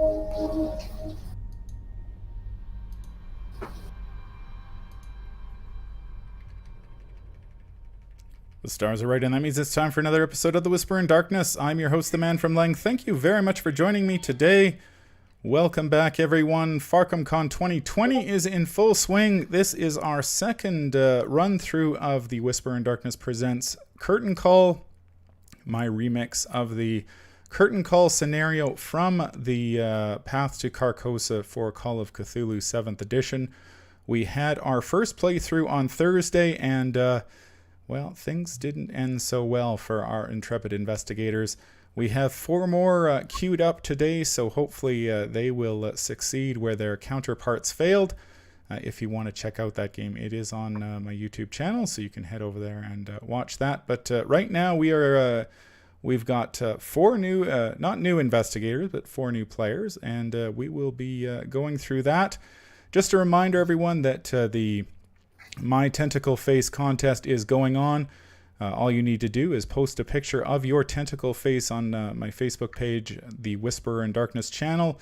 The stars are right, and that means it's time for another episode of The Whisper in Darkness. I'm your host, the Man from Leng. Thank you very much for joining me today. Welcome back, everyone. FarcomCon 2020 is in full swing. This is our second run-through of The Whisper in Darkness Presents Curtain Call, my remix of the Curtain Call scenario from the Path to Carcosa for Call of Cthulhu 7th Edition. We had our first playthrough on Thursday, and well, things didn't end so well for our intrepid investigators. We have 4 more queued up today, so hopefully they will succeed where their counterparts failed. If you want to check out that game, it is on my YouTube channel, so you can head over there and watch that. But right now we've got 4 new, not new investigators, but 4 new players, and we will be going through that. Just a reminder, everyone, that the My Tentacle Face contest is going on. All you need to do is post a picture of your tentacle face on my Facebook page, the Whisperer in Darkness channel,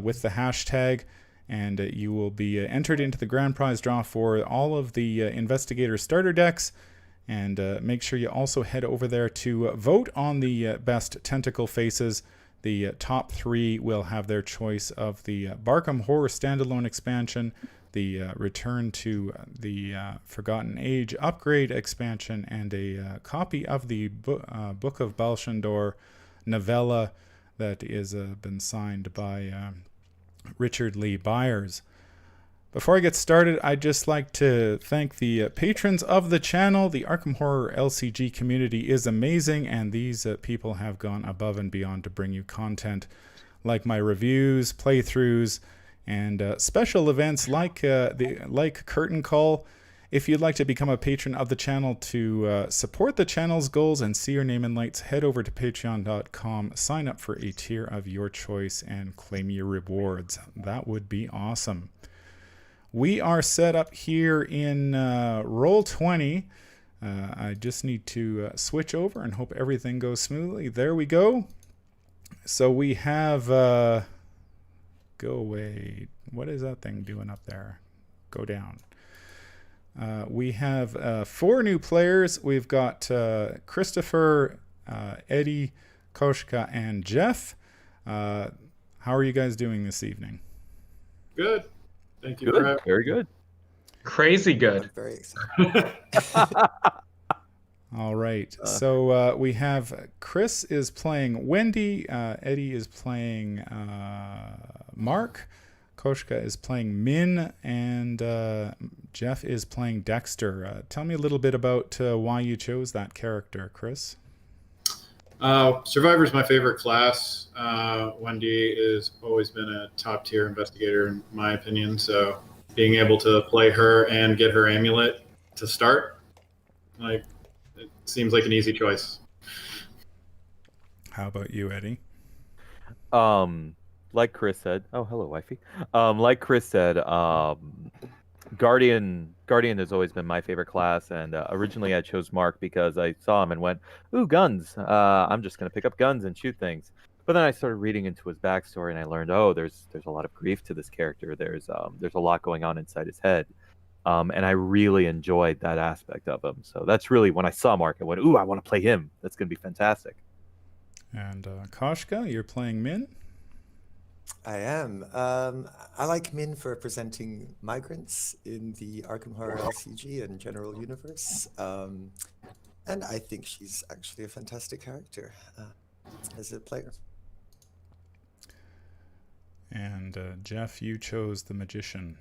with the hashtag, and you will be entered into the grand prize draw for all of the Investigator starter decks. And make sure you also head over there to vote on the best tentacle faces. The top 3 will have their choice of the Barkham Horror standalone expansion, the Return to the Forgotten Age upgrade expansion, and a copy of the Book of Balshandor novella that is been signed by Richard Lee Byers. Before I get started, I'd just like to thank the patrons of the channel. The Arkham Horror LCG community is amazing, and these people have gone above and beyond to bring you content like my reviews, playthroughs, and special events like Curtain Call. If you'd like to become a patron of the channel to support the channel's goals and see your name in lights, head over to patreon.com, sign up for a tier of your choice, and claim your rewards. That would be awesome. We are set up here in Roll20. I just need to switch over and hope everything goes smoothly. There we go. So we have... go away. What is that thing doing up there? Go down. We have 4 new players. We've got Christopher, Eddie, Koshka, and Jeff. How are you guys doing this evening? Good. Thank you. Good. Very good. Crazy good. I'm very excited. All right. So we have Chris is playing Wendy. Eddie is playing Mark. Koshka is playing Min. And Jeff is playing Dexter. Tell me a little bit about why you chose that character, Chris. Survivor's my favorite class. Wendy has always been a top tier investigator in my opinion, so being able to play her and get her amulet to start, it seems like an easy choice. How about you, Eddie? Like Chris said, oh hello wifey. Like Chris said, Guardian has always been my favorite class, and originally I chose Mark because I saw him and went, ooh, guns. I'm just going to pick up guns and shoot things. But then I started reading into his backstory, and I learned, there's a lot of grief to this character. There's a lot going on inside his head. And I really enjoyed that aspect of him. So that's really, when I saw Mark, I went, ooh, I want to play him. That's going to be fantastic. And Koshka, you're playing Min? I am. I like Min for presenting migrants in the Arkham Horror LCG and general universe. And I think she's actually a fantastic character as a player. And Jeff, you chose the Magician.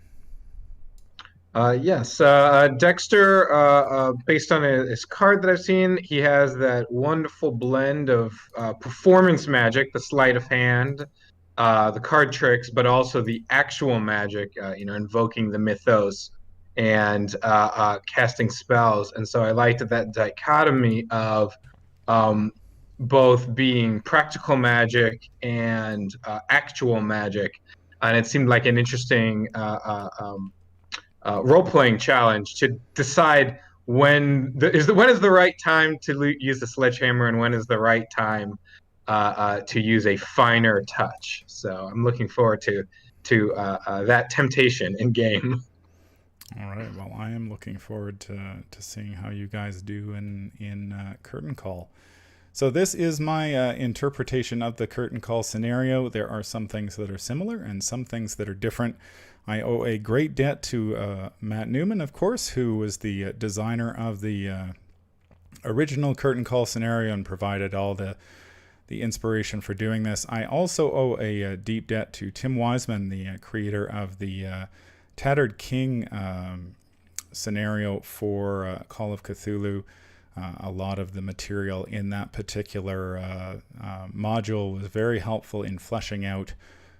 Yes, Dexter, based on his card that I've seen, he has that wonderful blend of performance magic, the sleight of hand, the card tricks, but also the actual magic, invoking the mythos and casting spells. And so I liked that dichotomy of both being practical magic and actual magic. And it seemed like an interesting role-playing challenge to decide when is the right time to use the sledgehammer and when is the right time to use a finer touch. So I'm looking forward to that temptation in game. All right. Well, I am looking forward to seeing how you guys do in Curtain Call. So this is my interpretation of the Curtain Call scenario. There are some things that are similar and some things that are different. I owe a great debt to Matt Newman, of course, who was the designer of the original Curtain Call scenario and provided all the inspiration for doing this. I also owe a deep debt to Tim Wiseman, the creator of the Tattered King scenario for Call of Cthulhu. A lot of the material in that particular module was very helpful in fleshing out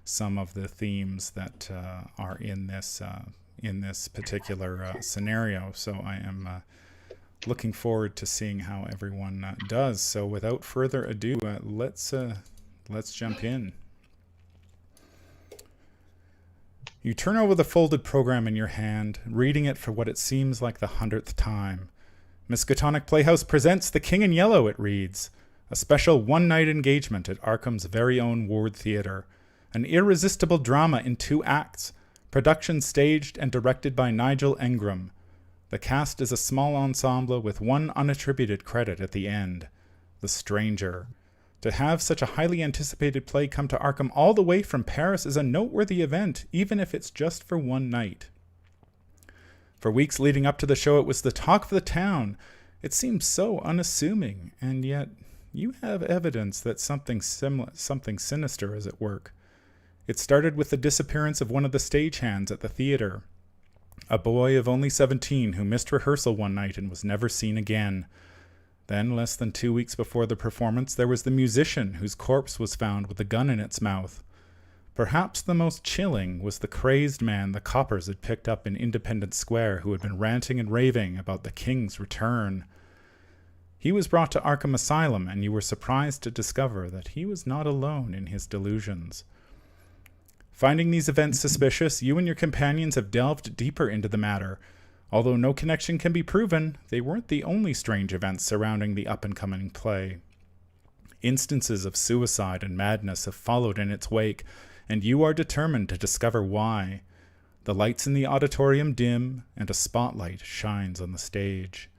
some of the themes that are in this particular scenario. So I am looking forward to seeing how everyone does. So without further ado, let's jump in. You turn over the folded program in your hand, reading it for what it seems like the 100th time. Miskatonic Playhouse presents The King in Yellow, it reads. A special one-night engagement at Arkham's very own Ward Theatre. An irresistible drama in 2 acts. Production staged and directed by Nigel Engram. The cast is a small ensemble with one unattributed credit at the end. The Stranger. To have such a highly anticipated play come to Arkham all the way from Paris is a noteworthy event, even if it's just for one night. For weeks leading up to the show, it was the talk of the town. It seemed so unassuming, and yet you have evidence that something sinister is at work. It started with the disappearance of one of the stagehands at the theater, a boy of only 17 who missed rehearsal one night and was never seen again. Then, less than 2 weeks before the performance, there was the musician whose corpse was found with a gun in its mouth. Perhaps the most chilling was the crazed man the coppers had picked up in Independence Square who had been ranting and raving about the king's return. He was brought to Arkham Asylum, and you were surprised to discover that he was not alone in his delusions. Finding these events suspicious, you and your companions have delved deeper into the matter. Although no connection can be proven, they weren't the only strange events surrounding the up-and-coming play. Instances of suicide and madness have followed in its wake, and you are determined to discover why. The lights in the auditorium dim, and a spotlight shines on the stage.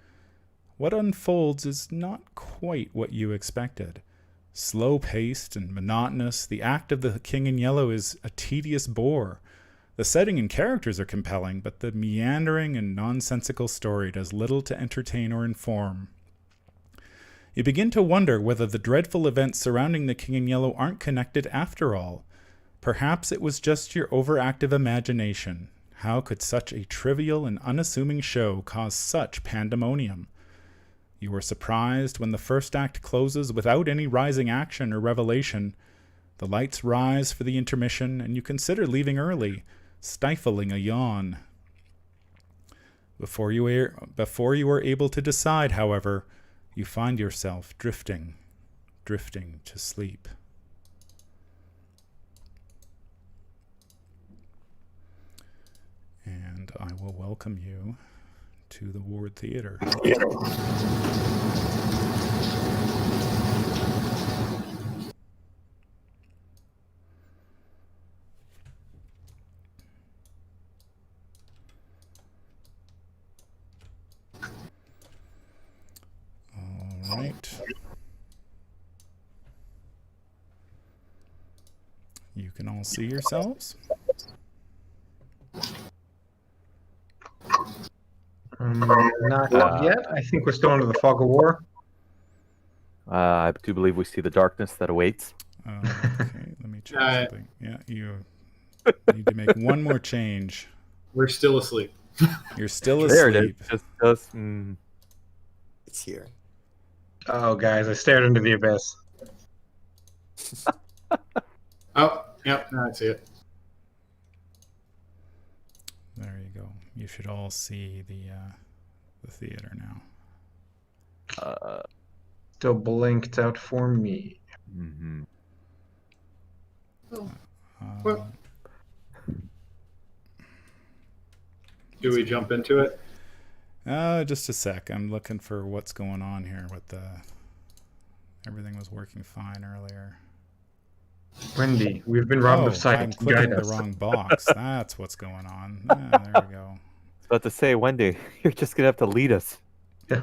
What unfolds is not quite what you expected. Slow-paced and monotonous, the act of the King in Yellow is a tedious bore. The setting and characters are compelling, but the meandering and nonsensical story does little to entertain or inform. You begin to wonder whether the dreadful events surrounding the King in Yellow aren't connected after all. Perhaps it was just your overactive imagination. How could such a trivial and unassuming show cause such pandemonium? You are surprised when the first act closes without any rising action or revelation. The lights rise for the intermission, and you consider leaving early, stifling a yawn. Before you are able to decide, however, you find yourself drifting to sleep. And I will welcome you to the Ward Theatre. All right. You can all see yourselves. Not yet. I think we're still under the fog of war. I do believe we see the darkness that awaits. Okay, let me check something. Yeah, you need to make one more change. We're still asleep. You're still asleep. There it is. Just It's here. Oh, guys, I stared into the abyss. Oh, yep, now I see it. There you go. You should all see the theater now. Still blinked out for me. Mm-hmm. Well, do we jump into it? Just a sec. I'm looking for what's going on here with Everything was working fine earlier. Wendy, we've been robbed of sight. I'm Guide clicking the us. wrong box. That's what's going on. There we go. About to say, Wendy, you're just gonna have to lead us. Yeah.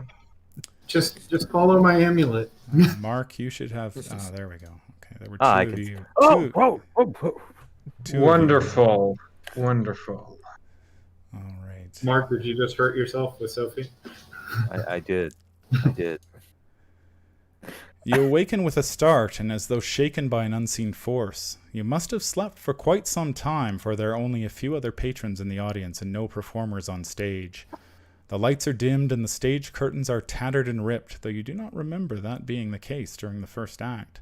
Just follow my amulet. Mark, you should have. There we go. Okay, there were two I of can. you. Oh, whoa, whoa, whoa. Two of you. Wonderful. Wonderful. All right. Mark, did you just hurt yourself with Sophie? I did. I did. You awaken with a start, and as though shaken by an unseen force. You must have slept for quite some time, for there are only a few other patrons in the audience and no performers on stage. The lights are dimmed and the stage curtains are tattered and ripped, though you do not remember that being the case during the first act.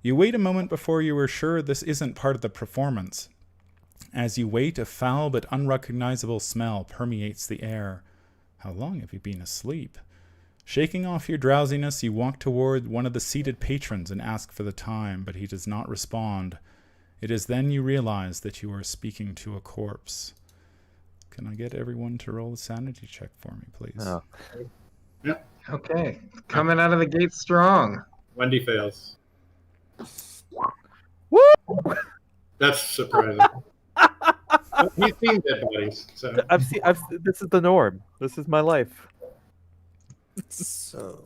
You wait a moment before you are sure this isn't part of the performance. As you wait, a foul but unrecognizable smell permeates the air. How long have you been asleep? Shaking off your drowsiness, you walk toward one of the seated patrons and ask for the time, but he does not respond. It is then you realize that you are speaking to a corpse. Can I get everyone to roll a sanity check for me, please? Oh. Okay. Coming out of the gate strong. Wendy fails. Woo! That's surprising. He's seen dead bodies, so This is the norm. This is my life. So,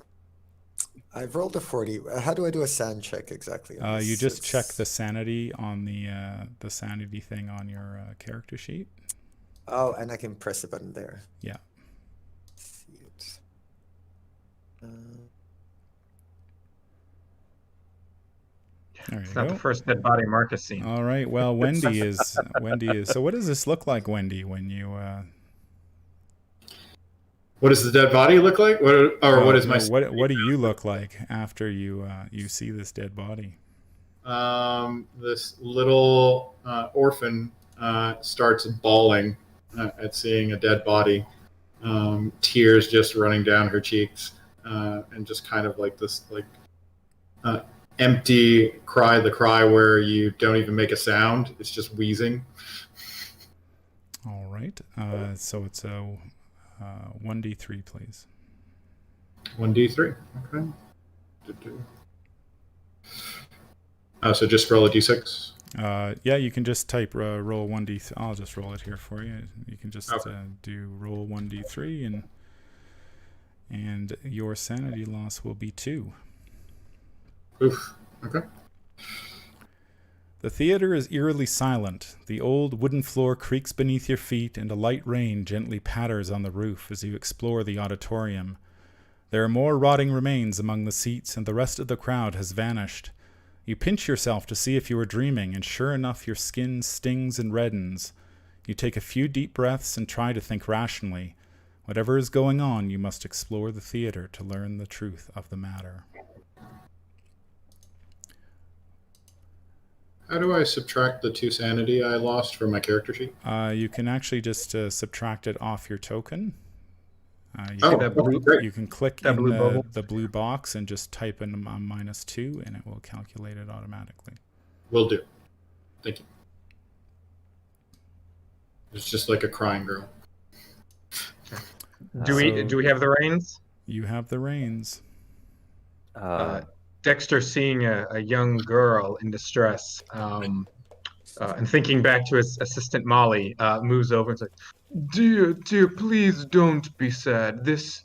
I've rolled a 40. How do I do a sand check exactly? on You this? just check the sanity on the sanity thing on your character sheet. Oh, and I can press a button there. Yeah. See it. There It's you not go. the first dead body Mark has seen. All right. Well, Wendy is. So, what does this look like, Wendy, when you? what does the dead body look like? What is my? What do you look like after you see this dead body? This little orphan starts bawling at seeing a dead body. Tears just running down her cheeks, and just kind of like this empty cry, the cry where you don't even make a sound. It's just wheezing. All right. So it's a 1d3, please. 1d3. Okay. So just roll a d6. Yeah, you can just type roll 1d3. I'll just roll it here for you. You can just do roll 1d3, and your sanity loss will be 2. Oof. Okay. The theater is eerily silent. The old wooden floor creaks beneath your feet, and a light rain gently patters on the roof as you explore the auditorium. There are more rotting remains among the seats, and the rest of the crowd has vanished. You pinch yourself to see if you are dreaming, and sure enough your skin stings and reddens. You take a few deep breaths and try to think rationally. Whatever is going on, you must explore the theater to learn the truth of the matter. How do I subtract the 2 sanity I lost from my character sheet? You can actually just subtract it off your token. Great. You can click that in blue bubble. the blue box and just type in -2, and it will calculate it automatically. Will do. Thank you. It's just like a crying girl. Do we have the reins? You have the reins. Dexter, seeing a young girl in distress, and thinking back to his assistant Molly, moves over and says, "Dear, dear, please don't be sad. This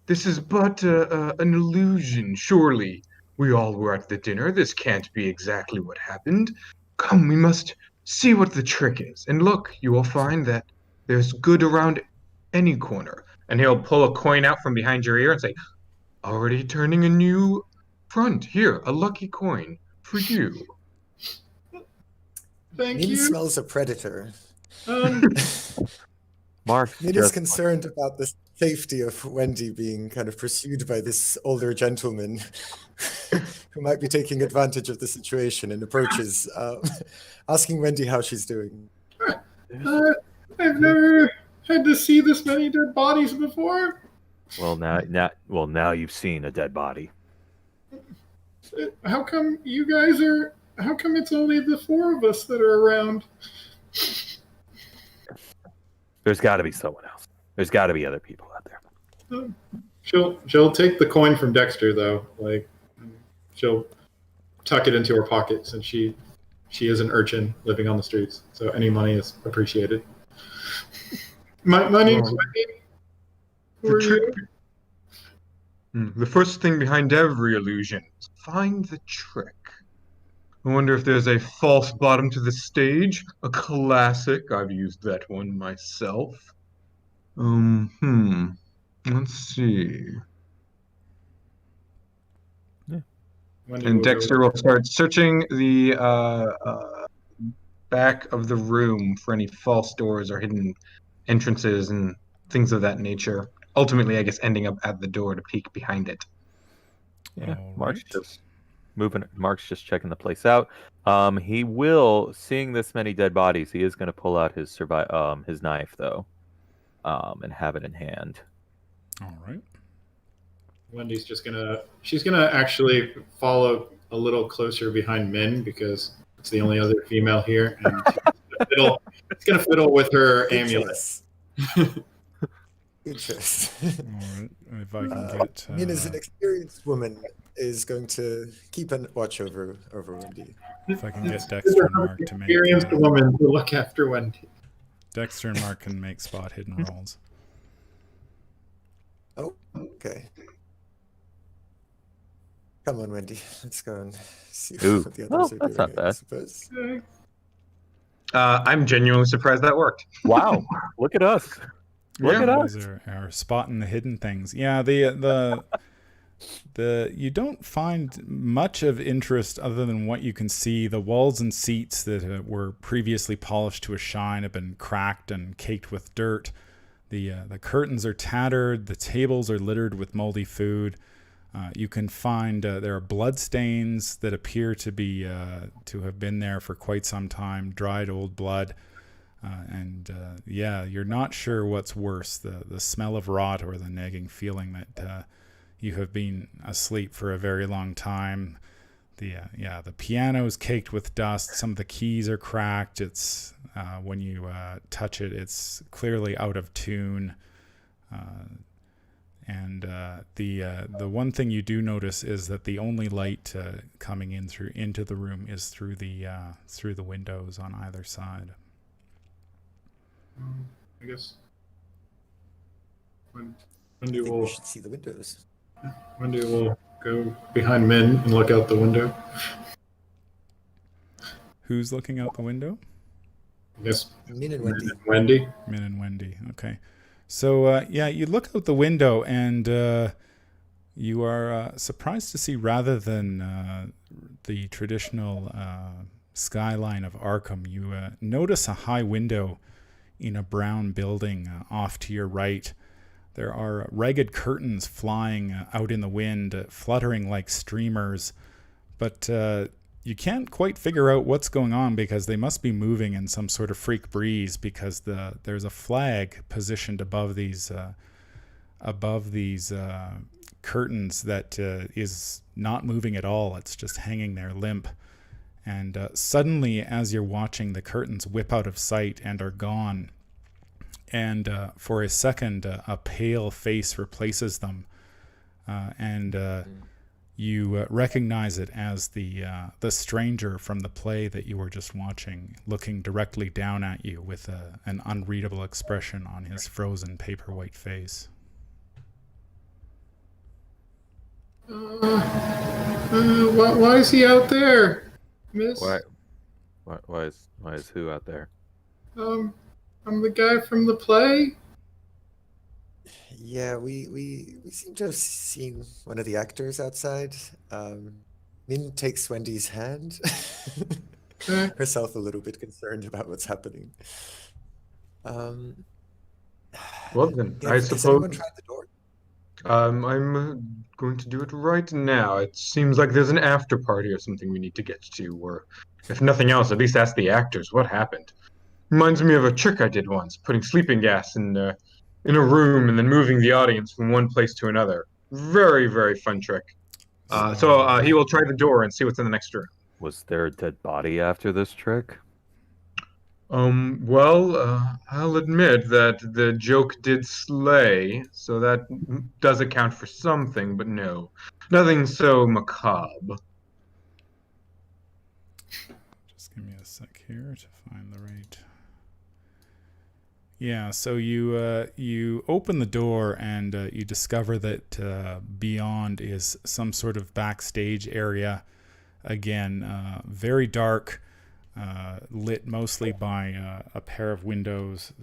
is but an illusion. Surely we all were at the dinner. This can't be exactly what happened. Come, we must see what the trick is. And look, you will find that there's good around any corner." And he'll pull a coin out from behind your ear and say, "Already turning a new front. Here, a lucky coin for you." Thank Min you. smells a predator. Mark Min is just concerned about the safety of Wendy being kind of pursued by this older gentleman who might be taking advantage of the situation, and approaches, asking Wendy how she's doing. I've never had to see this many dead bodies before. now you've seen a dead body. How come you guys are? How come it's only the 4 of us that are around? There's got to be someone else. There's got to be other people out there. She'll take the coin from Dexter though. Like, she'll tuck it into her pocket since she is an urchin living on the streets. So any money is appreciated. My name's Well, Wendy. Who the are trick. you? The first thing behind every illusion is find the trick. I wonder if there's a false bottom to the stage. A classic. I've used that one myself. Let's see. Wendy And will Dexter go. will start searching the back of the room for any false doors or hidden entrances and things of that nature. Ultimately, I guess ending up at the door to peek behind it. Yeah, All Mark's right. just moving. Mark's just checking the place out. He will, seeing this many dead bodies, he is going to pull out his his knife though, and have it in hand. All right. Wendy's she's gonna actually follow a little closer behind Min because it's the only other female here, and it's gonna fiddle with her Good amulet. choice. Good choice. All right. If I can get. Min, as an experienced woman, is going to keep a watch over Wendy. If I can get Dexter and Mark to make. Experienced woman to look after Wendy. Dexter and Mark can make spot hidden rolls. Oh, okay. Come on, Wendy. Let's go and see Ooh. what the others Oh, are that's doing. not I bad. suppose. I'm genuinely surprised that worked. Wow! Look at us. Look Yeah. at You us. guys are spotting the hidden things. Yeah, the you don't find much of interest other than what you can see. The walls and seats that were previously polished to a shine have been cracked and caked with dirt. The curtains are tattered. The tables are littered with moldy food. You can find there are blood stains that appear to be to have been there for quite some time. Dried old blood. You're not sure what's worse, the smell of rot or the nagging feeling that you have been asleep for a very long time. The piano's caked with dust. Some of the keys are cracked. It's when you touch it, it's clearly out of tune. The one thing you do notice is that the only light coming into the room is through the windows on either side. I guess Wendy I think we will should see the windows. go behind Min and look out the window. Who's looking out the window? I guess Min and Wendy. Wendy. Min and Wendy. Okay. So, you look out the window and you are surprised to see, rather than the traditional skyline of Arkham, you notice a high window in a brown building off to your right. There are ragged curtains flying out in the wind, fluttering like streamers, but you can't quite figure out what's going on because they must be moving in some sort of freak breeze, because there's a flag positioned above these curtains that is not moving at all. It's just hanging there limp. And suddenly, as you're watching, the curtains whip out of sight and are gone. And for a second, a pale face replaces them. You recognize it as the stranger from the play that you were just watching, looking directly down at you with an unreadable expression on his frozen paper-white face. Why is he out there, Miss? Why is who out there? I'm the guy from the play. Yeah, we seem to have seen one of the actors outside. Min takes Wendy's hand, herself a little bit concerned about what's happening. Well then, Yeah, I has anyone suppose tried the door? I'm going to do it right now. It seems like there's an after party or something we need to get to, or if nothing else, at least ask the actors what happened. Reminds me of a trick I did once, putting sleeping gas in a room and then moving the audience from one place to another. Very, very fun trick. So he will try the door and see what's in the next room. Was there a dead body after this trick? I'll admit that the joke did slay, so that does account for something, but no, nothing so macabre. Just give me a sec here to find the right. Yeah, so you open the door and you discover that beyond is some sort of backstage area. Again, very dark, lit mostly by a pair of windows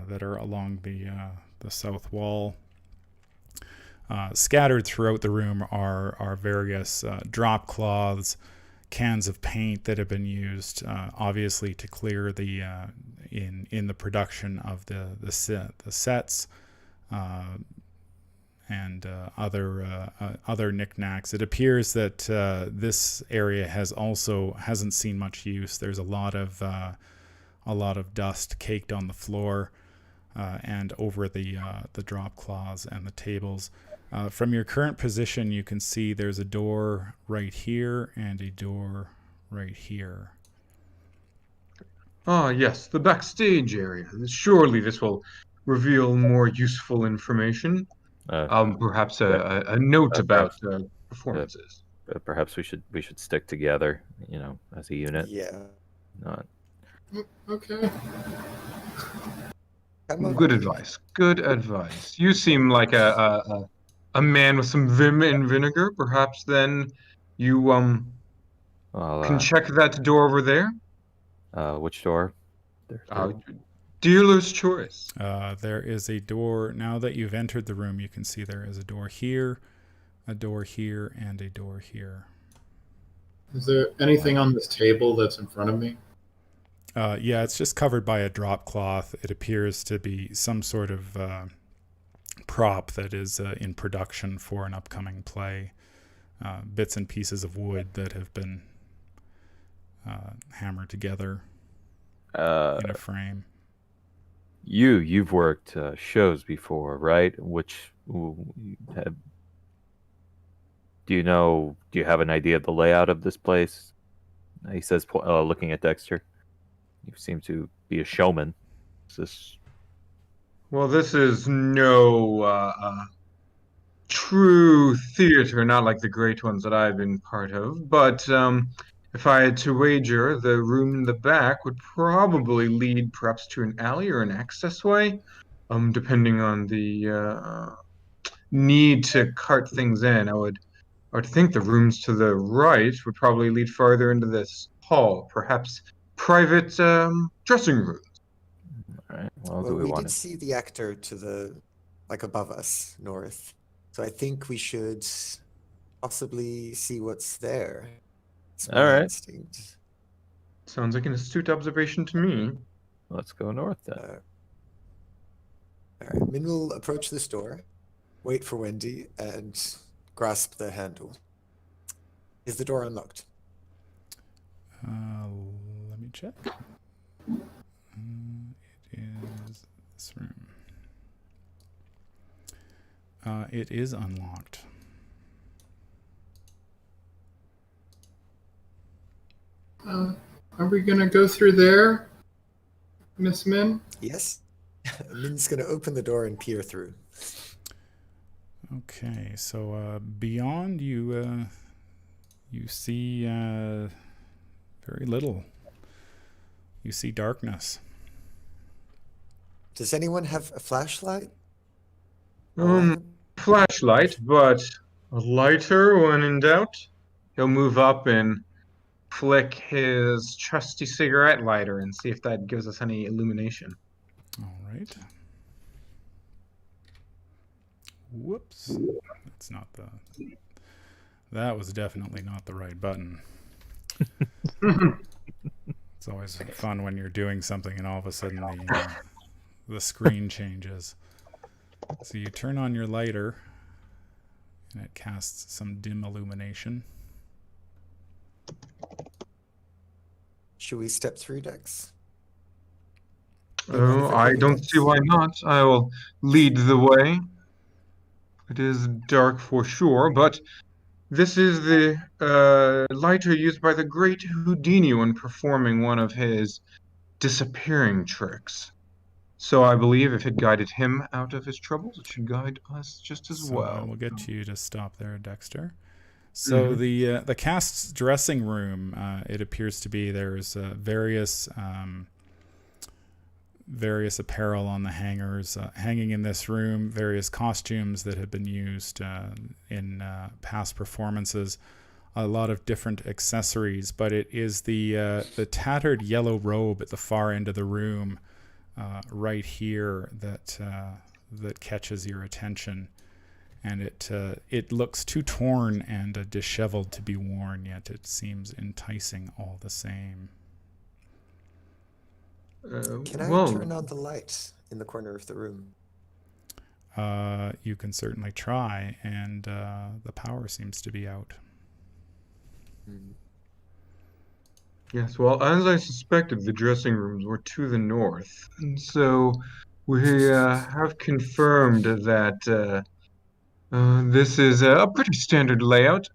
that are along the south wall. Scattered throughout the room are various drop cloths, cans of paint that have been used, obviously to clear the in the production of the sets, and other knickknacks. It appears that this area hasn't seen much use. There's a lot of dust caked on the floor and over the drop cloths and the tables. From your current position, you can see there's a door right here and a door right here. Ah, yes, the backstage area. Surely this will reveal more useful information. Perhaps a note about performances. Perhaps we should stick together, as a unit. Yeah. Not. Okay. Good advice. Good advice. You seem like a man with some vim and vinegar. Perhaps then you can check that door over there. Which door? Dealer's choice. There is a door. Now that you've entered the room, you can see there is a door here, and a door here. Is there anything on this table that's in front of me? Yeah, it's just covered by a drop cloth. It appears to be some sort of prop that is in production for an upcoming play. Bits and pieces of wood that have been hammered together in a frame. You've worked shows before, right? Do you have an idea of the layout of this place? He says, looking at Dexter. You seem to be a showman. Well, this is no true theater, not like the great ones that I've been part of. But if I had to wager, the room in the back would probably lead perhaps to an alley or an accessway, depending on the need to cart things in. I would think the rooms to the right would probably lead farther into this hall, perhaps private dressing rooms. All right. Well, we did see the actor to the above us, north. So I think we should possibly see what's there. All right. Instinct. Sounds like an astute observation to me. Let's go north then. All right. Min will approach this door, wait for Wendy, and grasp the handle. Is the door unlocked? Let me check. It is this room. It is unlocked. Are we gonna go through there, Miss Min? Yes. Min's gonna open the door and peer through. Okay, so beyond you see very little. You see darkness. Does anyone have a flashlight? Flashlight, but a lighter when in doubt. He'll move up and flick his trusty cigarette lighter and see if that gives us any illumination. All right. Whoops. That's not that was definitely not the right button. It's always fun when you're doing something and all of a sudden the screen changes. So you turn on your lighter and it casts some dim illumination. Should we step through, Dex? Oh, I don't see why not. I will lead the way. It is dark for sure, but this is the lighter used by the great Houdini when performing one of his disappearing tricks. So I believe if it guided him out of his troubles, it should guide us just as So I well. will get you to stop there, Dexter. So the cast's dressing room, it appears to be there's various apparel on the hangers hanging in this room, various costumes that have been used in past performances, a lot of different accessories, but it is the tattered yellow robe at the far end of the room right here that catches your attention. And it looks too torn and disheveled to be worn, yet it seems enticing all the same. Can I turn on the light in the corner of the room? You can certainly try, and the power seems to be out. Yes, well, as I suspected, the dressing rooms were to the north, and so we have confirmed that this is a pretty standard layout.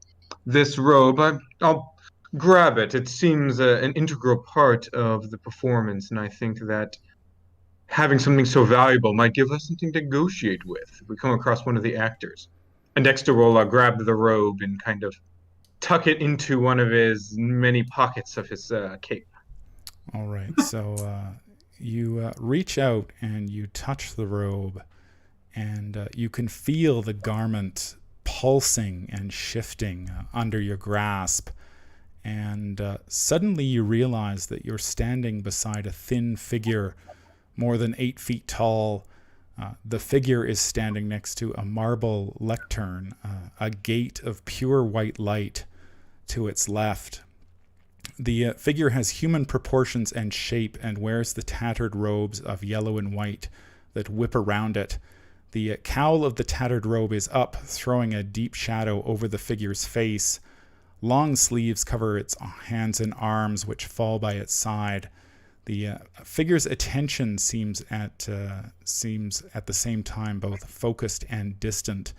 This robe, I'll grab it. It seems an integral part of the performance, and I think that having something so valuable might give us something to negotiate with if we come across one of the actors. And Dexter will grab the robe and kind of tuck it into one of his many pockets of his cape. All right, so you reach out and you touch the robe, and you can feel the garment pulsing and shifting under your grasp. And suddenly you realize that you're standing beside a thin figure more than 8 feet tall. The figure is standing next to a marble lectern, a gate of pure white light to its left. The figure has human proportions and shape and wears the tattered robes of yellow and white that whip around it. The cowl of the tattered robe is up, throwing a deep shadow over the figure's face. Long sleeves cover its hands and arms, which fall by its side. The figure's attention seems at the same time both focused and distant.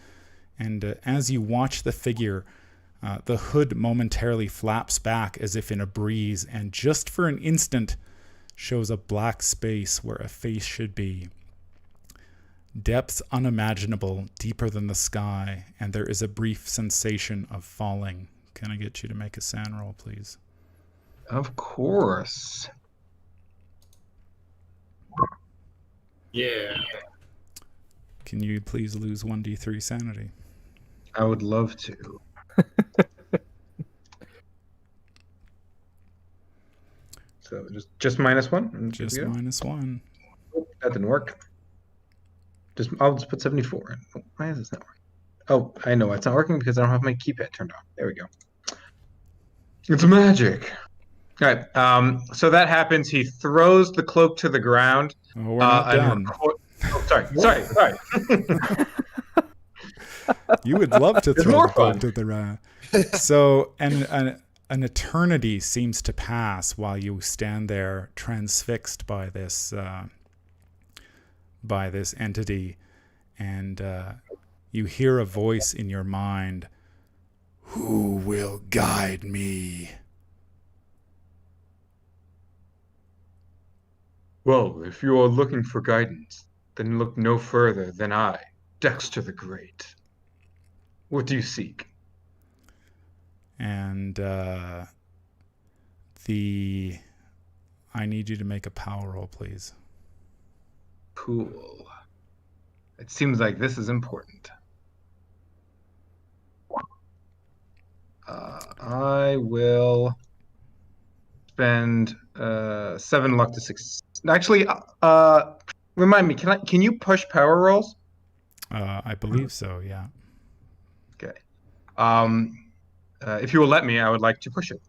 And as you watch the figure, the hood momentarily flaps back as if in a breeze, and just for an instant shows a black space where a face should be. Depths unimaginable, deeper than the sky, and there is a brief sensation of falling. Can I get you to make a SAN roll, please? Of course. Yeah. Can you please lose 1d3 sanity? I would love to. So just -1? And Just good to go? -1. Oh, that didn't work. I'll just put 74 in. Oh, why is this not working? Oh, I know it's not working because I don't have my keypad turned on. There we go. It's magic. All right. So that happens. He throws the cloak to the ground. Oh, we're not done. Sorry. You would love to It's throw more the cloak fun. to the ground. So, an eternity seems to pass while you stand there transfixed by this entity, and you hear a voice in your mind. Who will guide me? Well, if you are looking for guidance, then look no further than I, Dexter the Great. What do you seek? And I need you to make a power roll, please. Cool. It seems like this is important. I will spend 7 luck to 6. Actually, remind me, can you push power rolls? I believe so, yeah. Okay. If you will let me, I would like to push it.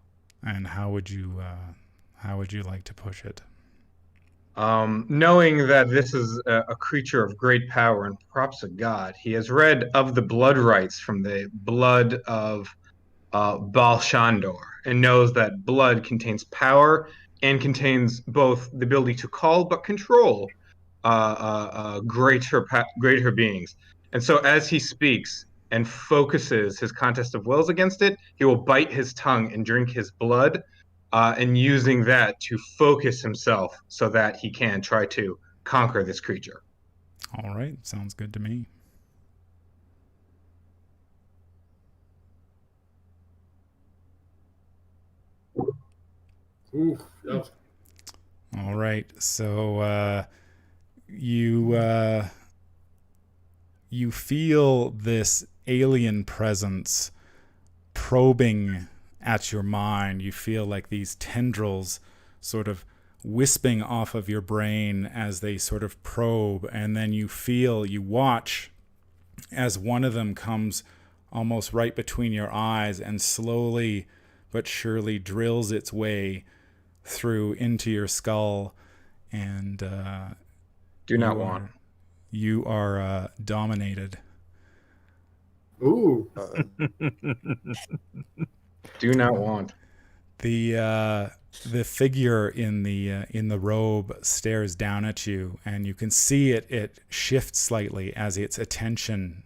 And how would you like to push it? Knowing that this is a creature of great power and props of God, he has read of the blood rights from the blood of Baal Shandor, and knows that blood contains power and contains both the ability to call but control greater beings. And so as he speaks and focuses his contest of wills against it, he will bite his tongue and drink his blood, and using that to focus himself so that he can try to conquer this creature. All right, sounds good to me. Ooh, oh. All right, so you feel this alien presence probing at your mind. You feel like these tendrils sort of wisping off of your brain as they sort of probe, and then you watch as one of them comes almost right between your eyes and slowly but surely drills its way through into your skull, and you are dominated. Ooh. Do not want. The figure in the robe stares down at you, and you can see it shifts slightly as its attention,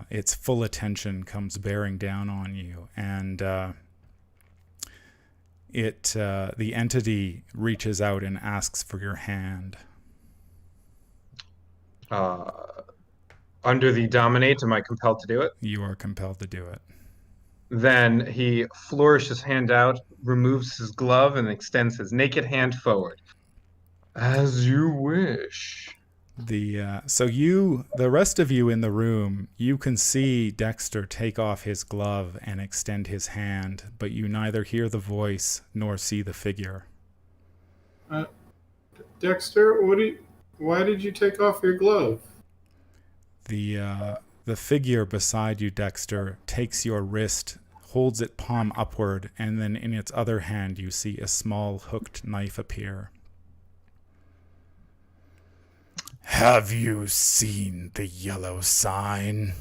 its full attention comes bearing down on you, and the entity reaches out and asks for your hand. Under the dominate, am I compelled to do it? You are compelled to do it. Then he flourishes his hand out, removes his glove, and extends his naked hand forward. As you wish. The rest of you in the room, you can see Dexter take off his glove and extend his hand, but you neither hear the voice nor see the figure. Dexter, why did you take off your glove? The figure beside you, Dexter, takes your wrist, holds it palm upward, and then in its other hand you see a small hooked knife appear. Have you seen the yellow sign?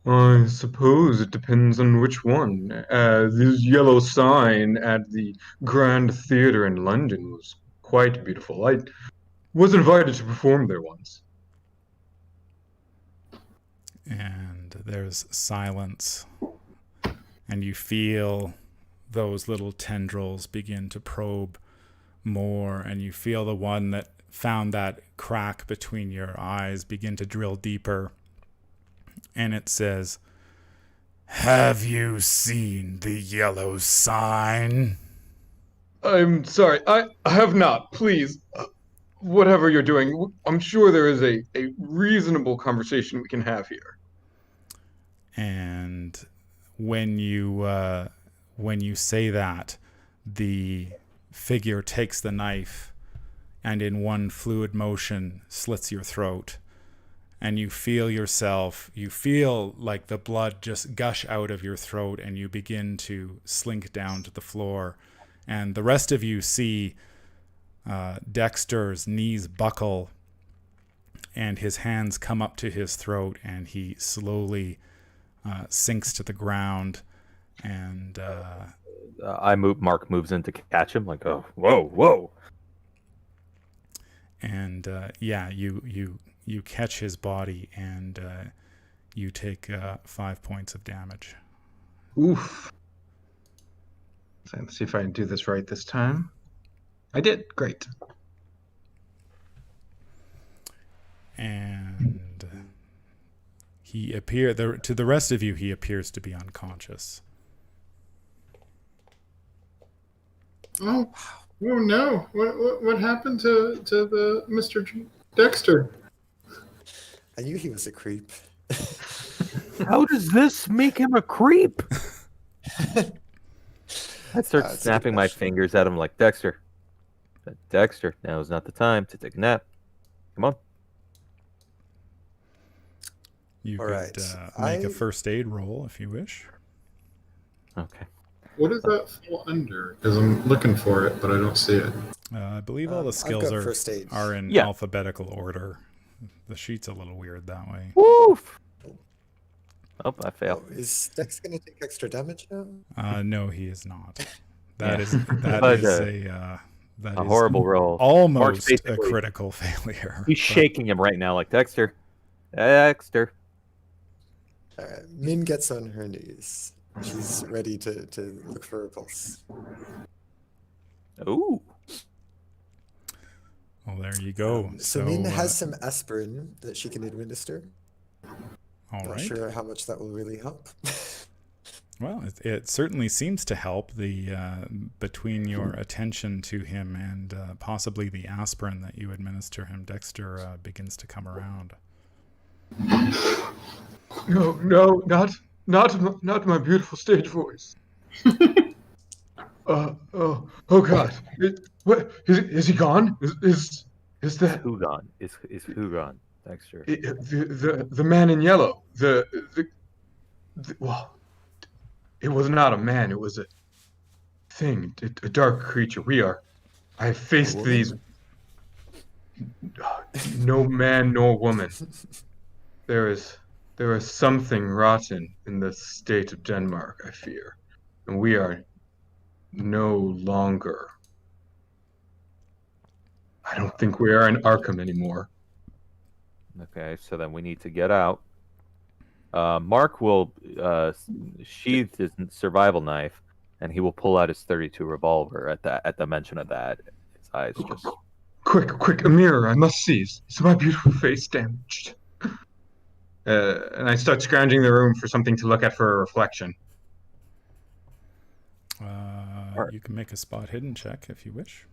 I suppose it depends on which one. This yellow sign at the Grand Theatre in London was quite beautiful. I was invited to perform there once. And there's silence, and you feel those little tendrils begin to probe more, and you feel the one that found that crack between your eyes begin to drill deeper, and it says, "Have you seen the yellow sign?" I'm sorry, I have not. Please, whatever you're doing, I'm sure there is a reasonable conversation we can have here. And when you say that, the figure takes the knife and in one fluid motion slits your throat, and you feel like the blood just gush out of your throat, and you begin to slink down to the floor, and the rest of you see Dexter's knees buckle and his hands come up to his throat, and he slowly sinks to the ground, and Mark moves in to catch him, like, oh, whoa. And you catch his body, and you take 5 points of damage. Oof. Let's see if I can do this right this time. I did. Great. And to the rest of you, he appears to be unconscious. Oh no! What happened to the Mr. Dexter? I knew he was a creep. How does this make him a creep? I start snapping my fingers at him like, Dexter, now is not the time to take a nap. Come on. You All could right. make a first aid roll if you wish. Okay. What does that fall under? Because I'm looking for it, but I don't see it. I believe all the I've skills got first aid. are in Yeah. alphabetical order. The sheet's a little weird that way. Woof! Oh, I failed. Oh, is Dex going to take extra damage now? No, he is not. Yeah. That is A horrible roll. Mark's almost a basically- critical failure. He's but- shaking him right now like, Dexter. Min gets on her knees She's ready to look for a pulse. Ooh. Well, there you go. So Min has some aspirin that she can administer. All Not right. sure how much that will really help. Well, it certainly seems to help. The between your attention to him and possibly the aspirin that you administer him, Dexter begins to come around. No, not my beautiful stage voice. Oh God! What is he gone? Is that Who gone? Is who gone, Dexter? the man in yellow? Well, it was not a man. It was a thing, a dark creature. I have faced woman? these. No man nor woman. There is something rotten in the state of Denmark, I fear, and we are no longer. I don't think we are in Arkham anymore. Okay, so then we need to get out. Mark will sheath his survival knife, and he will pull out his .32 revolver at the mention of that. His eyes just. Quick, a mirror! I must see. Is my beautiful face damaged? And I start scrounging the room for something to look at for a reflection. You can make a spot hidden check if you wish.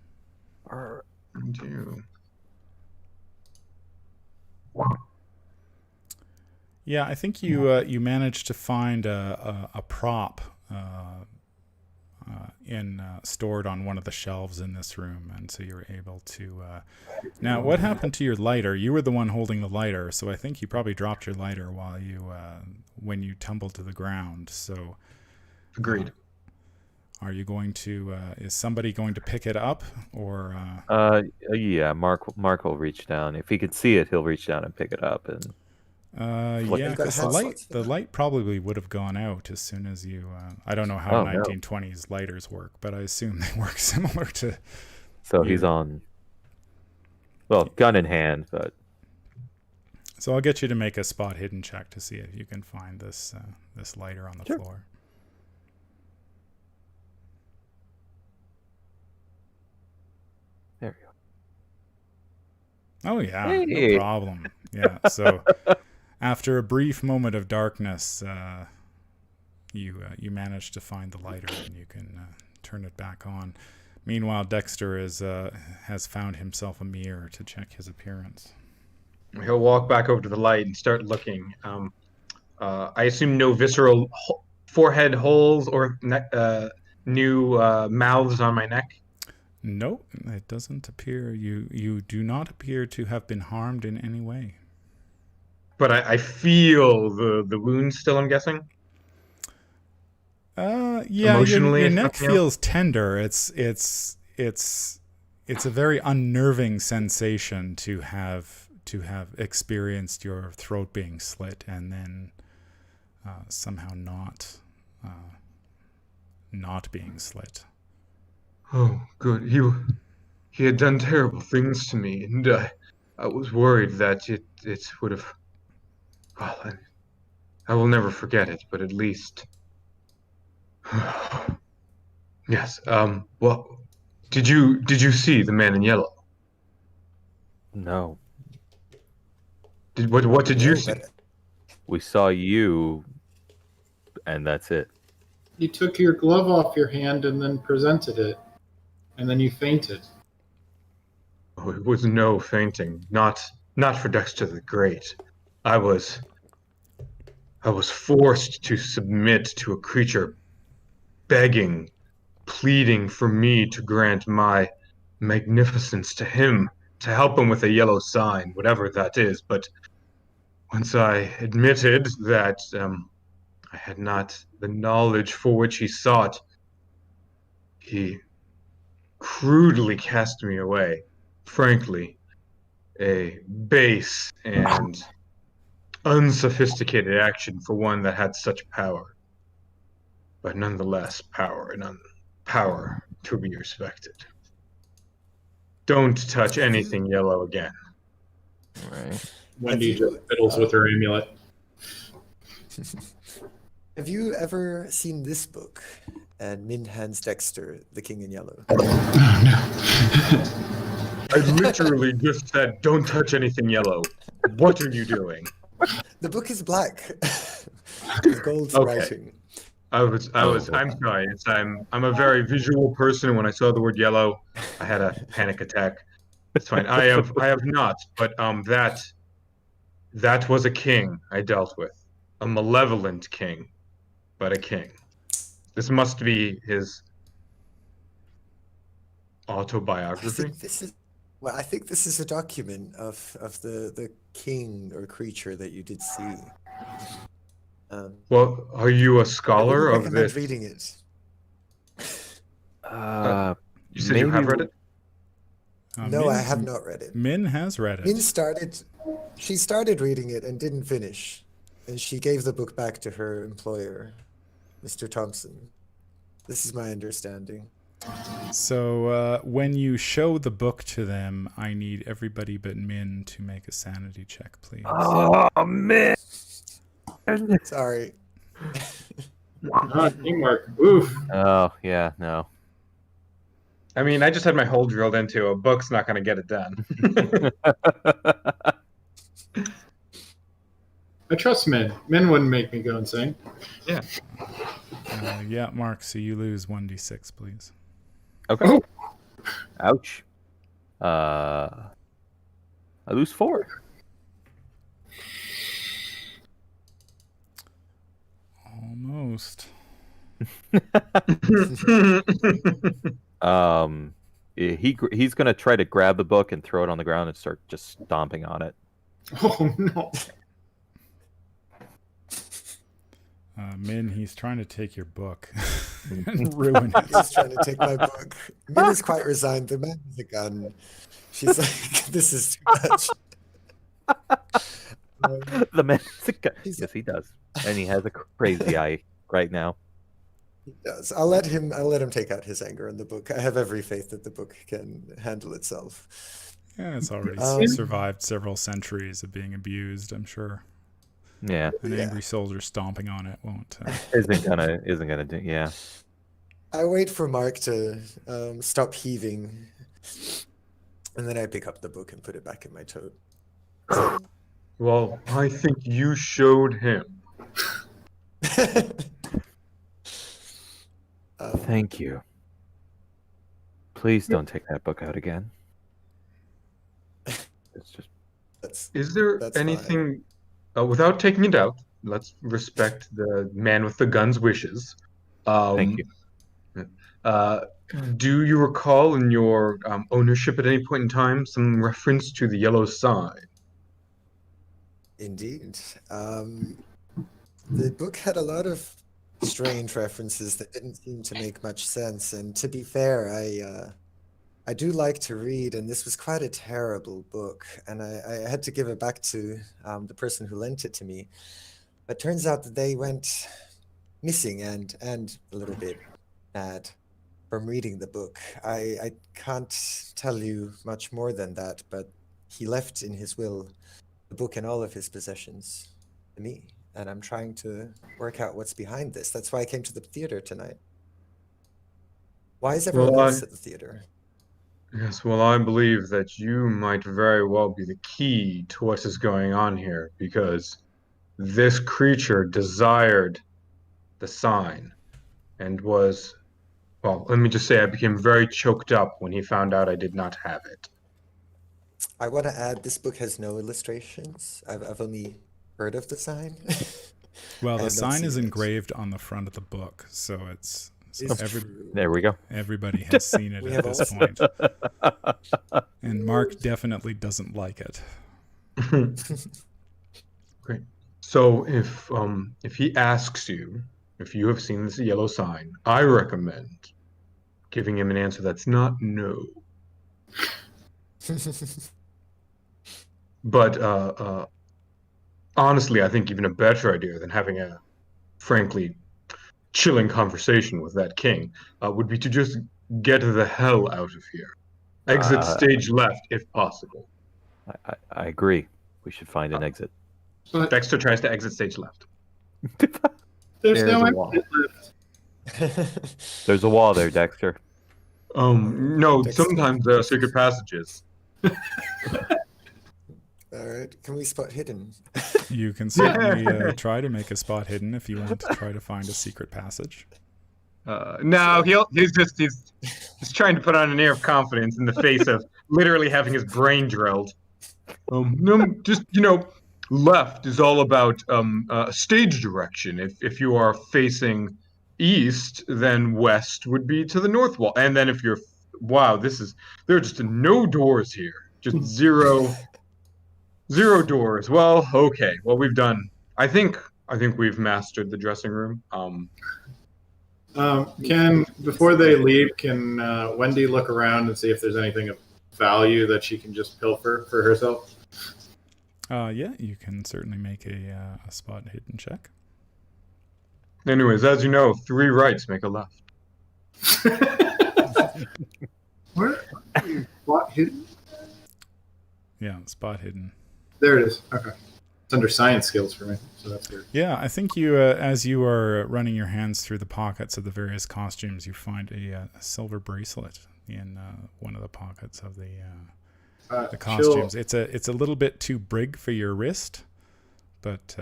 Yeah, I think you managed to find a prop stored on one of the shelves in this room, and so you were able to. Now, what happened to your lighter? You were the one holding the lighter, so I think you probably dropped your lighter while when you tumbled to the ground. So, agreed. Are you going to? Is somebody going to pick it up, or? Yeah, Mark will reach down. If he can see it, he'll reach down and pick it up and. Yeah, because the light probably would have gone out as soon as you. I don't know how 1920s lighters work, but I assume they work similar to. So he's on. Well, gun in hand, but. So I'll get you to make a spot hidden check to see if you can find this lighter on the floor. There we go. Oh yeah, no problem. Yeah, so. After a brief moment of darkness, you manage to find the lighter and you can turn it back on. Meanwhile, Dexter has found himself a mirror to check his appearance. He'll walk back over to the light and start looking. I assume no visceral forehead holes or new mouths on my neck? No, it doesn't appear. You do not appear to have been harmed in any way. But I feel the wound still, I'm guessing? Yeah, emotionally, your neck feels tender. It's a very unnerving sensation to have experienced your throat being slit and then somehow not being slit. Oh, good. He had done terrible things to me, and I was worried that it would have. Well, I will never forget it, but at least. Yes. Well, did you see the man in yellow? No. What did you see? We saw you, and that's it. You took your glove off your hand and then presented it, and then you fainted. Oh, it was no fainting. Not for Dexter the Great. I was forced to submit to a creature begging, pleading for me to grant my magnificence to him, to help him with a yellow sign, whatever that is. But once I admitted that I had not the knowledge for which he sought, he crudely cast me away. Frankly, a base and unsophisticated action for one that had such power. But nonetheless, power to be respected. Don't touch anything yellow again. Right. Wendy just fiddles with her amulet. Have you ever seen this book? And Min hands Dexter, The King in Yellow. I literally just said, "Don't touch anything yellow." What are you doing? The book is black with gold Okay. writing. I'm sorry. I'm a very visual person. When I saw the word yellow, I had a panic attack. It's fine. I have not, but that was a king I dealt with. A malevolent king, but a king. This must be his autobiography. I think this is a document of the king or creature that you did see. Well, are you a I scholar wouldn't of recommend this? reading it. You said you have read it? No, I have not read it. Min has read Min it. she started reading it and didn't finish, and she gave the book back to her employer, Mr. Thompson. This is my understanding. So when you show the book to them, I need everybody but Min to make a sanity check, please. Oh man! Sorry. Teamwork. Oof. Oh yeah, no. I mean, I just had my hole drilled into a book's not going to get it done. I trust Min. Min wouldn't make me go insane. Yeah. Yeah, Mark, so you lose 1d6, please. Okay. Oh. Ouch. I lose 4. Almost. He's gonna try to grab the book and throw it on the ground and start just stomping on it. Oh no. Min, he's trying to take your book and ruin it. He's trying to take my book. Min is quite resigned. The man has a gun. She's like, this is too much. The man's a guy. He's- Yes, he does, and he has a crazy eye right now. He does. I'll let him take out his anger in the book. I have every faith that the book can handle itself. Yeah, it's already survived several centuries of being abused, I'm sure. Yeah, An Yeah. angry soldier stomping on it won't. isn't gonna do. Yeah. I wait for Mark to stop heaving, and then I pick up the book and put it back in my tote. Well, I think you showed him. Thank you. Please don't take that book out again. It's just Is there That's anything, without taking it out, let's respect the man with the gun's wishes. Thank you. Do you recall in your ownership at any point in time some reference to the yellow sign? Indeed. The book had a lot of strange references that didn't seem to make much sense. And to be fair, I do like to read, and this was quite a terrible book. And I had to give it back to the person who lent it to me. But turns out that they went missing and a little bit mad from reading the book. I can't tell you much more than that, but he left in his will the book and all of his possessions to me. And I'm trying to work out what's behind this. That's why I came to the theater tonight. Why is everyone Well, else at the theater? Yes, well, I believe that you might very well be the key to what is going on here, because this creature desired the sign and was, well, let me just say I became very choked up when he found out I did not have it. I want to add this book has no illustrations. I've only heard of the sign. Well, I the have not sign is seen it. engraved on the front of the book, so it's It's every, true. There we go. everybody has seen it We at have this all point. And Mark definitely doesn't like it. Great. So if he asks you if you have seen this yellow sign, I recommend giving him an answer that's not no. But honestly, I think even a better idea than having a frankly chilling conversation with that king would be to just get the hell out of here. Exit stage left, if possible. I agree. We should find an exit. But Dexter tries to exit stage left. There's no a wall. exit left. There's a wall there, Dexter. No, Dexter. sometimes there are secret passages. All right. Can we spot hidden? You can certainly try to make a spot hidden if you want to try to find a secret passage. No, he's trying to put on an air of confidence in the face of literally having his brain drilled. Just left is all about stage direction. If you are facing east, then west would be to the north wall, and then if you're there are just no doors here, just zero doors. Well, okay, we've done. I think we've mastered the dressing room. Before they leave, can Wendy look around and see if there's anything of value that she can just pilfer for herself? Yeah, you can certainly make a spot hidden check. Anyways, as you know, 3 rights make a left. Where? Spot hidden? Yeah, spot hidden. There it is. Okay. It's under science skills for me, so that's good. Yeah, I think you, as you are running your hands through the pockets of the various costumes, you find a silver bracelet in one of the pockets of the costumes. It's a little bit too big for your wrist, but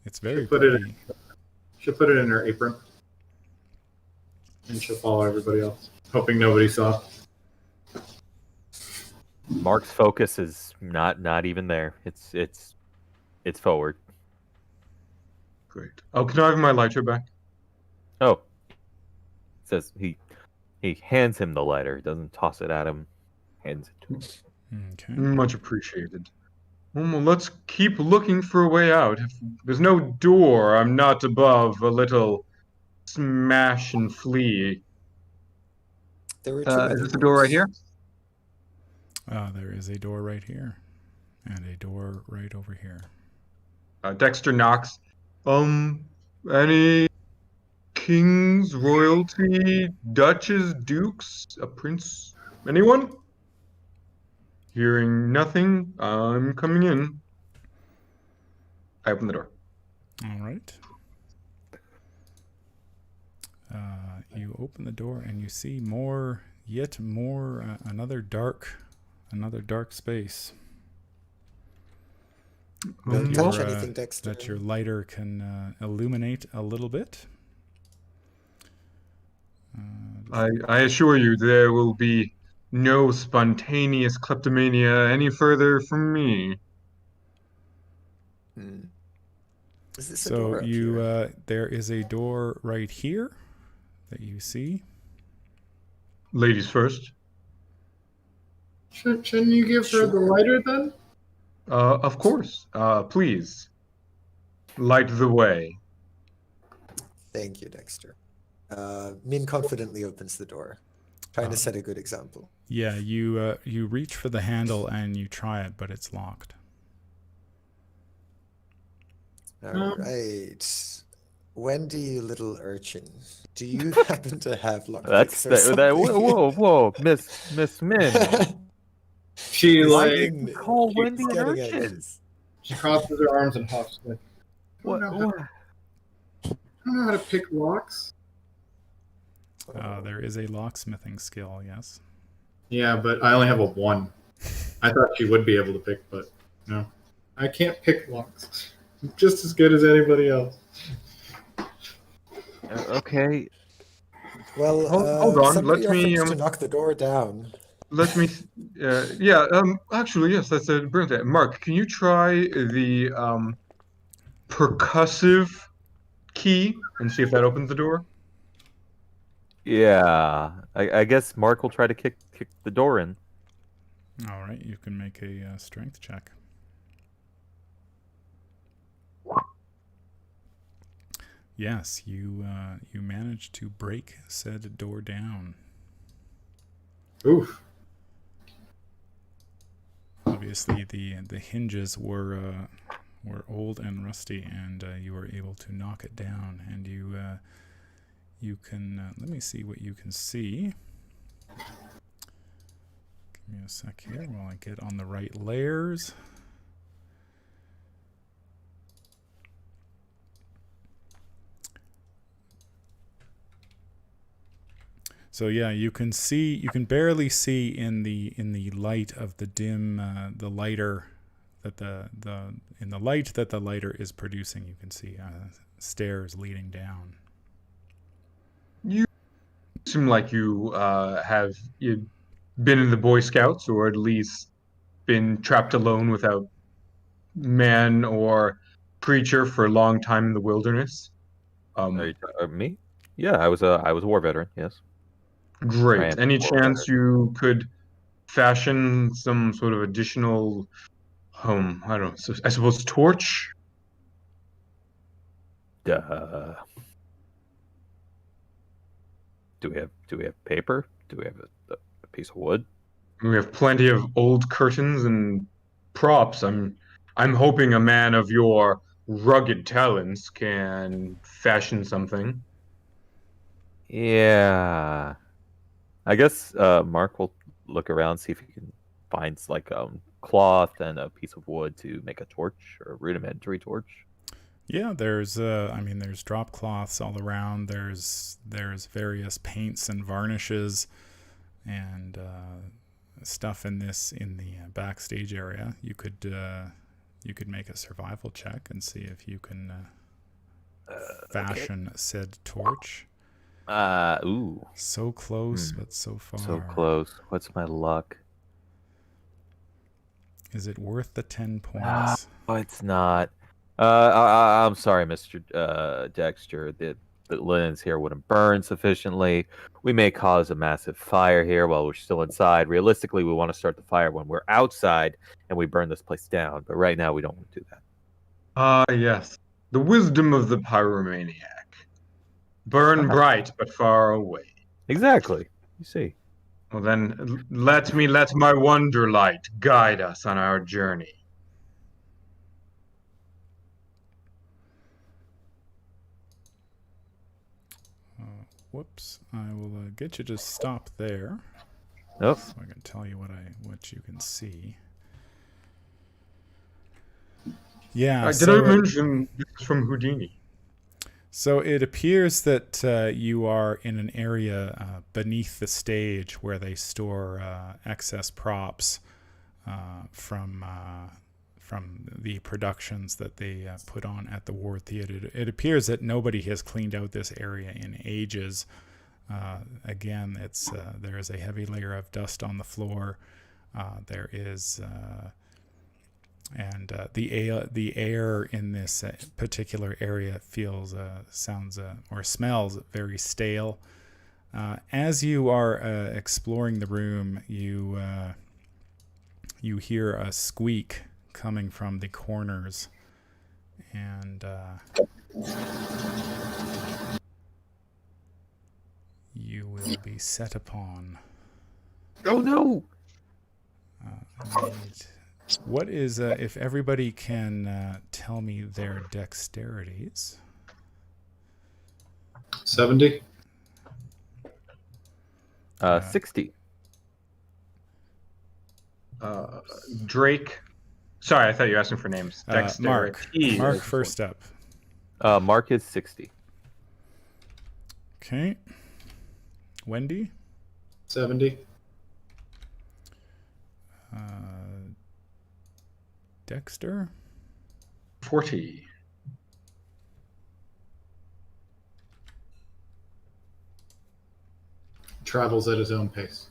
it's very pretty. She'll put it in her apron, and she'll follow everybody else, hoping nobody saw. Mark's focus is not even there. It's forward. Great. Oh, can I have my lighter back? Oh, says he hands him the lighter. Doesn't toss it at him. Hands it to him. Okay. Much appreciated. Well, let's keep looking for a way out. If there's no door, I'm not above a little smash and flee. There were Is this the door right here? There is a door right here, and a door right over here. Dexter knocks. Any kings, royalty, duchess, dukes, a prince? Anyone? Hearing nothing, I'm coming in. I open the door. All right. You open the door and you see yet more, another dark space. Don't That touch your, anything, Dexter. that your lighter can illuminate a little bit. I assure you, there will be no spontaneous kleptomania any further from me. Is this a So door up here? there is a door right here that you see. Ladies first. Shouldn't you give her the lighter then? Of course. Please. Light the way. Thank you, Dexter. Min confidently opens the door, trying to set a good example. Yeah, you reach for the handle and you try it, but it's locked. All right. Wendy, you little urchin, do you happen to have lockpicks That's or something? whoa, Miss Min. She Min Call keeps Wendy an getting at urchin. this. she crosses her arms and huffs. Like, What? I don't know how to pick locks. There is a locksmithing skill, yes. Yeah, but I only have a 1. I thought she would be able to pick, but no. I can't pick locks. I'm just as good as anybody else. Okay. Well, Hold on, somebody let me, offered to knock the door down. Let me. Actually, yes, that's a brilliant idea. Mark, can you try the percussive key and see if that opens the door? Yeah. I guess Mark will try to kick the door in. All right, you can make a strength check. Yes, you managed to break said door down. Oof. Obviously, the hinges were old and rusty, and you were able to knock it down. And you can let me see what you can see. Give me a sec here while I get on the right layers. So yeah, you can barely see in the light of the dim, the lighter that in the light that the lighter is producing, you can see stairs leading down. You seem like you been in the Boy Scouts, or at least been trapped alone without man or creature for a long time in the wilderness. Are you me? Yeah, I was a war veteran. Yes. I Great. am Any a war chance veteran. you could fashion some sort of additional, I don't know, I suppose torch? Duh. Do we have paper? Do we have a piece of wood? We have plenty of old curtains and props. I'm hoping a man of your rugged talents can fashion something. Yeah. I guess Mark will look around, see if he can find like cloth and a piece of wood to make a torch or a rudimentary torch. Yeah, there's there's drop cloths all around. There's various paints and varnishes and stuff in the backstage area. You could make a survival check and see if you can fashion said torch. Ooh. So close, but so far. So close. What's my luck? Is it worth the 10 points? Oh, it's not. I'm sorry, Mr. Dexter. The linens here wouldn't burn sufficiently. We may cause a massive fire here while we're still inside. Realistically, we want to start the fire when we're outside and we burn this place down. But right now, we don't want to do that. Ah, yes. The wisdom of the pyromaniac. Burn bright but far away. Exactly. You see. Well then, let my wonder light guide us on our journey. Whoops. I will get you to stop there. Nope. So I can tell you what you can see. Yeah. Did I mention this is from Houdini? So it appears that you are in an area beneath the stage where they store excess props from the productions that they put on at the War Theater. It appears that nobody has cleaned out this area in ages. Again, there is a heavy layer of dust on the floor. There is the air in this particular area sounds or smells very stale. As you are exploring the room, you hear a squeak coming from the corners, and you will be set upon. Oh no! What is if everybody can tell me their dexterities? 70. 60. Drake. Sorry, I thought you were asking for names. Dexterity. Mark first up. Mark is 60. Okay. Wendy? 70. Dexter? 40. Travels at his own pace.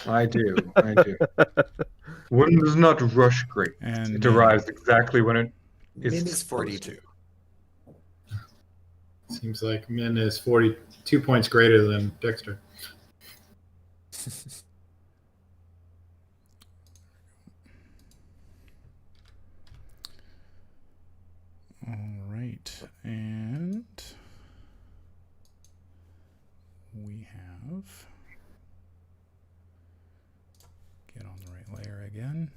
I do. One does not rush great. And it arrives exactly when it is. Min is 42. Seems like Min is 42 points greater than Dexter. All right. And we have... Get on the right layer again.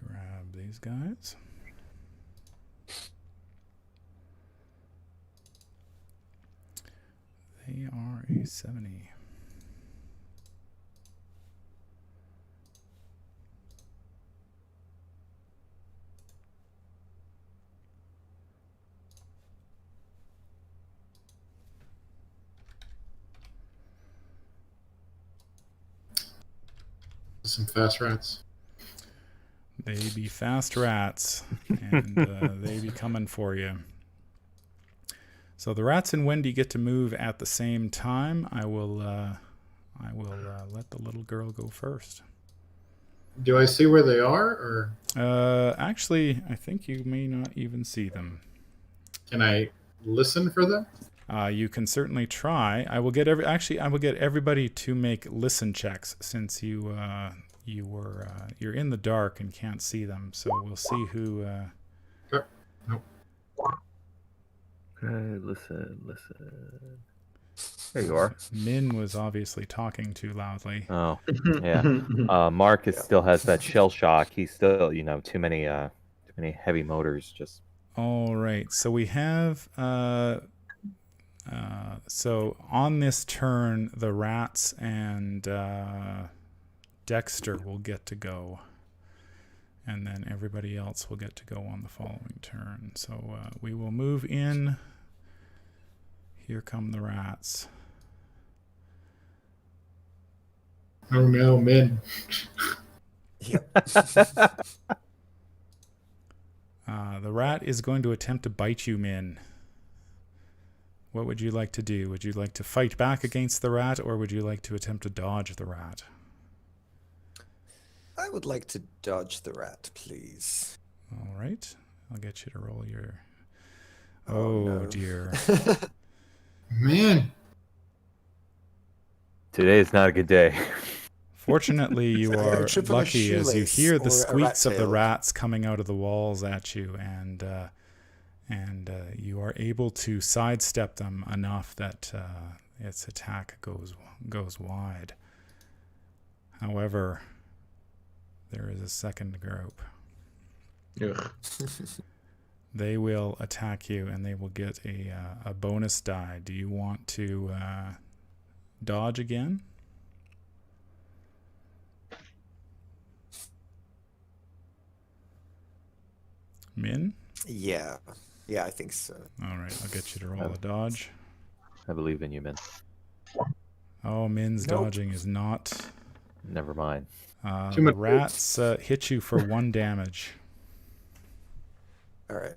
Grab these guys. They are a 70. Some fast rats. They be fast rats, and they be coming for you. So the rats and Wendy get to move at the same time. I will let the little girl go first. Do I see where they are, or Actually, I think you may not even see them. can I listen for them? You can certainly try. I will get everybody to make listen checks since you're in the dark and can't see them. So we'll see who. Okay. Nope. Listen. There you are. Min was obviously talking too loudly. Oh, yeah. Marcus still has that shell shock. He's still, too many heavy motors. Just. All right. So we have. So on this turn, the rats and Dexter will get to go, and then everybody else will get to go on the following turn. So we will move in. Here come the rats. Oh no, Min. The rat is going to attempt to bite you, Min. What would you like to do? Would you like to fight back against the rat, or would you like to attempt to dodge the rat? I would like to dodge the rat, please. All right. I'll get you to roll your... Oh, no. Dear. Man. Today is not a good day. Fortunately, you are Triple a lucky as you shoelace hear the or a squeaks of the rat-tailed. rats coming out of the walls at you, and you are able to sidestep them enough that its attack goes wide. However, there is a second group. Ugh. They will attack you, and they will get a bonus die. Do you want to dodge again? Min? Yeah, I think so. All right, I'll get you to roll a dodge. I believe in you, Min. Oh, Min's Nope. dodging is not. Never mind. Too The much- rats hit you for 1 damage. All right.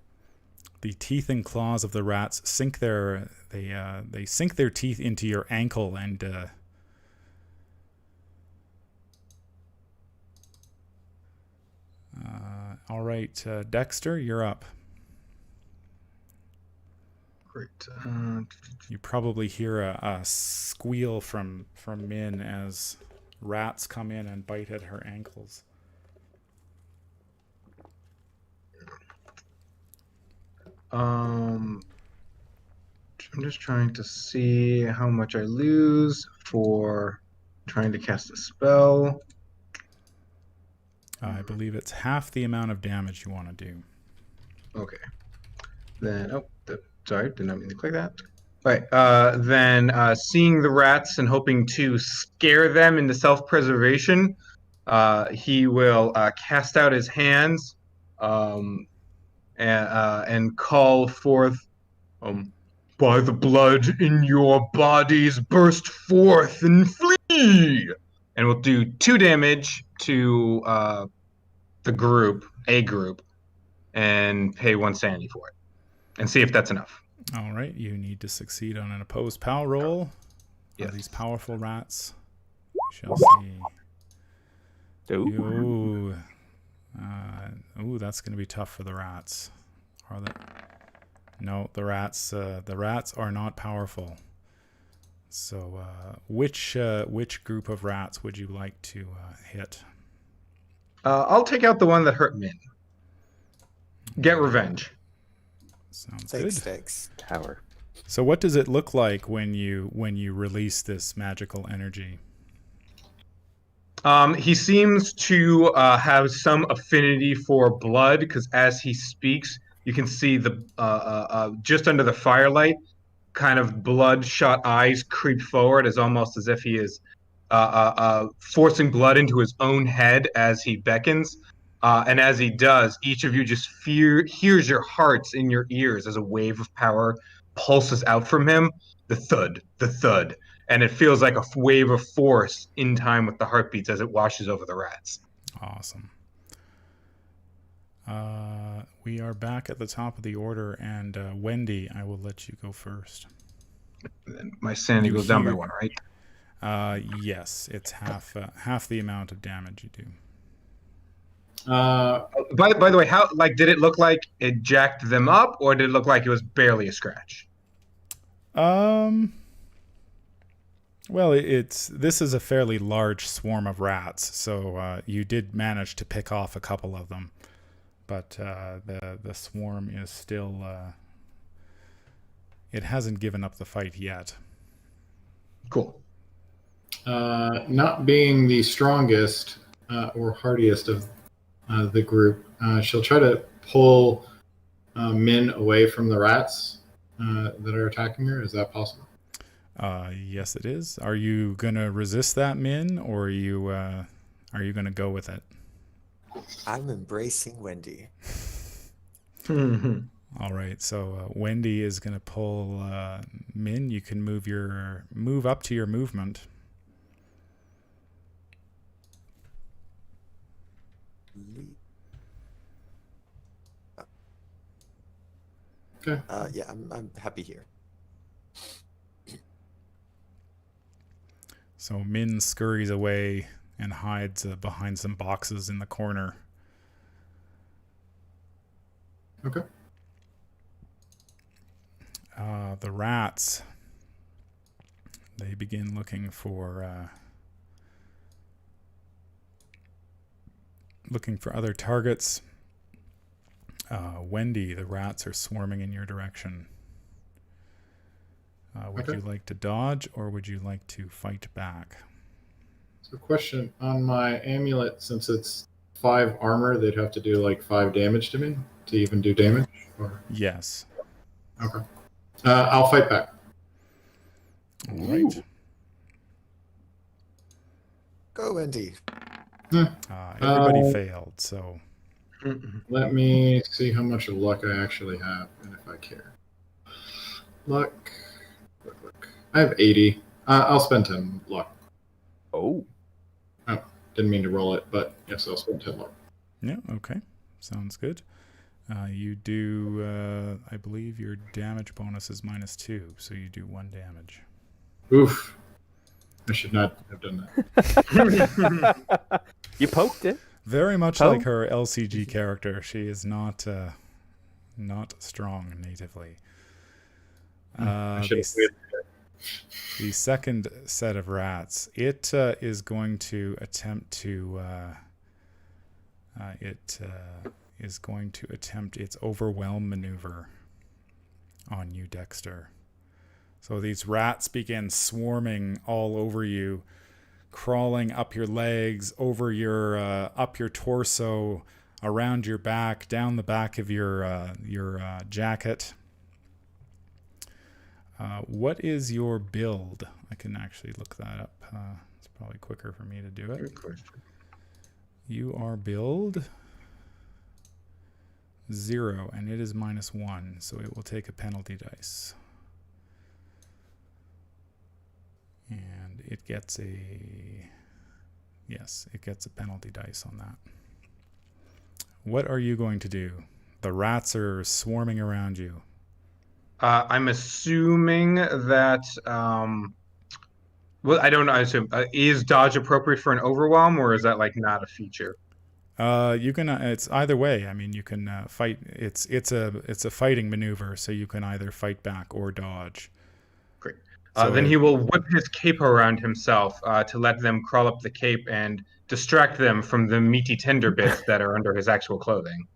The teeth and claws of the rats sink their teeth into your ankle, and all right, Dexter, you're up. Great. You probably hear a squeal from Min as rats come in and bite at her ankles. I'm just trying to see how much I lose for trying to cast a spell. I believe it's half the amount of damage you want to do. Okay. Then, sorry, did not mean to click that. All right. Then, seeing the rats and hoping to scare them into self-preservation, he will cast out his hands and call forth, by the blood in your bodies, burst forth and flee! And we'll do 2 damage to the group, and pay 1 sanity for it. And see if that's enough. All right, you need to succeed on an opposed power roll. Yes. These powerful rats. We shall see. Ooh. Ooh, that's going to be tough for the rats. Are they? No, the rats are not powerful. So, which group of rats would you like to hit? I'll take out the one that hurt Min. Get revenge. Sounds Thanks. good. Tower. So, what does it look like when you release this magical energy? He seems to have some affinity for blood because as he speaks, you can see the just under the firelight, kind of bloodshot eyes creep forward, as almost as if he is forcing blood into his own head as he beckons. And as he does, each of you just hears your hearts in your ears as a wave of power pulses out from him, the thud, and it feels like a wave of force in time with the heartbeats as it washes over the rats. Awesome. We are back at the top of the order, and Wendy, I will let you go first. And my sanity You goes down by hear- 1, right? Yes, it's half the amount of damage you do. By the way, how did it look like it jacked them up, or did it look like it was barely a scratch? Well, this is a fairly large swarm of rats, so you did manage to pick off a couple of them, but the swarm is still it hasn't given up the fight yet. Cool. Not being the strongest or hardiest of the group, she'll try to pull Min away from the rats that are attacking her. Is that possible? Yes, it is. Are you gonna resist that, Min, or are you gonna go with it? I'm embracing Wendy. All right. So Wendy is gonna pull Min. You can move up to your movement. Okay. Yeah, I'm happy here. So Min scurries away and hides behind some boxes in the corner. Okay. The rats, they begin looking for other targets. Wendy, the rats are swarming in your direction. Would Okay. you like to dodge, or would you like to fight back? So, question on my amulet, since it's 5 armor, they'd have to do like 5 damage to me to even do damage? Or... Yes. Okay. I'll fight back. All right. Go, Wendy. Everybody failed, so Let me see how much luck I actually have and if I care. Luck. I have 80. I'll spend 10 luck. Oh. Didn't mean to roll it, but yes, I'll spend 10 luck. yeah, okay. Sounds good. You do, I believe your damage bonus is -2, so you do 1 damage. Oof. I should not have done that. You poked it. Very much Oh. like her LCG character, she is not strong natively. I should have The, waited. the second set of rats, it is going to attempt to its overwhelm maneuver on you, Dexter. So these rats begin swarming all over you, crawling up your legs, over your up your torso, around your back, down the back of your jacket. What is your build? I can actually look that up. It's probably quicker for me to do it. Good question. You are build 0, and it is -1, so it will take a penalty dice. And it gets a penalty dice on that. What are you going to do? The rats are swarming around you. I'm assuming that. Well, I don't know. I assume is dodge appropriate for an overwhelm, or is that like not a feature? You can. It's either way. I mean, you can fight. It's a fighting maneuver, so you can either fight back or dodge. Great. So Then he will whip his cape around himself to let them crawl up the cape and distract them from the meaty tender bits that are under his actual clothing.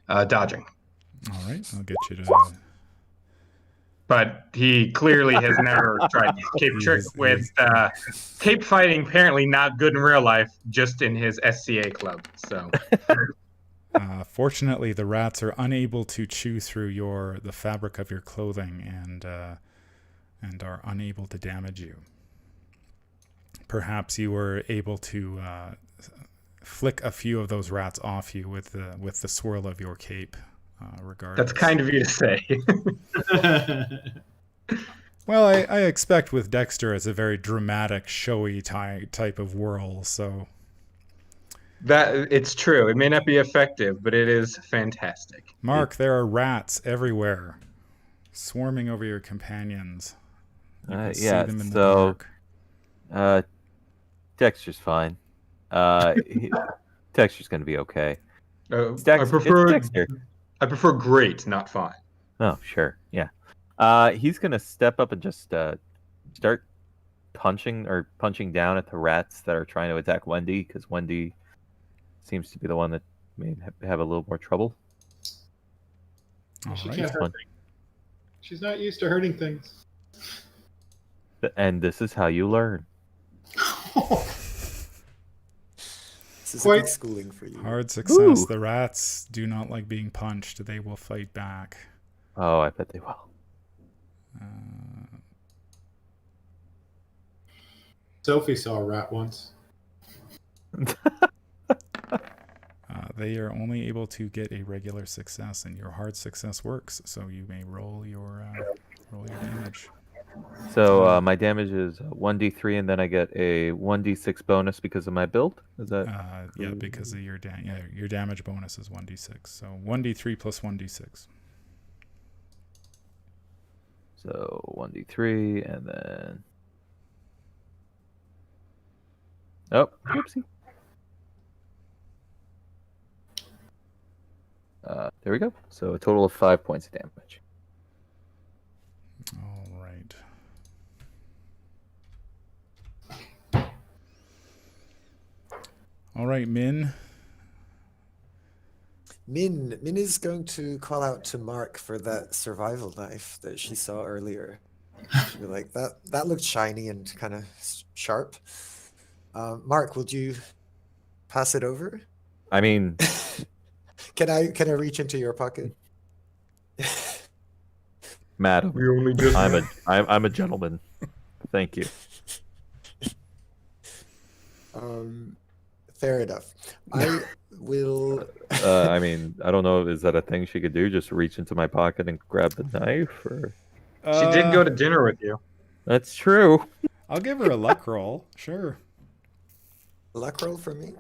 Dodging. All right, I'll get you to. But he clearly has never tried this cape trick with cape fighting. Apparently not good in real life, just in his SCA club. So, Fortunately, the rats are unable to chew through the fabric of your clothing and are unable to damage you. Perhaps you were able to flick a few of those rats off you with the swirl of your cape. regardless. That's kind of you to say. Well, I expect with Dexter it's a very dramatic, showy type of whirl, so... That it's true. It may not be effective, but it is fantastic. Mark, there are rats everywhere, swarming over your companions. You can see Yeah, them in the so dark. Dexter's fine. Dexter's gonna be okay. I It's prefer Dexter. great, not fine. Oh, sure, yeah. He's gonna step up and just start punching down at the rats that are trying to attack Wendy, because Wendy seems to be the one that may have a little more trouble. All She right. can't hurt things. She's not used to hurting things. And this is how you learn. This is a Quite- good schooling for you. Hard success. Ooh. The rats do not like being punched. They will fight back. Oh, I bet they will. Sophie saw a rat once. They are only able to get a regular success, and your hard success works. So you may roll your damage. So my damage is 1d3, and then I get a 1d6 bonus because of my build. Is that? Yeah, because of your your damage bonus is 1d6. So 1d3 plus 1d6. So 1d3, and then... Oh, whoopsie. There we go. So a total of 5 points of damage. All right. All right, Min. Min is going to call out to Mark for that survival knife that she saw earlier. She'll be like, that looked shiny and kind of sharp. Mark, would you pass it over? I mean, Can I reach into your pocket? madam, We only just I'm a gentleman. Thank you. Fair enough. I will. I mean, I don't know. Is that a thing she could do? Just reach into my pocket and grab the knife? Or... She did go to dinner with you. That's true. I'll give her a luck roll. Sure. Luck roll for me.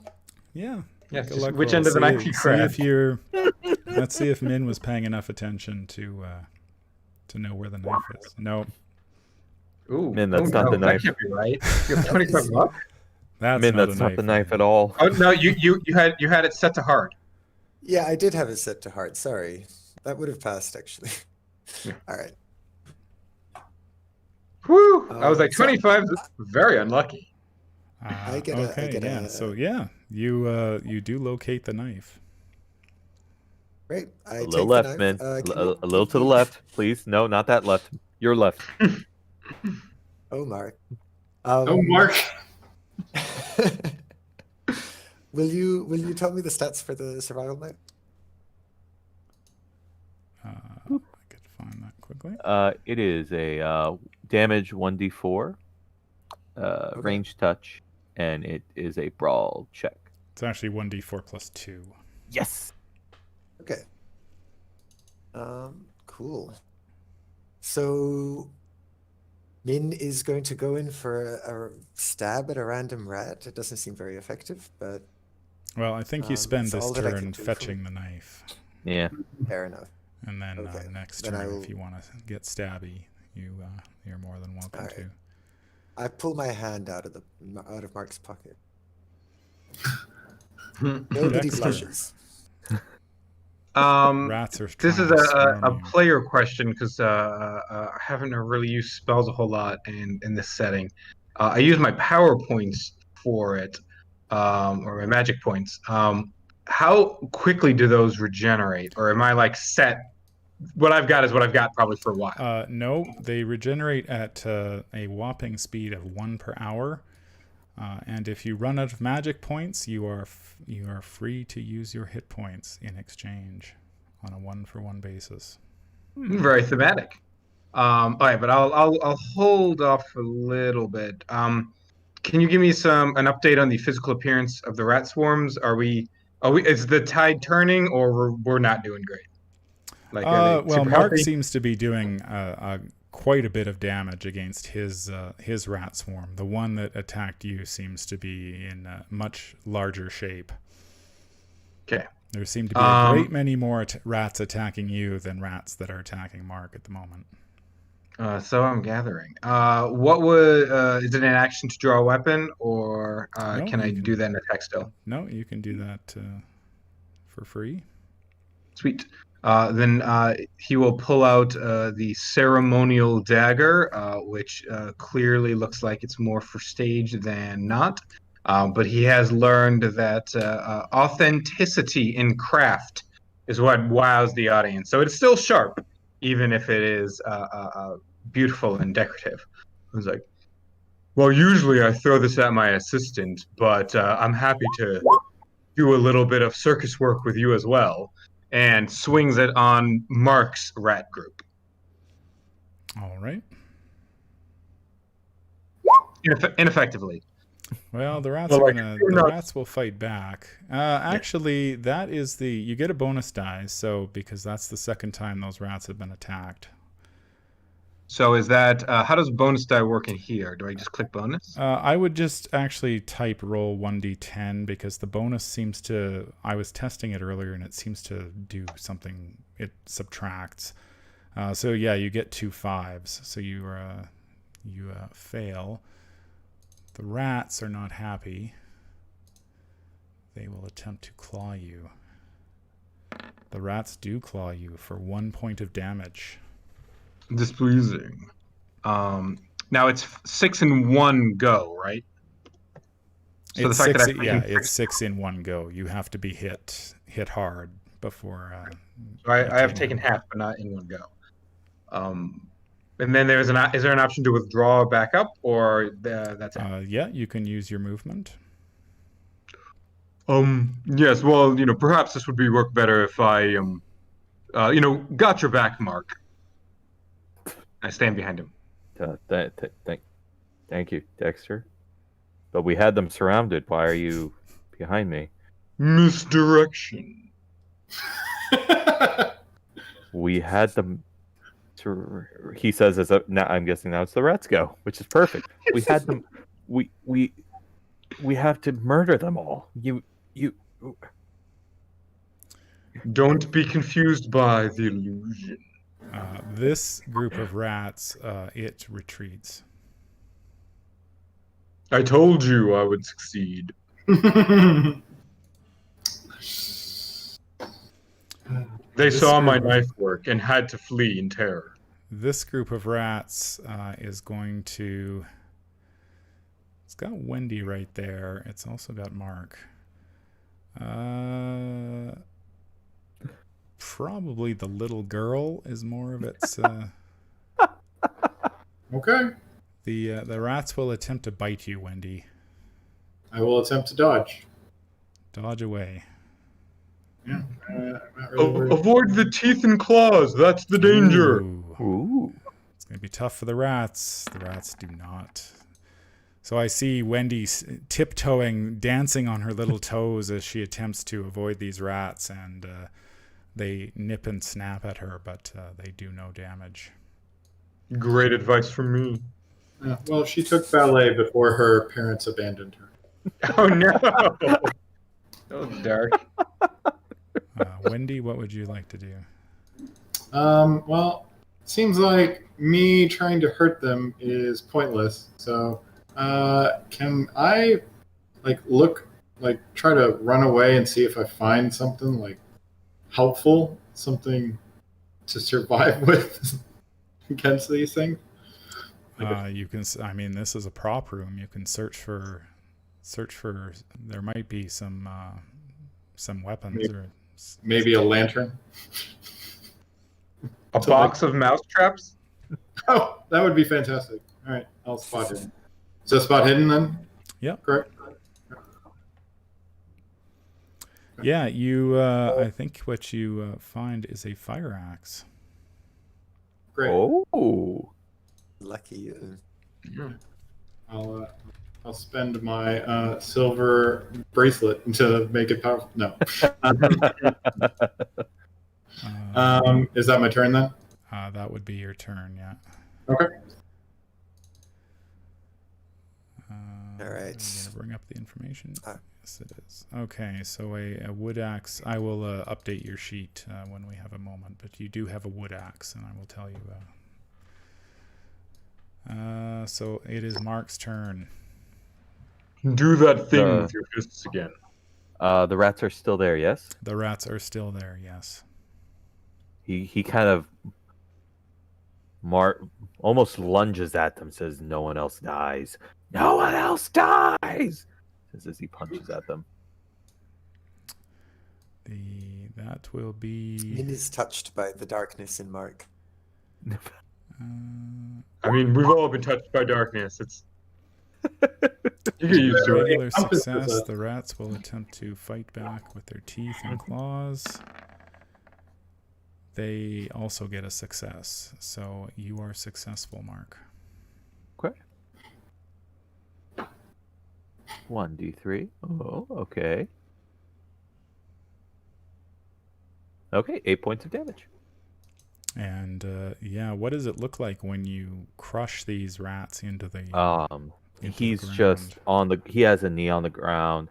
Yeah. Yes, Make a just luck which roll. end of the knife you See grab. if you're. Let's see if Min was paying enough attention to know where the knife is. No, Ooh, Man, that's not the knife. That can't be right. You have 25 luck? that's Min, not that's a not the knife at all. Oh no, you had it set to hard. Yeah, I did have it set to hard. Sorry, that would have passed actually. Yeah. All right. Whew! I was like So- 25 is very unlucky. I get okay, yeah. a- So yeah, you do locate the knife. Great. I A take little the left, knife. man. Can A you little give to the me- left, please. No, not that left. Your left. Oh, Mark. Oh, Mark. Will you tell me the stats for the survival knife? I could find that quickly. It is a damage 1d4, range touch, and it is a brawl check. It's actually 1d4 plus 2. Yes. Okay. Cool. So Min is going to go in for a stab at a random rat. It doesn't seem very effective, but Well, I think you spend it's this all that I can turn do for fetching the knife, Yeah. fair enough. and then Okay, next then turn, I will- if you want to get stabby, you're more than welcome Alright. to. I pull my hand out of Mark's pocket. Hmm. Nobody Dexter. blushes. Rats are. This is trying to swarm a you. player question because I haven't really used spells a whole lot in this setting. I use my power points for it, or my magic points. How quickly do those regenerate, or am I like set? What I've got is what I've got probably for a while. No, they regenerate at a whopping speed of 1 per hour. And if you run out of magic points, you are free to use your hit points in exchange on a 1-for-1 basis. Very thematic. All right, but I'll hold off a little bit. Can you give me an update on the physical appearance of the rat swarms? Are we is the tide turning, or we're not doing great? Like, are they Well, super Mark healthy? seems to be doing quite a bit of damage against his rat swarm. The one that attacked you seems to be in much larger shape. Okay. There seem to be a great many more rats attacking you than rats that are attacking Mark at the moment. So I'm gathering. What would is it an action to draw a weapon, or No, can I you do that in attack still? No, you can do that for free. Sweet. Then he will pull out the ceremonial dagger, which clearly looks like it's more for stage than not. But he has learned that authenticity in craft is what wows the audience. So it's still sharp, even if it is beautiful and decorative. It's like, well, usually I throw this at my assistant, but I'm happy to do a little bit of circus work with you as well, and swings it on Mark's rat group. All right. Ineffectively. Well, the rats Well, are like, gonna. you're The not- rats will fight back. Actually, that is the. You get a bonus die, so because that's the second time those rats have been attacked. So is that how does bonus die work in here? Do I just click bonus? I would just actually type roll 1d10 because the bonus seems to. I was testing it earlier and it seems to do something. It subtracts. So yeah, you get 2 5s. So you fail. The rats are not happy. They will attempt to claw you. The rats do claw you for 1 point of damage. Displeasing. Now it's 6 in one go, right? So It's the fact six. that I Yeah, it's 6 in one go. You have to be hit hard before. I have taken half, but not in one go. And then is there an option to withdraw back up, or that's it? Yeah, you can use your movement. Yes. Well, perhaps this would work better if I got your back, Mark. I stand behind him. Thank you, Dexter. But we had them surrounded. Why are you behind me? Misdirection. We had them. He says, now I'm guessing now it's the rats go, which is perfect. We had them. We have to murder them all. You. Don't be confused by the illusion. This group of rats, it retreats. I told you I would succeed. They saw my knife work and had to flee in terror. This group of rats is going to. It's got Wendy right there. It's also got Mark. Probably the little girl is more of its. Okay. The rats will attempt to bite you, Wendy. I will attempt to dodge. Dodge away. Yeah. Not really worried. Avoid the teeth and claws. That's the danger. Ooh. It's going to be tough for the rats. The rats do not. So I see Wendy tiptoeing, dancing on her little toes as she attempts to avoid these rats, and they nip and snap at her, but they do no damage. Great advice from me. Well, she took ballet before her parents abandoned her. Oh no! So dark. Wendy, what would you like to do? Well, seems like me trying to hurt them is pointless. So, can I, try to run away and see if I find something helpful, something to survive with against these things? You can. I mean, this is a prop room. You can search for. There might be some weapons Maybe a lantern. A box of mouse traps? Oh, that would be fantastic. All right, I'll spot hidden. Is that spot hidden then? Yep. Correct. Yeah, you. I think what you find is a fire axe. Great. Oh. Lucky you. I'll spend my silver bracelet to make it powerful. No. Is that my turn then? That would be your turn, yeah. Okay. All right. I'm going to bring up the information. Ah. Yes, it is. Okay, so a wood axe. I will update your sheet when we have a moment, but you do have a wood axe, and I will tell you. So it is Mark's turn. Do that thing The- with your fists again. The rats are still there, yes? The rats are still there, yes. He kind of almost lunges at them, says, "No one else dies. No one else dies!" Says as he punches at them. That will be. Min is touched by the darkness in Mark. I mean, we've all been touched by darkness. It's you get used to it. Regular success. The rats will attempt to fight back with their teeth and claws. They also get a success, so you are successful, Mark. Okay. 1d3. Oh, okay. Okay, 8 points of damage. And yeah, what does it look like when you crush these rats into the? Into the He's ground? just on the. He has a knee on the ground,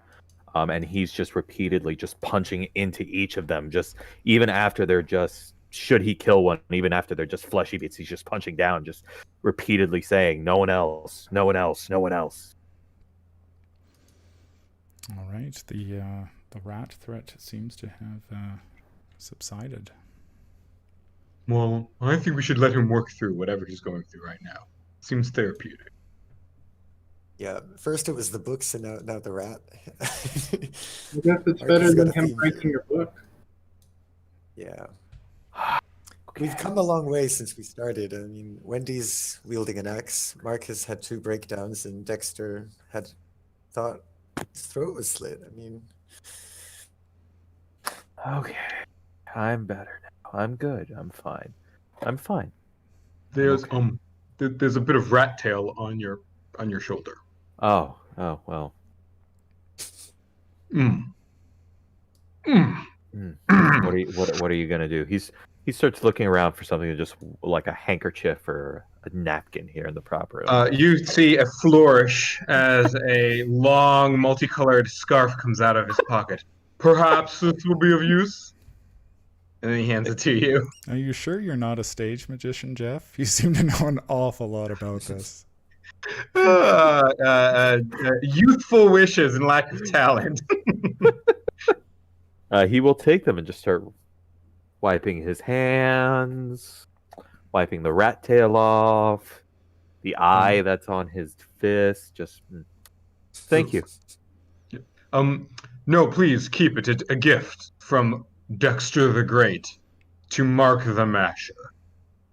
and he's just repeatedly just punching into each of them. Just even after they're just. Should he kill one, even after they're just fleshy bits, he's just punching down, just repeatedly saying, "No one else, no one else, no one else." All right, the rat threat seems to have subsided. Well, I think we should let him work through whatever he's going through right now. Seems therapeutic. Yeah, first it was the books and now the rat. I guess it's Mark better has got than a him theme breaking your book. Yeah. We've come a long way since we started. I mean, Wendy's wielding an axe. Mark has had 2 breakdowns, and Dexter had thought his throat was slit. I mean, Okay, I'm better now. I'm good. I'm fine. I'm fine. There's Okay. there's a bit of rat tail on your shoulder. Oh, well. Mm. What are you gonna do? He starts looking around for something just like a handkerchief or a napkin here in the prop room. You see a flourish as a long, multicolored scarf comes out of his pocket. Perhaps this will be of use. And then he hands it to you. Are you sure you're not a stage magician, Jeff? You seem to know an awful lot about this. Youthful wishes and lack of talent. He will take them and just start wiping his hands, wiping the rat tail off, the eye that's on his fist. Just thank you. No, please keep it. A gift from Dexter the Great to Mark the Masher.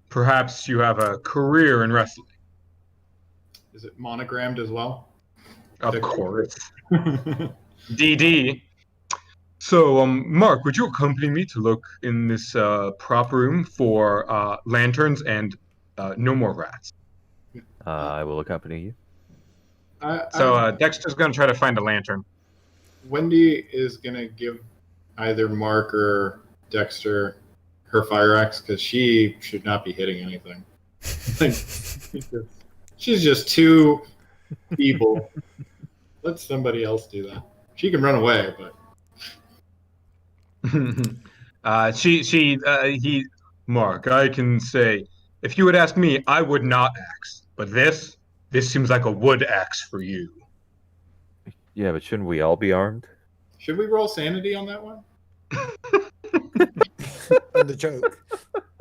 Perhaps you have a career in wrestling. Is it monogrammed as well? Of course. DD. So, Mark, would you accompany me to look in this prop room for lanterns and no more rats? I will accompany you. Dexter's going to try to find a lantern. Wendy is going to give either Mark or Dexter her fire axe because she should not be hitting anything. She's just too feeble. Let somebody else do that. She can run away, but Mark, I can say, if you would ask me, I would not axe. But this seems like a wood axe for you. Yeah, but shouldn't we all be armed? should we roll sanity on that one? on the joke.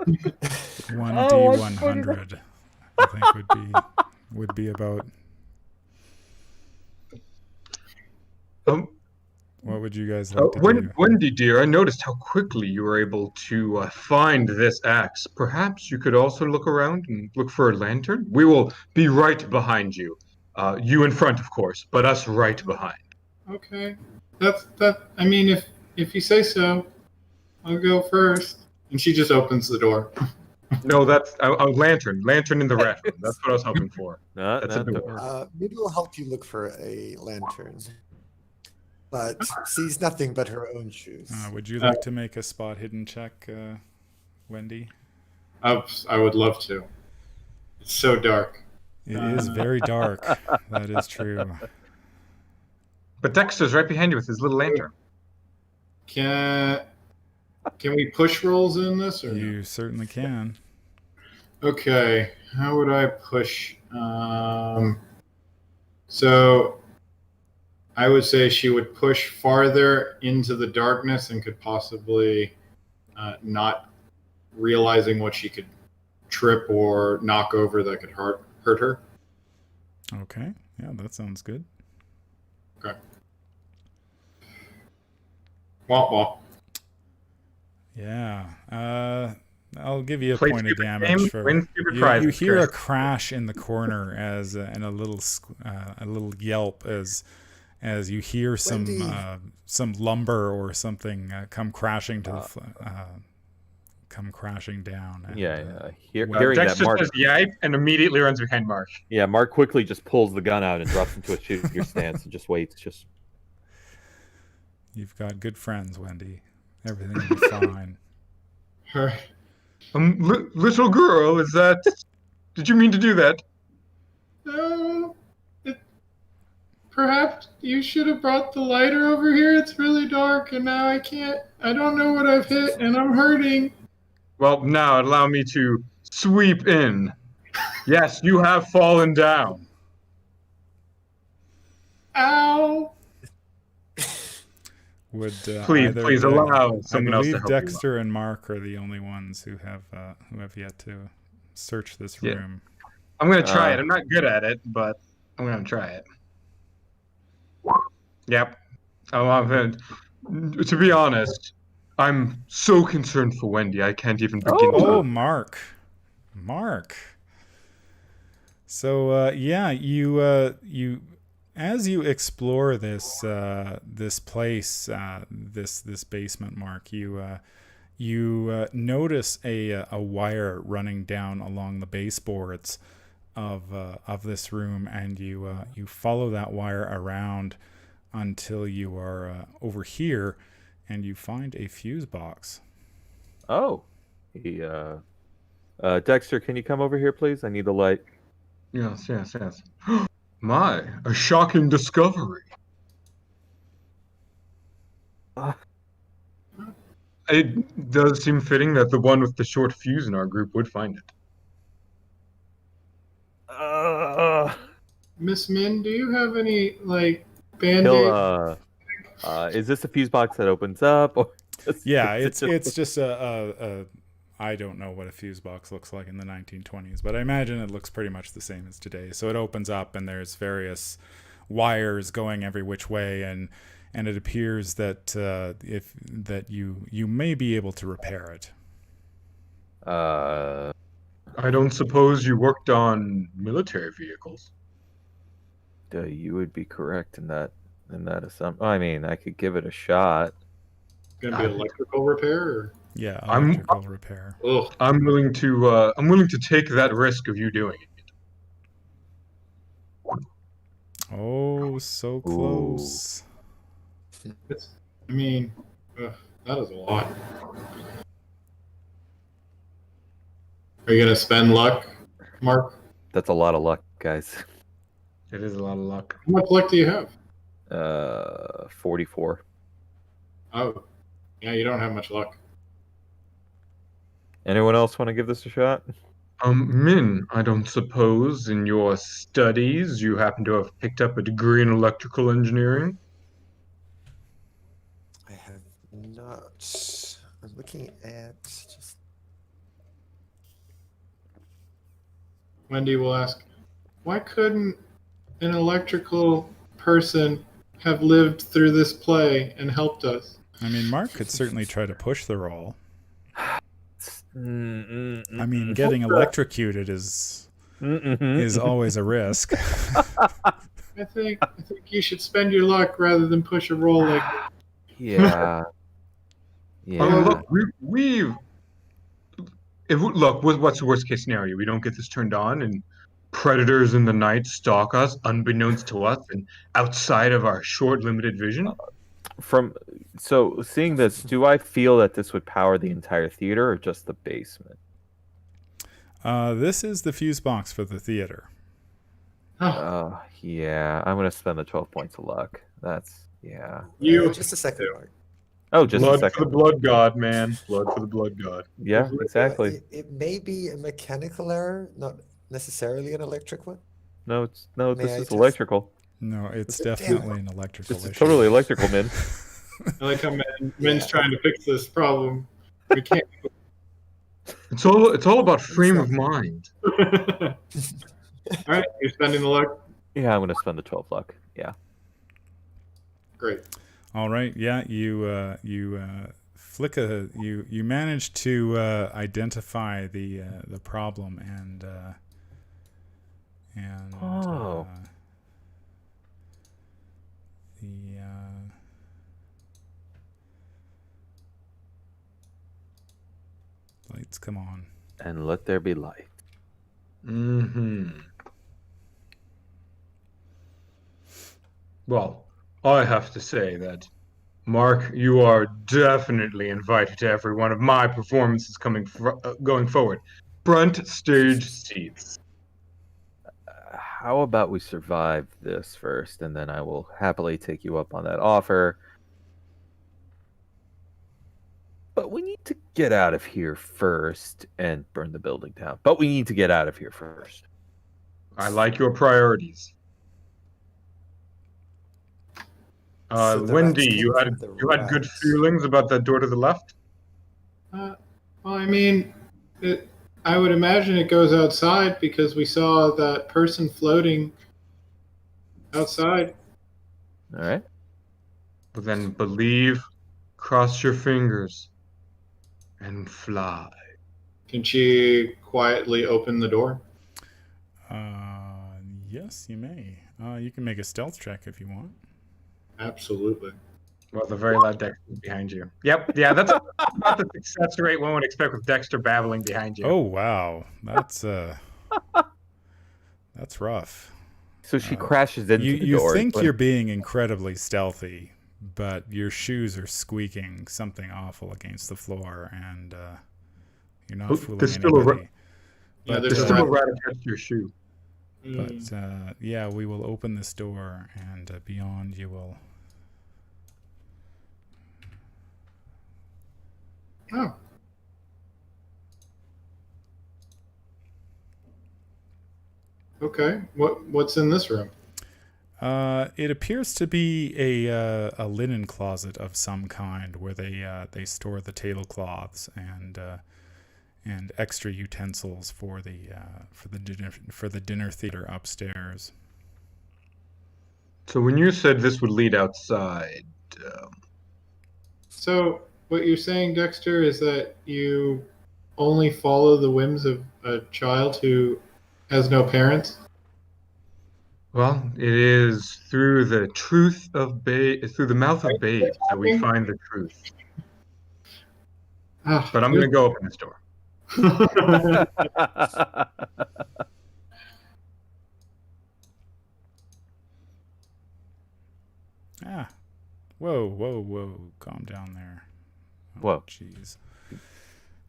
1d100, I think would be about. What would you guys like to do? Wendy, dear, I noticed how quickly you were able to find this axe. Perhaps you could also look around and look for a lantern? We will be right behind you. You in front, of course, but us right behind. Okay. That. I mean, if you say so, I'll go first. And she just opens the door. No, that's a lantern. Lantern in the rat room. That's what I was hoping for. No, That's a door. Maybe we'll help you look for a lantern. but sees nothing but her own shoes. Would you like to make a spot hidden check, Wendy? I would love to. It's so dark. It is very dark. That is true. But Dexter's right behind you with his little lantern. Can we push rolls in this? Or You certainly can. Okay, how would I push? So I would say she would push farther into the darkness and could possibly not realizing what she could trip or knock over that could hurt her. Okay. Yeah, that sounds good. Okay. Wah wah. Yeah. I'll give you a Play point of stupid damage game, for. win stupid You prizes, hear a Chris. crash in the corner and a little yelp as you hear Wendy. some lumber or something come crashing come crashing down. And, Hearing that, Dexter Mark. says yipe and immediately runs behind Mark. Yeah, Mark quickly just pulls the gun out and drops into a shooter stance and just waits. Just You've got good friends, Wendy. Everything will be fine. Her. Little girl, is that? Did you mean to do that? Perhaps you should have brought the lighter over here. It's really dark, and now I can't. I don't know what I've hit, and I'm hurting. Well, now allow me to sweep in. Yes, you have fallen down. Ow! Would Please allow someone I else to believe help you out. Dexter and Mark are the only ones who have yet to search this Yeah. room. I'm gonna try it. I'm not good at it, but I'm gonna try it. Yep. To be honest, I'm so concerned for Wendy. I can't even begin Oh, to. Mark. So you as you explore this place, this basement, Mark, you notice a wire running down along the baseboards of this room, and you follow that wire around until you are over here, and you find a fuse box. Dexter, can you come over here, please? I need the light. Yes. My, a shocking discovery. It does seem fitting that the one with the short fuse in our group would find it. Miss Min, do you have any band-aid? He'll, is this a fuse box that opens up? Or Yeah, it's just a I don't know what a fuse box looks like in the 1920s, but I imagine it looks pretty much the same as today. So it opens up and there's various wires going every which way, and it appears that you may be able to repair it. I don't suppose you worked on military vehicles. You would be correct in that assumption. I mean, I could give it a shot. Gonna be electrical repair? Or? Yeah, I'm- electrical repair. Ugh. I'm willing to take that risk of you doing it. Oh, so close. That is a lot. Are you gonna spend luck, Mark? That's a lot of luck, guys. It is a lot of luck. How much luck do you have? 44. Oh, yeah, you don't have much luck. Anyone else want to give this a shot? Min, I don't suppose in your studies you happen to have picked up a degree in electrical engineering? I have not. I'm looking at just. Wendy will ask, why couldn't an electrical person have lived through this play and helped us? I mean, Mark could certainly try to push the roll. I mean, getting electrocuted is always a risk. I think you should spend your luck rather than push a roll like that. Yeah. Look, what's the worst case scenario? We don't get this turned on, and predators in the night stalk us, unbeknownst to us, and outside of our short, limited vision. So seeing this, do I feel that this would power the entire theater or just the basement? This is the fuse box for the theater. Oh, Yeah, I'm gonna spend the 12 points of luck. That's you Just a second, Mark. Oh, just a Blood for second. the blood god, man. Blood for the blood god. Yeah, exactly. It may be a mechanical error, not necessarily an electric one. No, this May I is just- electrical. No, it's Damn. definitely an electrical This is issue. totally electrical, man. I like how Min's Yeah. trying to fix this problem. We can't. It's all about frame of mind. All right, you're spending the luck. Yeah, I'm gonna spend the 12 luck. Yeah. Great. All right. Yeah, you you manage to identify the problem and Oh. the lights come on. And let there be light. Mm-hmm. Well, I have to say that, Mark, you are definitely invited to every one of my performances going forward. Front stage seats. How about we survive this first, and then I will happily take you up on that offer. But we need to get out of here first and burn the building down. But we need to get out of here first. I like your priorities. So the Wendy, rats you came had from the you had good rats. feelings about that door to the left? Well, I mean, I would imagine it goes outside because we saw that person floating outside. All right. But then believe, cross your fingers, and fly. Can she quietly open the door? Yes, you may. You can make a stealth check if you want. Absolutely. Well, the very loud Dexter behind you. Yep, yeah, that's not the success rate one would expect with Dexter babbling behind you. Oh wow, that's rough. So she crashes into the You door. think you're being incredibly stealthy, but your shoes are squeaking something awful against the floor, and you're not Oh, fooling there's still a anybody. Yeah, But, there's There's a still a rat. rat attached to your shoe. But yeah, we will open this door, and beyond you will. Oh. Okay. What's in this room? It appears to be a linen closet of some kind where they store the tablecloths and extra utensils for the dinner theater upstairs. So when you said this would lead outside, So what you're saying, Dexter, is that you only follow the whims of a child who has no parents? well, it is through the through the mouth of babes that we find the truth. Ah, But I'm going to go open this door. Ah, whoa! Calm down there. Oh, Whoa. Jeez.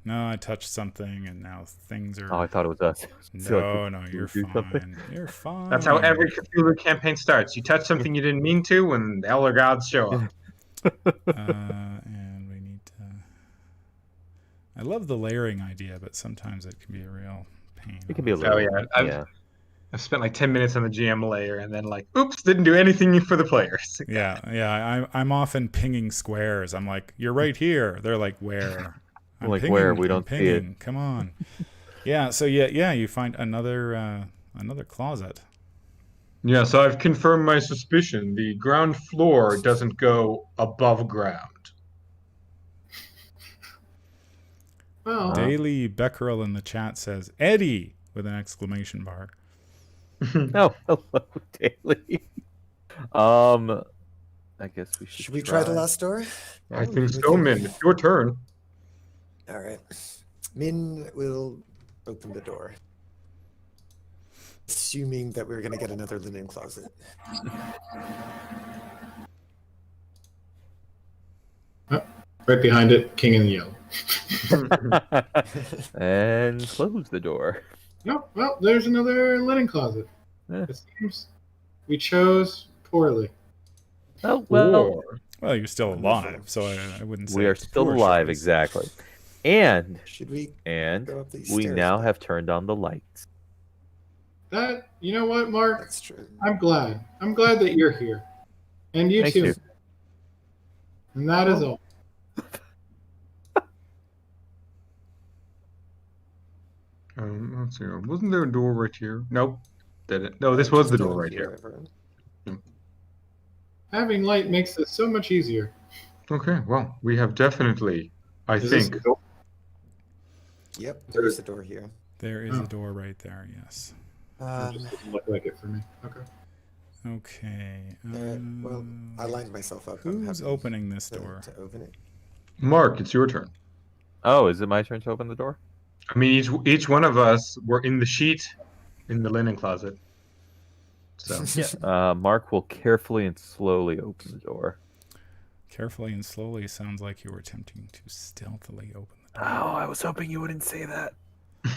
No, I touched something, and now things are. Oh, I thought it was us. No, you're do something? fine. You're fine. That's how every Cthulhu campaign starts. You touch something you didn't mean to, and the Elder Gods show up. And we need to. I love the layering idea, but sometimes it can be a real pain. It can be a little. Oh, yeah. I've spent like 10 minutes on the GM layer, and then like, oops, didn't do anything for the players. Yeah. I'm often pinging squares. I'm like, you're right here. They're like, where? I'm Like, pinging, where? We I'm don't see it. pinging. Come on. Yeah. So yeah. You find another closet. Yeah, so I've confirmed my suspicion. The ground floor doesn't go above ground. Well, Daily Becquerel in the chat says Eddie with an exclamation mark. Oh, hello, Daily. I guess we should. Should we try the last door? I think so, Min. It's your turn. All right. Min will open the door. Assuming that we're going to get another linen closet. Oh, right behind it, King in Yellow. And close the door. No, well, there's another linen closet. Eh. It seems we chose poorly. Oh, well, Or Well, you're still Wonderful. alive, so I wouldn't say we are it's a still poor alive, choice. exactly. And Should we and go up these we stairs now again? have turned on the lights. That, you know what, Mark? That's true. I'm glad. I'm glad that you're here. And you Thank too. you. And that is all. let's see. Wasn't there a door right here? Nope. Didn't. No, this was the door right here. Everyone. Having light makes this so much easier. Okay, well, we have definitely, I Is this think, a door? Yep, there's a door here. There is Oh. a door right there, yes. It Um, just doesn't look like it for me. Okay. Okay. well, I lined myself up. I'm Who's happy opening this to- door? To open it. Mark, it's your turn. Oh, is it my turn to open the door? I mean, each one of us were in the sheet in the linen closet. So Mark will carefully and slowly open the door. Carefully and slowly sounds like you were attempting to stealthily open the door. Oh, I was hoping you wouldn't say that.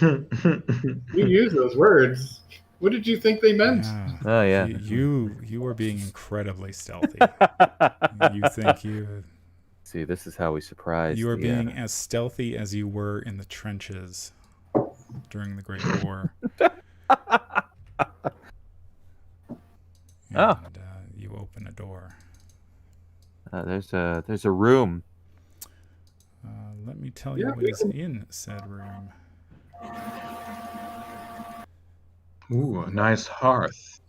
You use those words. What did you think they meant? Yeah. Oh, yeah. You were being incredibly stealthy. You think See, this is how we surprise. you are the, being as stealthy as you were in the trenches during the Great War. Oh. And you open a door. there's a room. Let me tell you Yeah, what is in said room. Ooh, a nice hearth.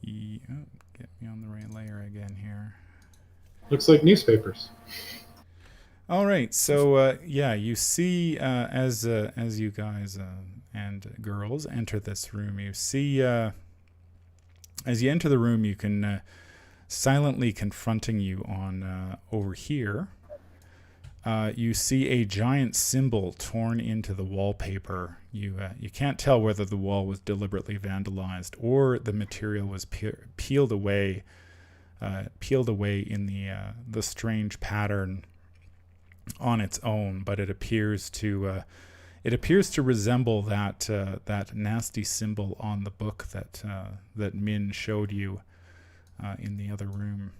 Get me on the right layer again here. Looks like newspapers. All right, so yeah, you see as you guys and girls enter this room, you see as you enter the room, you can silently confronting you on over here. You see a giant symbol torn into the wallpaper. You can't tell whether the wall was deliberately vandalized or the material was peeled away in the strange pattern on its own. But it appears to resemble that nasty symbol on the book that Min showed you in the other room.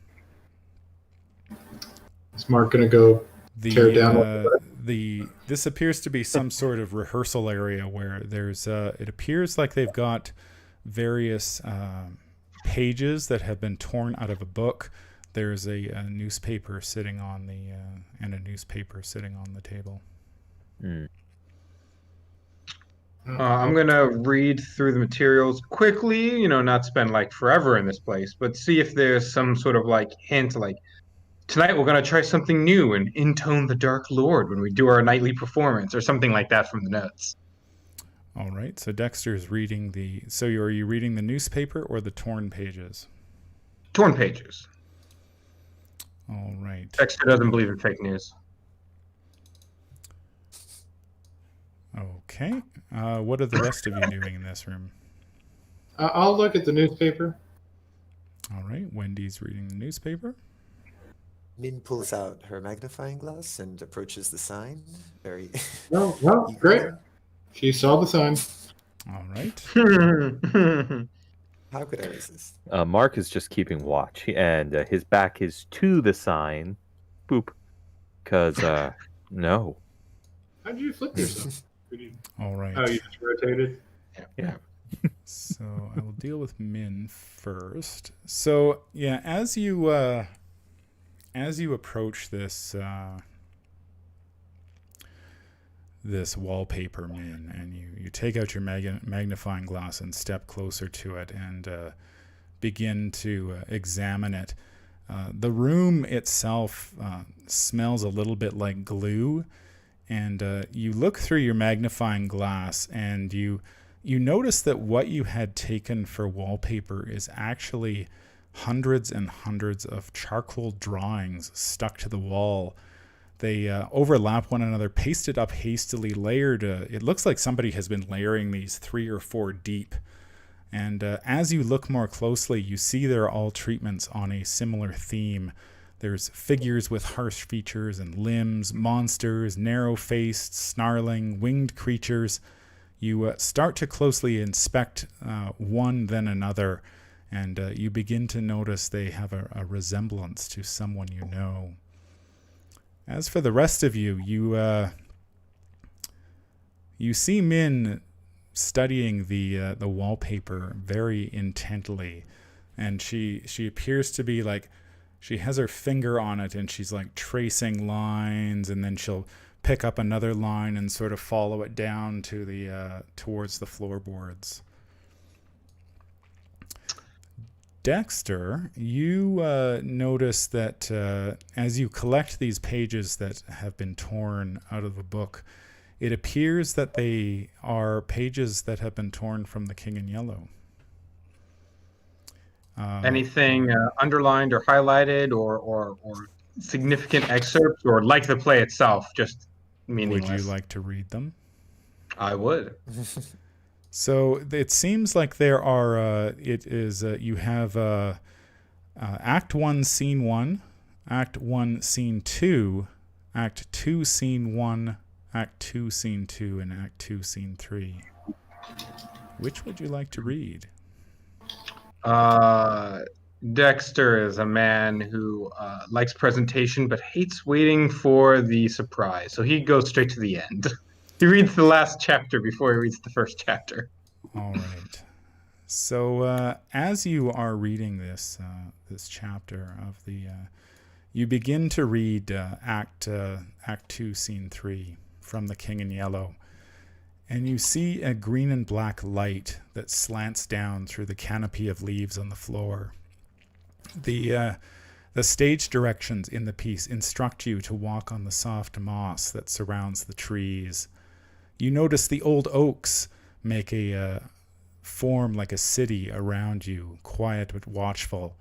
Is Mark gonna go tear down? This appears to be some sort of rehearsal area where there's it appears like they've got various pages that have been torn out of a book. There's a newspaper sitting on the and a newspaper sitting on the table. I'm gonna read through the materials quickly, not spend like forever in this place, but see if there's some sort of like hint, like tonight we're gonna try something new and intone the Dark Lord when we do our nightly performance, or something like that from the notes. All right, so Dexter's reading the. So are you reading the newspaper or the torn pages? Torn pages. All right. Dexter doesn't believe in fake news. Okay. What are the rest of you doing in this room? I'll look at the newspaper. All right. Wendy's reading the newspaper. Min pulls out her magnifying glass and approaches the sign. Very. No, great. She saw the sign. All right. How could I resist? Mark is just keeping watch, and his back is to the sign. Boop. Because, no. How did you flip yourself? All right. Oh, you just rotated? Yeah. So I will deal with Min first. So yeah, as you approach this this wallpaper, Min, and you take out your magnifying glass and step closer to it and begin to examine it. The room itself smells a little bit like glue, and you look through your magnifying glass and you notice that what you had taken for wallpaper is actually hundreds and hundreds of charcoal drawings stuck to the wall. They overlap one another, pasted up hastily, layered. It looks like somebody has been layering these 3 or 4 deep. And as you look more closely, you see they're all treatments on a similar theme, There's figures with harsh features and limbs, monsters, narrow-faced, snarling, winged creatures. You start to closely inspect one then another, and you begin to notice they have a resemblance to someone you know. As for the rest of you, you see Min studying the wallpaper very intently, and she appears to be like, she has her finger on it and she's like tracing lines, and then she'll pick up another line and sort of follow it down to the towards the floorboards. Dexter, you notice that as you collect these pages that have been torn out of the book, it appears that they are pages that have been torn from The King in Yellow. Anything underlined or highlighted or significant excerpts, or like the play itself, just meaningless? Would you like to read them? I would. So it seems like there are, you have Act 1, Scene 1, Act 1, Scene 2, Act 2, Scene 1, Act 2, Scene 2, and Act 2, Scene 3. Which would you like to read? Dexter is a man who likes presentation but hates waiting for the surprise, so he goes straight to the end. He reads the last chapter before he reads the first chapter. All right. So as you are reading this chapter of you begin to read Act 2, Scene 3 from The King in Yellow, and you see a green and black light that slants down through the canopy of leaves on the floor. The stage directions in the piece instruct you to walk on the soft moss that surrounds the trees. You notice the old oaks make a form like a city around you, quiet but watchful.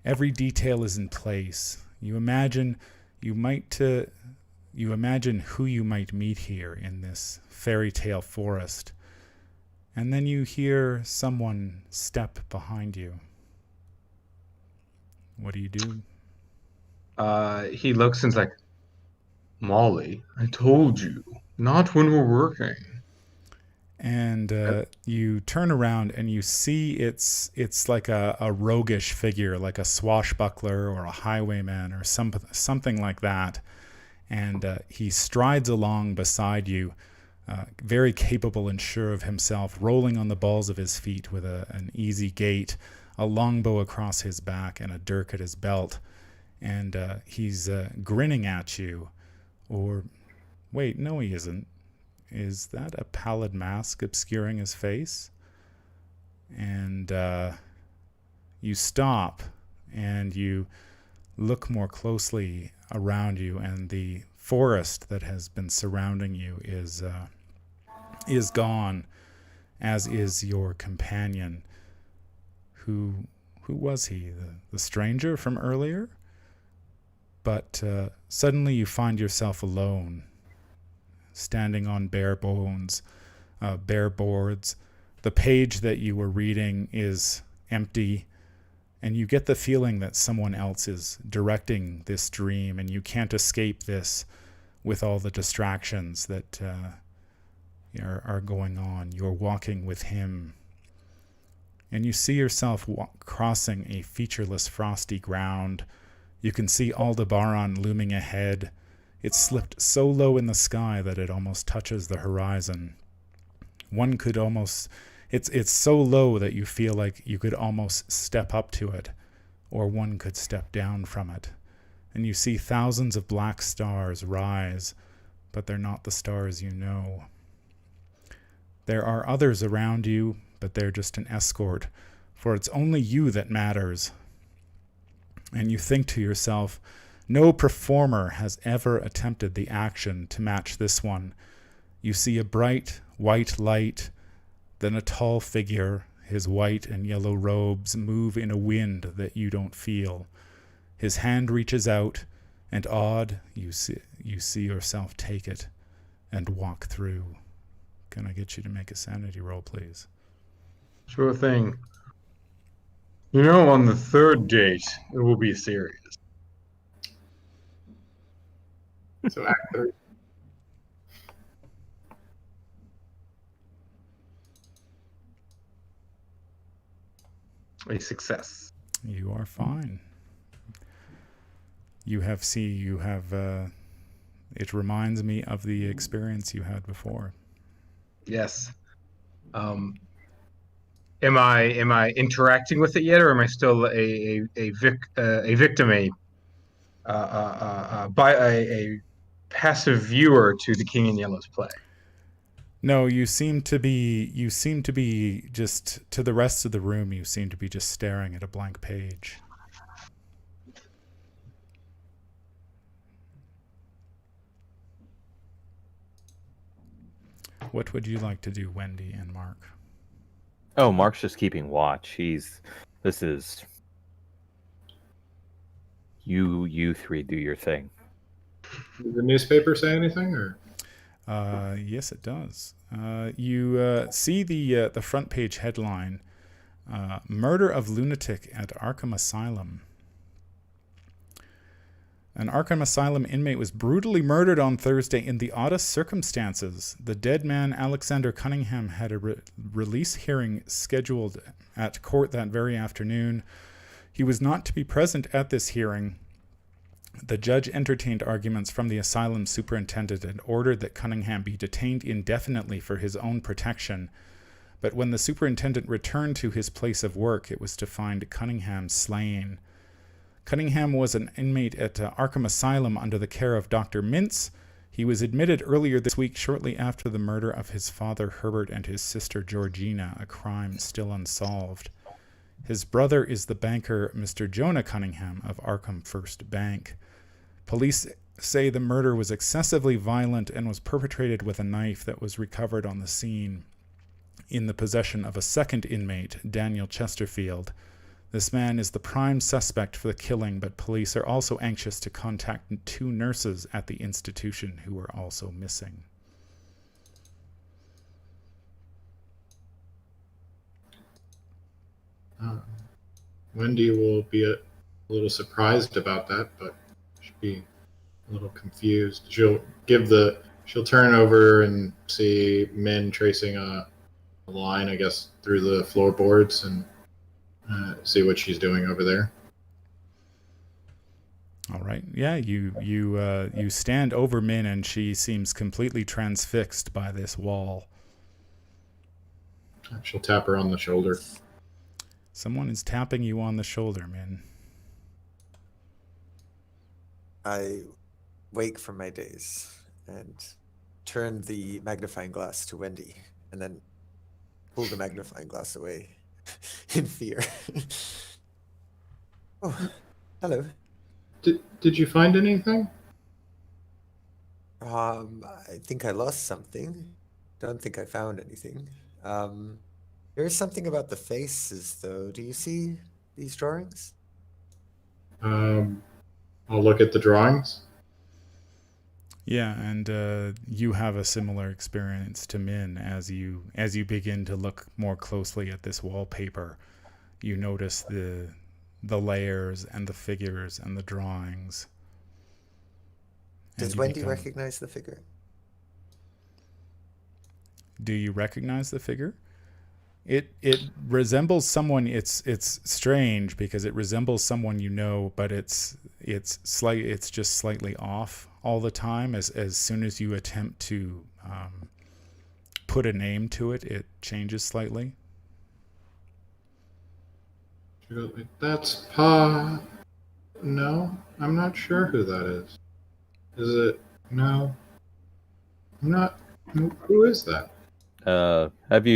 Every detail is in place. You imagine who you might meet here in this fairy tale forest, and then you hear someone step behind you. What do you do? He looks and's like, Molly, I told you, not when we're working. And you turn around and you see it's like a roguish figure, like a swashbuckler or a highwayman or something like that. And he strides along beside you, very capable and sure of himself, rolling on the balls of his feet with an easy gait, a longbow across his back and a dirk at his belt. And he's grinning at you. Or, wait, no he isn't. Is that a pallid mask obscuring his face? And you stop and you look more closely around you, and the forest that has been surrounding you is gone, as is your companion. Who was he? The stranger from earlier? But suddenly you find yourself alone, standing on bare boards. The page that you were reading is empty, and you get the feeling that someone else is directing this dream, and you can't escape this with all the distractions that are going on. You're walking with him, and you see yourself crossing a featureless frosty ground. You can see Aldebaran looming ahead. It's slipped so low in the sky that it almost touches the horizon. One could almost... It's so low that you feel like you could almost step up to it, or one could step down from it. And you see thousands of black stars rise, but they're not the stars you know. There are others around you, but they're just an escort, for it's only you that matters. And you think to yourself, no performer has ever attempted the action to match this one. You see a bright white light, then a tall figure. His white and yellow robes move in a wind that you don't feel. His hand reaches out, and awed, you see yourself take it and walk through. Can I get you to make a sanity roll, please? Sure thing. You know, on the third date, it will be serious. So Act 3. A success. You are fine. You have it reminds me of the experience you had before. Yes. Am I interacting with it yet, or am I still a victim, by a passive viewer to the King in Yellow's play? No, you seem to be just, to the rest of the room, you seem to be just staring at a blank page. What would you like to do, Wendy and Mark? Oh, Mark's just keeping watch. This is you three do your thing. Does the newspaper say anything, or? Yes, it does. You see the front page headline, Murder of Lunatic at Arkham Asylum. An Arkham Asylum inmate was brutally murdered on Thursday in the oddest circumstances. The dead man, Alexander Cunningham, had a release hearing scheduled at court that very afternoon. He was not to be present at this hearing. The judge entertained arguments from the asylum superintendent and ordered that Cunningham be detained indefinitely for his own protection. But when the superintendent returned to his place of work, it was to find Cunningham slain. Cunningham was an inmate at Arkham Asylum under the care of Dr. Mintz. He was admitted earlier this week, shortly after the murder of his father Herbert and his sister Georgina, a crime still unsolved. His brother is the banker Mr. Jonah Cunningham of Arkham First Bank. Police say the murder was excessively violent and was perpetrated with a knife that was recovered on the scene in the possession of a second inmate, Daniel Chesterfield. This man is the prime suspect for the killing, but police are also anxious to contact 2 nurses at the institution who are also missing. Wendy will be a little surprised about that, but should be a little confused. She'll turn over and see Min tracing a line, I guess, through the floorboards, and see what she's doing over there. All right. Yeah, you stand over Min, and she seems completely transfixed by this wall. She'll tap her on the shoulder. Someone is tapping you on the shoulder, Min. I wake from my daze and turn the magnifying glass to Wendy, and then pull the magnifying glass away in fear. Oh, hello. Did you find anything? I think I lost something. Don't think I found anything. There's something about the faces, though. Do you see these drawings? I'll look at the drawings. Yeah, and you have a similar experience to Min as you begin to look more closely at this wallpaper. You notice the layers and the figures and the drawings. Does Wendy recognize the figure? Do you recognize the figure? It resembles someone. It's strange because it resembles someone you know, but it's just slightly off all the time. As soon as you attempt to put a name to it, it changes slightly. That's Pa. No, I'm not sure who that is. Is it? No, I'm not. Who is that? Have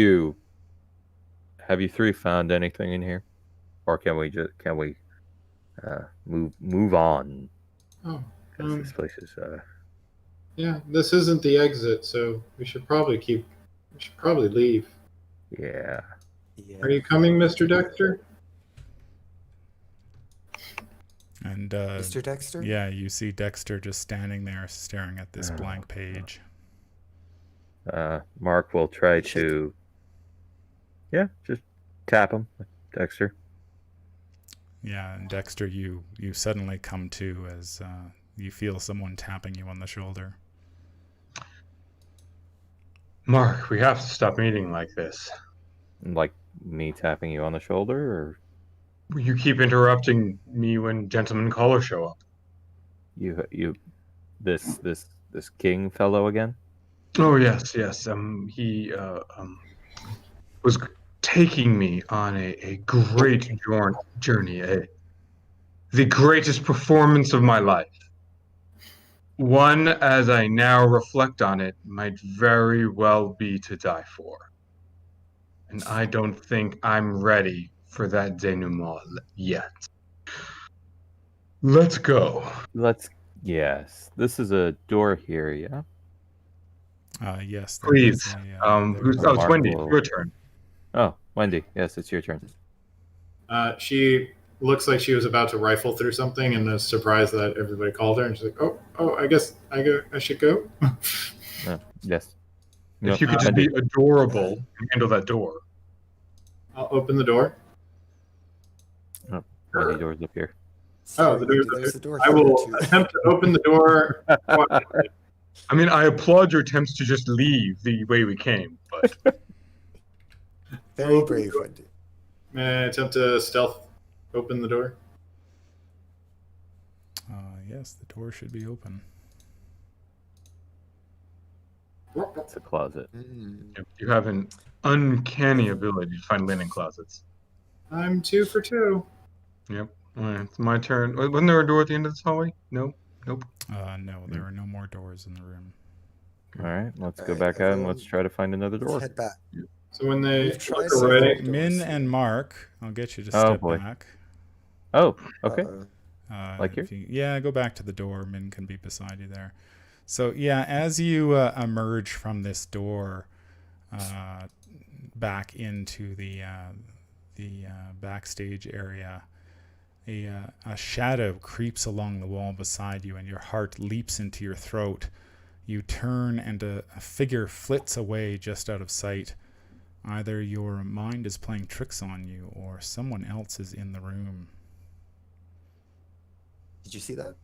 you three found anything in here, or can we move on? Oh, 'Cause this place is yeah. This isn't the exit, so we should probably leave. yeah. Are you coming, Mr. Dexter? And Mr. Dexter? yeah, you see Dexter just standing there staring at this blank page. Mark will try to just tap him, Dexter. Yeah, and Dexter, you suddenly come to as you feel someone tapping you on the shoulder. Mark, we have to stop meeting like this. Like me tapping you on the shoulder, or You keep interrupting me when gentlemen callers show up. you this king fellow again? Oh yes, yes. He was taking me on a great journey, the greatest performance of my life. One, as I now reflect on it, might very well be to die for. And I don't think I'm ready for that denouement yet. Let's go. Yes. This is a door here, yeah? Yes. there Please. is It's Mark Wendy. will- Your turn. Oh, Wendy. Yes, it's your turn. She looks like she was about to rifle through something and is surprised that everybody called her. And she's like, oh, I guess I should go. Yes. If you could just be adorable and handle that door. I'll open the door. Wendy, door's up here. Oh, the Wendy, door. there's the door I here, will too. attempt to open the door. I mean, I applaud your attempts to just leave the way we came, but Very brave, Wendy. May I attempt to stealth open the door? Yes, the door should be open. It's a closet. you have an uncanny ability to find linen closets. I'm 2 for 2. Yep. All right, it's my turn. Wasn't there a door at the end of this hallway? No. Nope. No, there are no more doors in the room. All right, let's go Alright, back out and everyone- let's try to find another Let's door. head back. So when they We've tried look several away, doors Min here. and Mark, I'll get you to Oh, step boy. back. Oh, okay. Uh-oh. Like If yeah, go back to the door. Min can be beside you there. So yeah, as you emerge from this door, back into the backstage area, a shadow creeps along the wall beside you, and your heart leaps into your throat. You turn, and a figure flits away just out of sight. Either your mind is playing tricks on you, or someone else is in the room. Did you see that?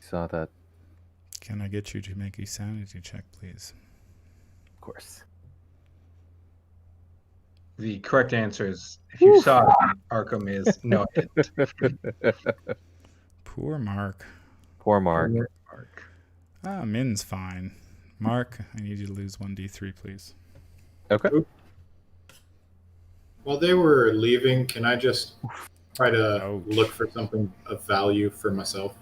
Saw that, Can I get you to make a sanity check, please? of course. The correct answer is, if you saw it, Arkham is no. I didn't. Poor Mark. Poor Mark. Mark. Min's fine. Mark, I need you to lose 1d3, please. Okay. while they were leaving, can I just try to Ouch. look for something of value for myself?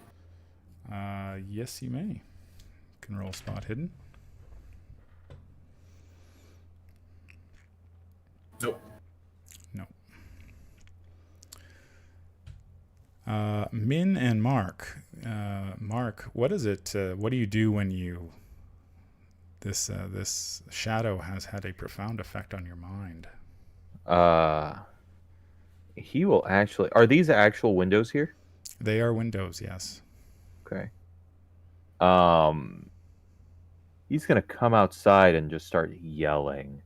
Yes, you may. You can roll spot hidden. Nope. No. Min and Mark. Mark, what is it? What do you do when you? This shadow has had a profound effect on your mind. He will actually. Are these actual windows here? They are windows, yes. Okay. He's gonna come outside and just start yelling.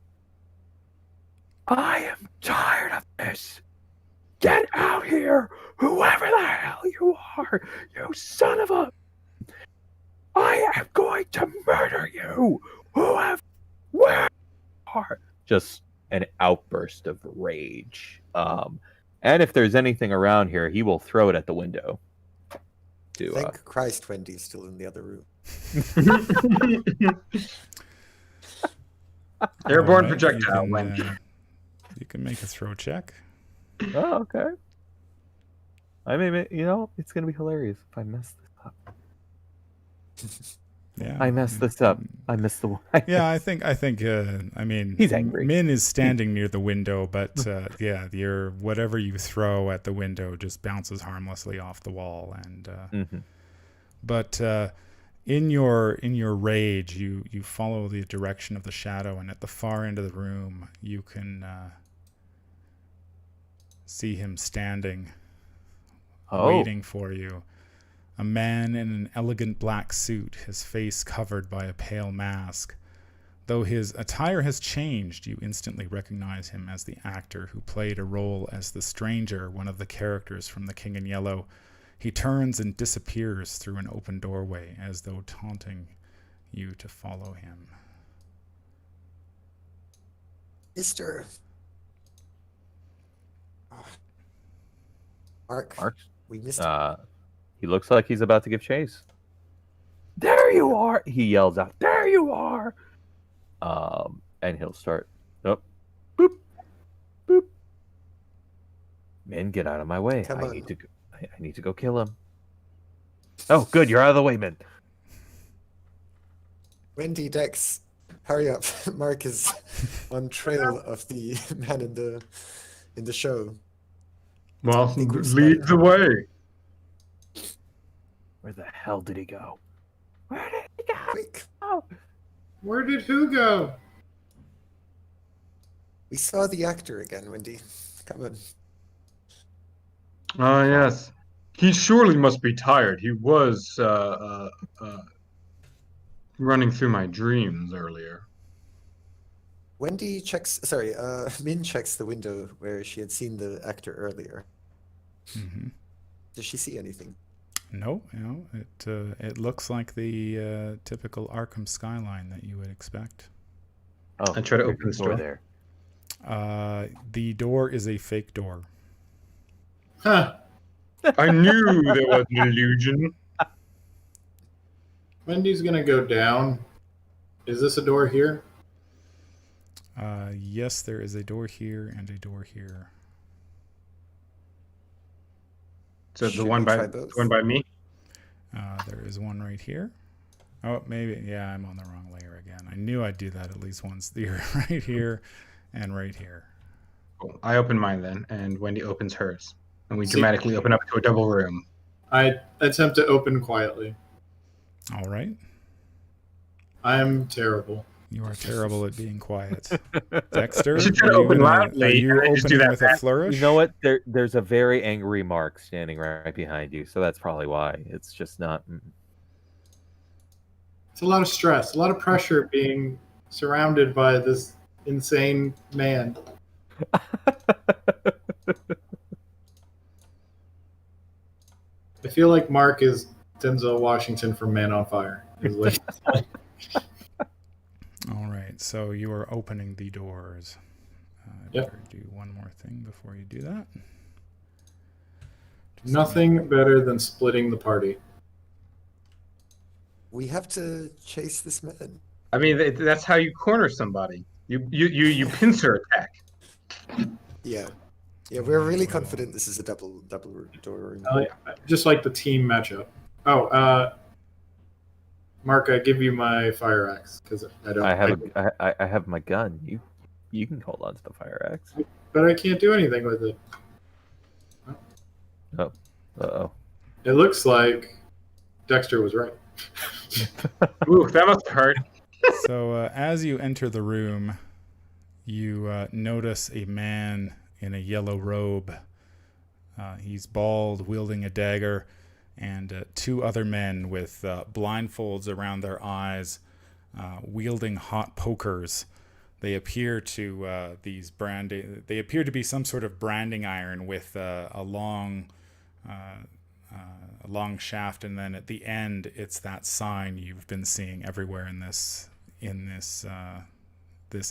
I am tired of this. Get out here, whoever the hell you are, you son of a. I am going to murder you, whoever. Where you are. Just an outburst of rage. And if there's anything around here, he will throw it at the window. Thank Christ Wendy's still in the other room. Airborne Alright, projectile. Wendy. You can make a throw check. Oh, okay. I mean, you know, it's gonna be hilarious if I mess this up. Yeah, I messed this up. I missed the one. Yeah, I think. I mean, He's angry. Min is standing near the window, but yeah, your whatever you throw at the window just bounces harmlessly off the wall, and Mhm. but in your rage, you follow the direction of the shadow, and at the far end of the room, you can see him standing, waiting for you. A man in an elegant black suit, his face covered by a pale mask. Though his attire has changed, you instantly recognize him as the actor who played a role as the stranger, one of the characters from The King in Yellow. He turns and disappears through an open doorway as though taunting you to follow him. Mr. Mark, Mark? we missed him. He looks like he's about to give chase. There you are! He yells out, there you are! And he'll start, oh, boop, boop. Min, get out of my way. Come I on. need to go kill him. Oh, good, you're out of the way, Min. Wendy, Dex, hurry up. Mark is on trail of the man in the show. Well, think we've lead the way. Where the hell did he go? Where did he go? Quick. Where did who go? We saw the actor again, Wendy. Come on. Ah, yes. He surely must be tired. He was running through my dreams earlier. Wendy checks, sorry, Min checks the window where she had seen the actor earlier. Mm-hmm. Does she see anything? No, it looks like the typical Arkham skyline that you would expect. Oh, I try to there's open a the door. there. The door is a fake door. Huh. I knew there was an illusion. Wendy's gonna go down. Is this a door here? Yes, there is a door here and a door here. So Should the we one try by both? me. There is one right here. Oh, maybe. Yeah, I'm on the wrong layer again. I knew I'd do that at least once. You're right here and right here. Cool. I open mine then, and Wendy opens hers, and we See- dramatically open up to a double room. I attempt to open quietly. All right. I'm terrible. You are terrible at being quiet. Dexter, You should try are to you, open gonna- loudly are you and just do opening that with a fast. flourish? You know what? There's a very angry Mark standing right behind you, so that's probably why. It's just not. It's a lot of stress, a lot of pressure being surrounded by this insane man. I feel like Mark is Denzel Washington from Man on Fire. Is like- All right, so you are opening the doors. I Yep. better do one more thing before you do that. Just Nothing better than splitting the party. We have to chase this man. I mean, that's how you corner somebody. You pincer attack. Yeah. Yeah, we're really confident this is a double door room. Just like the team matchup. Oh, Mark, I give you my fire axe because I don't. I have my gun. You can hold on to the fire axe. But I can't do anything with it. Uh-oh. It looks like Dexter was right. Ooh, that must hurt. So as you enter the room, you notice a man in a yellow robe. He's bald, wielding a dagger, and two other men with blindfolds around their eyes, wielding hot pokers. They appear to They appear to be some sort of branding iron with a long shaft, and then at the end, it's that sign you've been seeing everywhere in this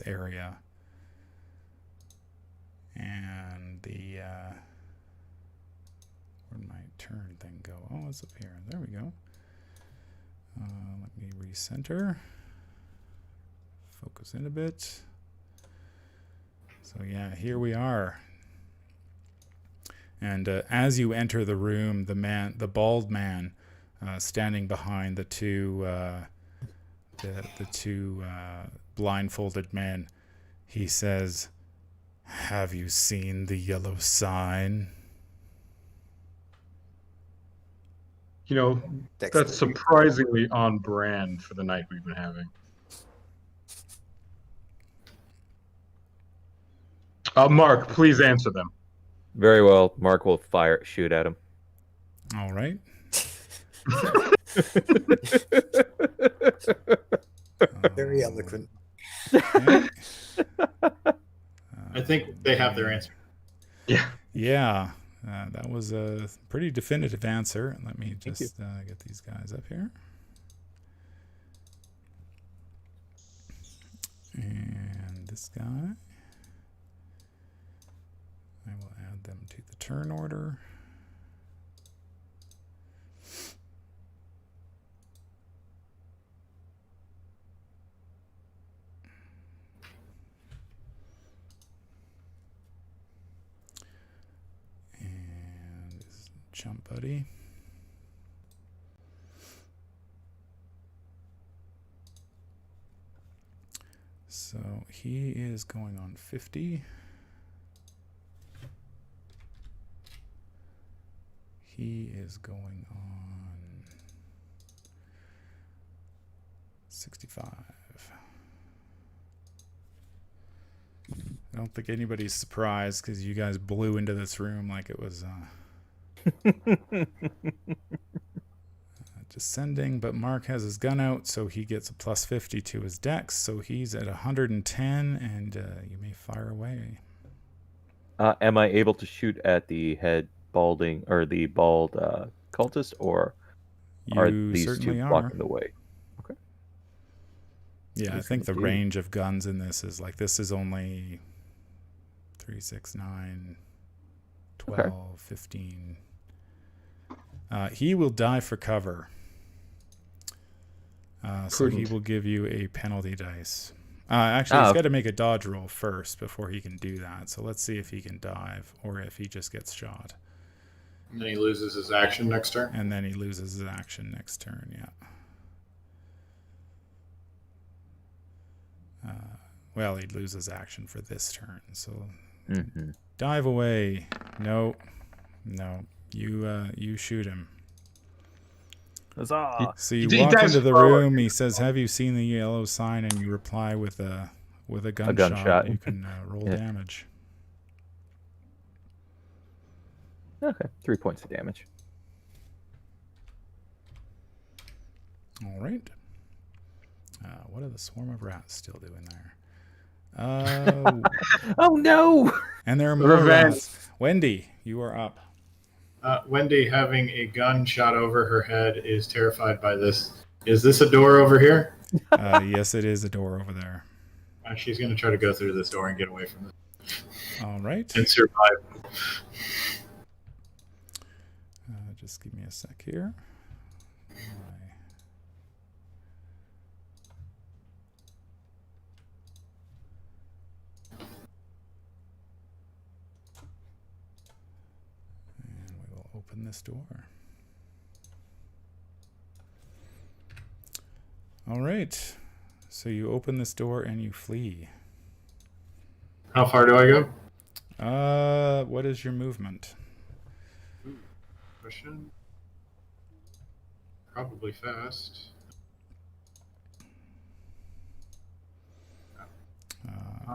area. And the where'd my turn thing go? Oh, it's up here. There we go. Let me recenter. Focus in a bit. So yeah, here we are. And as you enter the room, the bald man, standing behind the two blindfolded men, he says, "Have you seen the yellow sign?" You know, Dexter. that's surprisingly on brand for the night we've been having. Mark, please answer them. Very well. Mark will shoot at him. All right. Very eloquent. Okay. I think they have their answer. Yeah. Yeah. That was a pretty definitive answer. Let me Thank just get these guys up here. And this guy, I will add them to the turn order. And this is Jump Buddy. So he is going on 50. He is going on 65. I don't think anybody's surprised because you guys blew into this room like it was descending, but Mark has his gun out, so he gets a plus 50 to his dex, so he's at 110, and you may fire away. Am I able to shoot at the head balding or the bald cultist, or are You these certainly two are. blocking the way? Okay. Yeah, I He's think the gonna do- range of guns in this is like, this is only 3, 6, 9, 12, Okay. 15. He will die for cover. So he Prudent. will give you a penalty dice. Actually, he's got to make a dodge roll first before he can do that. So let's see if he can dive or if he just gets shot. And then he loses his action next turn. And then he loses his action next turn, yeah. Well, he'd lose his action for this turn. So Mhm. dive away. No. You shoot him. Huzzah! So you He walk dives into the forward. room. He says, "Have you seen the yellow sign?" And you reply with a gunshot. gunshot. You can roll Yeah. damage. Okay, 3 points of damage. All right. What are the swarm of rats still doing there? Oh no! And there are more Revenge. rats. Wendy, you are up. Wendy, having a gun shot over her head, is terrified by this. Is this a door over here? Yes, it is a door over there. She's going to try to go through this door and get away from this All right. and survive. Just give me a sec here. And we will open this door. All right. So you open this door and you flee. How far do I go? What is your movement? Question. Probably fast.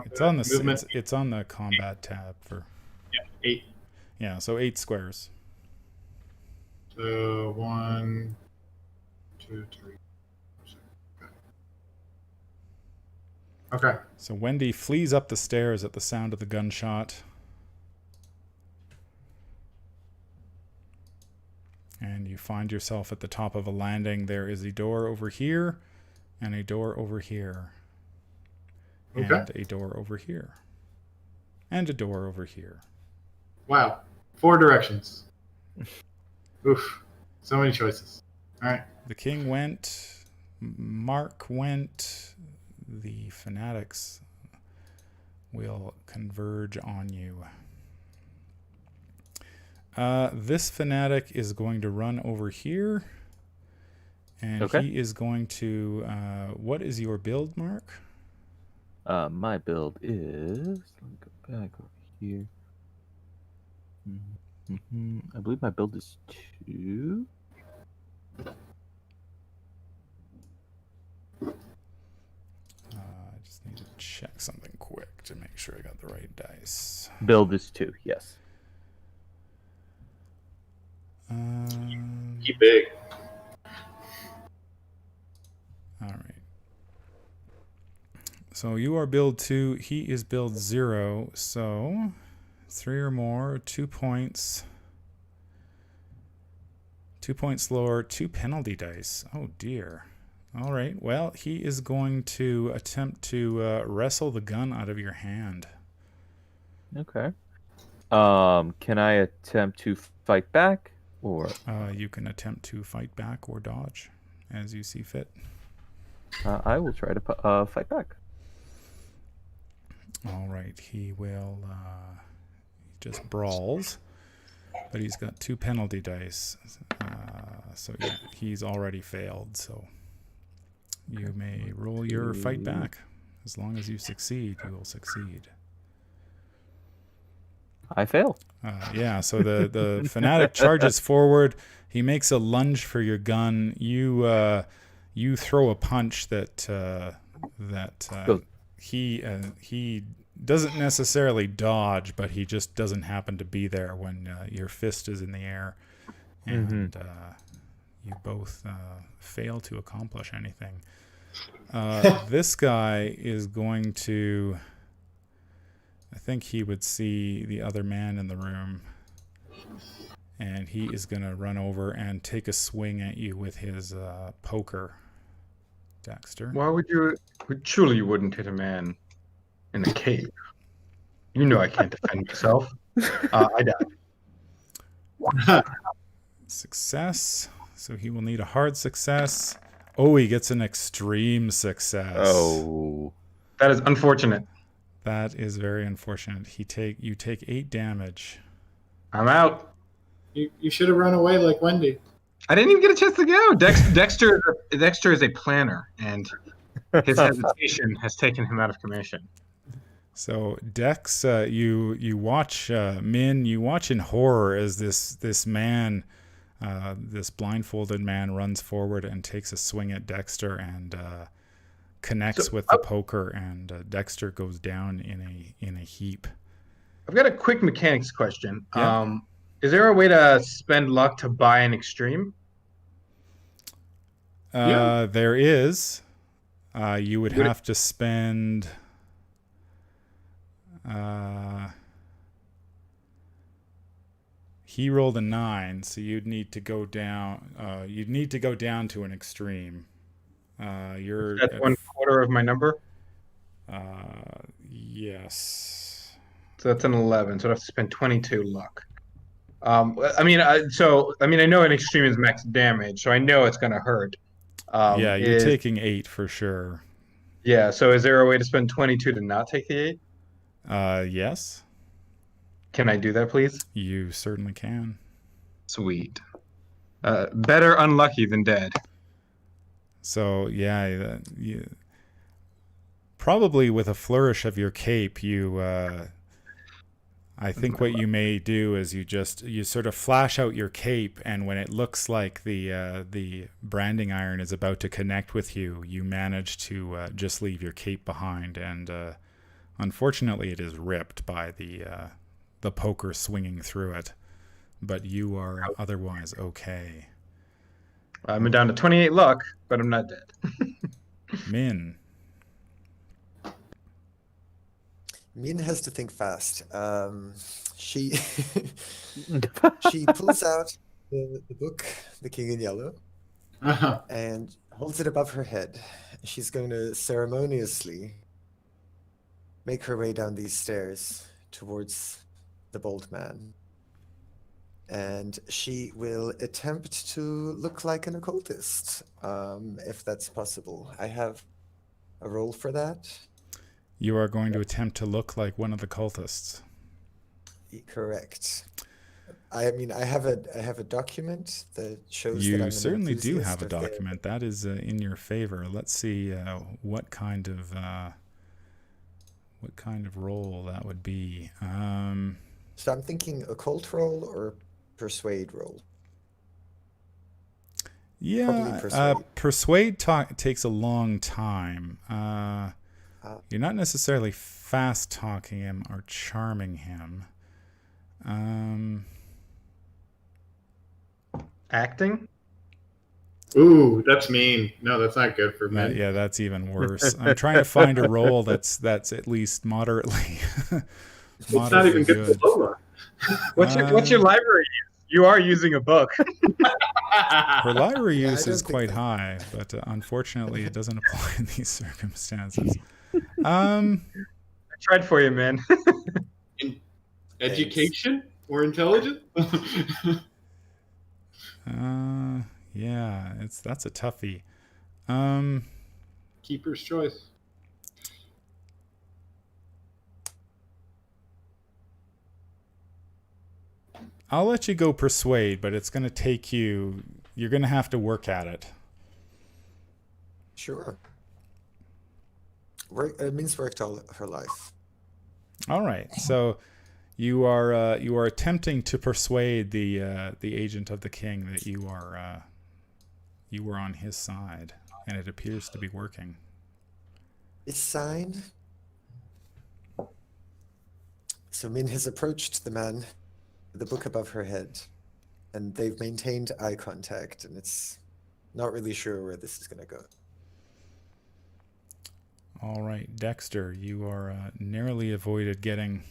It's on the Movement. it's on the combat tab for Yeah, 8. yeah. So 8 squares. So 1, 2, 3. 4, 6. Okay. So Wendy flees up the stairs at the sound of the gunshot. And you find yourself at the top of a landing. There is a door over here and a door over here. Okay. And a door over here. And a door over here. Wow. 4 directions. Oof. So many choices. All right. The king went. Mark went. The fanatics will converge on you. This fanatic is going to run over here. And Okay. he is going to... what is your build, Mark? My build is. Let me go back over here. I believe my build is 2. I just need to check something quick to make sure I got the right dice. Build is 2. Yes. Keep big. All right. So you are build 2. He is build 0. So 3 or more, 2 points. 2 points slower, 2 penalty dice. Oh dear. All right. Well, he is going to attempt to wrestle the gun out of your hand. Okay. Can I attempt to fight back, or You can attempt to fight back or dodge, as you see fit. I will try to fight back. All right. He will just brawls, but he's got 2 penalty dice. So yeah, he's already failed. So you may roll your fight back. As long as you succeed, you will succeed. I fail. Yeah, so the fanatic charges forward. He makes a lunge for your gun. You throw a punch that he doesn't necessarily dodge, but he just doesn't happen to be there when your fist is in the air, and you both fail to accomplish anything. This guy is going to... I think he would see the other man in the room, and he is going to run over and take a swing at you with his poker. Dexter. Why would you? Surely you wouldn't hit a man in a cave. You know I can't defend myself. I died. Success. So he will need a hard success. Oh, he gets an extreme success. Oh, That is unfortunate. That is very unfortunate. You take 8 damage. I'm out. You should have run away like Wendy. I didn't even get a chance to go. Dexter is a planner, and his hesitation has taken him out of commission. So Dex, you watch Min. You watch in horror as this man, this blindfolded man, runs forward and takes a swing at Dexter and connects with the poker, and Dexter goes down in a heap. I've got a quick mechanics question. Yeah. Is there a way to spend luck to buy an extreme? Yeah. There is. You would have to spend. He rolled a 9, so you'd need to go down. You'd need to go down to an extreme. You're That's at 1/4 of my number. Yes. So that's an 11. So I'd have to spend 22 luck. I know an extreme is max damage, so I know it's gonna hurt. Yeah, you're taking 8 for sure. Yeah. So is there a way to spend 22 to not take the 8? Yes, Can I do that, please? you certainly can. Sweet. Better unlucky than dead. So yeah, probably with a flourish of your cape, I think what you may do is you sort of flash out your cape, and when it looks like the branding iron is about to connect with you, you manage to just leave your cape behind, and unfortunately, it is ripped by the poker swinging through it. But you are otherwise okay. I'm down to 28 luck, but I'm not dead. Min. Min has to think fast. She she pulls out the book, The King in Yellow, Uh-huh. and holds it above her head. She's going to ceremoniously make her way down these stairs towards the bold man. And she will attempt to look like an occultist, if that's possible. I have a role for that. You are going to attempt to look like one of the cultists. Correct. I mean, I have a document that shows that I'm You an certainly do enthusiast have a of their- document. That is in your favor. Let's see what kind of role that would be. So I'm thinking occult role or persuade role. Yeah, Probably persuade takes a long time. You're not necessarily fast talking him or charming him. Acting? Ooh, that's mean. No, that's not good for men. Yeah, that's even worse. I'm trying to find a role that's at least moderately. It's not even good for Lola. What's your library use? You are using a book. Her lyra Yeah, I use don't is think quite that- high, but unfortunately, it doesn't apply in these circumstances. Um, I tried for you, man. In education or intelligence? yeah, that's a toughie. Keeper's choice. I'll let you go persuade, but it's going to take you. You're going to have to work at it. Sure. Min's worked all her life. All right, so you are attempting to persuade the agent of the king that you are on his side, and it appears to be working. It's signed. So Min has approached the man with the book above her head, and they've maintained eye contact, and it's not really sure where this is going to go. All right, Dexter, you are narrowly avoided getting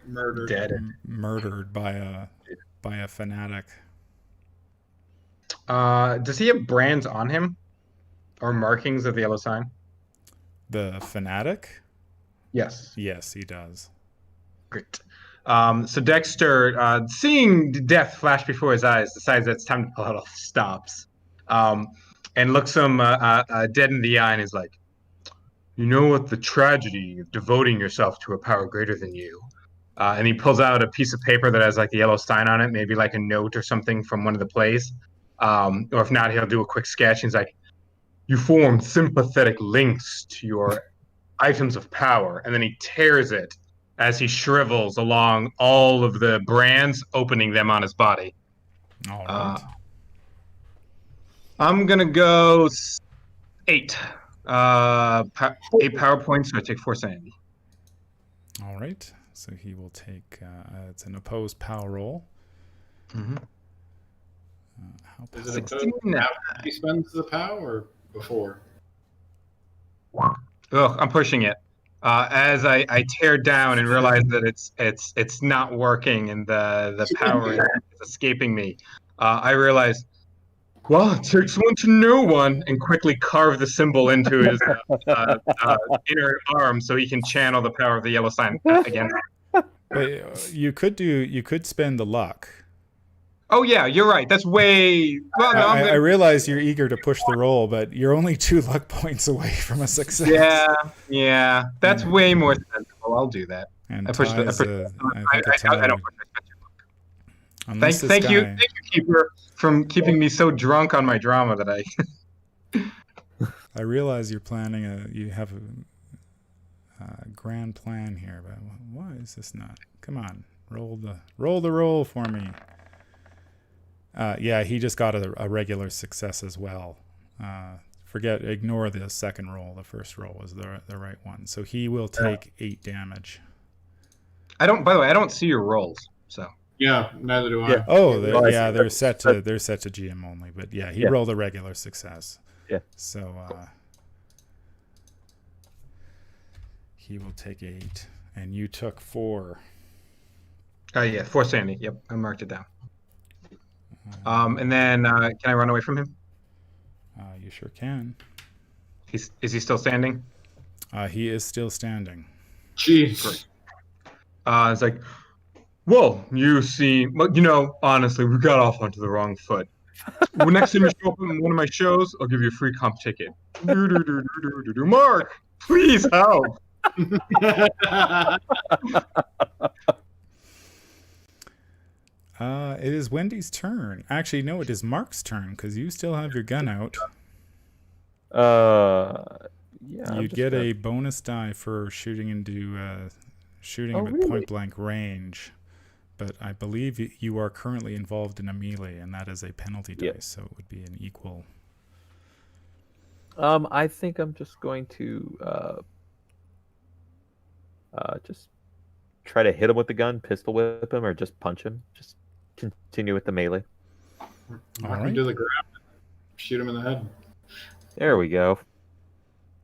Murdered. Dead. murdered by a fanatic. Does he have brands on him or markings of the yellow sign? The fanatic? Yes. Yes, he does. Great. So Dexter, seeing death flash before his eyes, decides that it's time to pull out all the stops, and looks him dead in the eye and is like, "You know what the tragedy of devoting yourself to a power greater than you?" And he pulls out a piece of paper that has like the yellow sign on it, maybe like a note or something from one of the plays. Or if not, he'll do a quick sketch. And he's like, "You form sympathetic links to your items of power." And then he tears it as he shrivels along all of the brands, opening them on his body. All right. I'm going to go 8. 8 power points, so I take 4 sanity. All right. So he will take. It's an opposed power roll. Mm-hmm. How Is it Sixteen. after he spends the power or before? Ugh, I'm pushing it. As I tear down and realize that it's not working and the power is escaping me, I realize, well, it takes one to know one, and quickly carve the symbol into his inner arm so he can channel the power of the yellow sign again. But you could spend the luck. Oh yeah, you're right. That's way. Well, no, I realize you're eager to push the roll, but you're only 2 luck points away from a success. Yeah. That's way more sensible. I'll do that. And I pushed the- I ties, pushed- I think a tie I don't would- push. unless this Thank you, guy- Keeper, from keeping me so drunk on my drama that I realize you're planning you have a grand plan here, but why is this not? Come on, roll the roll for me. Yeah, he just got a regular success as well. Ignore the second roll. The first roll was the right one. So he will take 8 damage. By the way, I don't see your rolls. So Yeah, neither do I. Yeah. Oh, Yeah, they're set to GM only. But yeah, he rolled a regular success. Yeah. So he will take 8, and you took 4. yeah, 4 sanity. Yep, I marked it down. And then can I run away from him? You sure can. Is he still standing? He is still standing. Jeez. It's like, well, honestly, we got off onto the wrong foot. Well, next time you show up in one of my shows, I'll give you a free comp ticket. Mark, please help. It is Wendy's turn. Actually, no, it is Mark's turn because you still have your gun out. Yeah. You get a bonus die for shooting him at point blank range, but I believe you are currently involved in a melee, and that is a penalty dice, so it would be an equal. I think I'm just going to just try to hit him with the gun, pistol whip him, or just punch him. Just continue with the melee. I can do the grab. Shoot him in the head. There we go.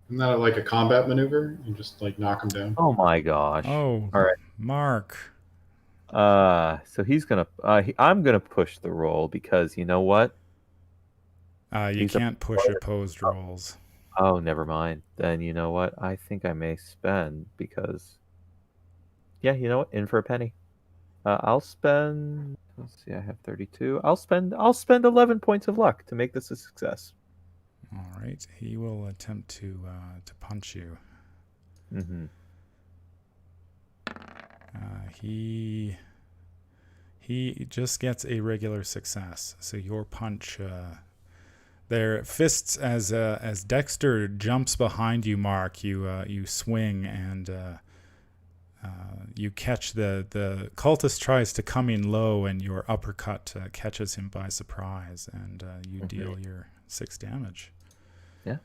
Isn't that like a combat maneuver? You just like knock him down. Oh my gosh. Oh, All right. Mark. So he's gonna. I'm gonna push the roll because you know what? You He's a can't push opposed rolls. Oh, never mind. Then you know what? I think I may spend because. Yeah, you know what? In for a penny. I'll spend. Let's see. I have 32. I'll spend 11 points of luck to make this a success. All right. He will attempt to punch you. Mm-hmm. He just gets a regular success. So your punch, their fists as Dexter jumps behind you, Mark. You swing and you catch the cultist tries to come in low, and your uppercut catches him by surprise, and you deal your 6 damage. Yeah.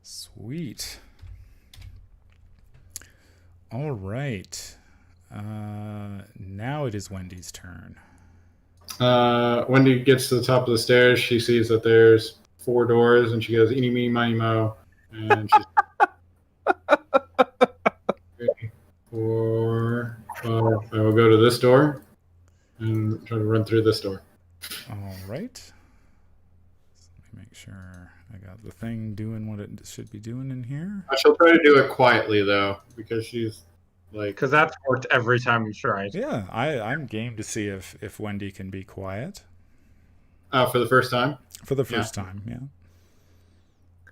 Sweet. All right. Now it is Wendy's turn. Wendy gets to the top of the stairs. She sees that there's 4 doors, and she goes, "Eeny, meeny, miny, mo," and she's 3, 4, 5. I will go to this door and try to run through this door. All right. Let me make sure I got the thing doing what it should be doing in here. I shall try to do it quietly though, because she's like. Because that's worked every time we've tried. Yeah, I'm game to see if Wendy can be quiet. For the first time? For the first time, yeah.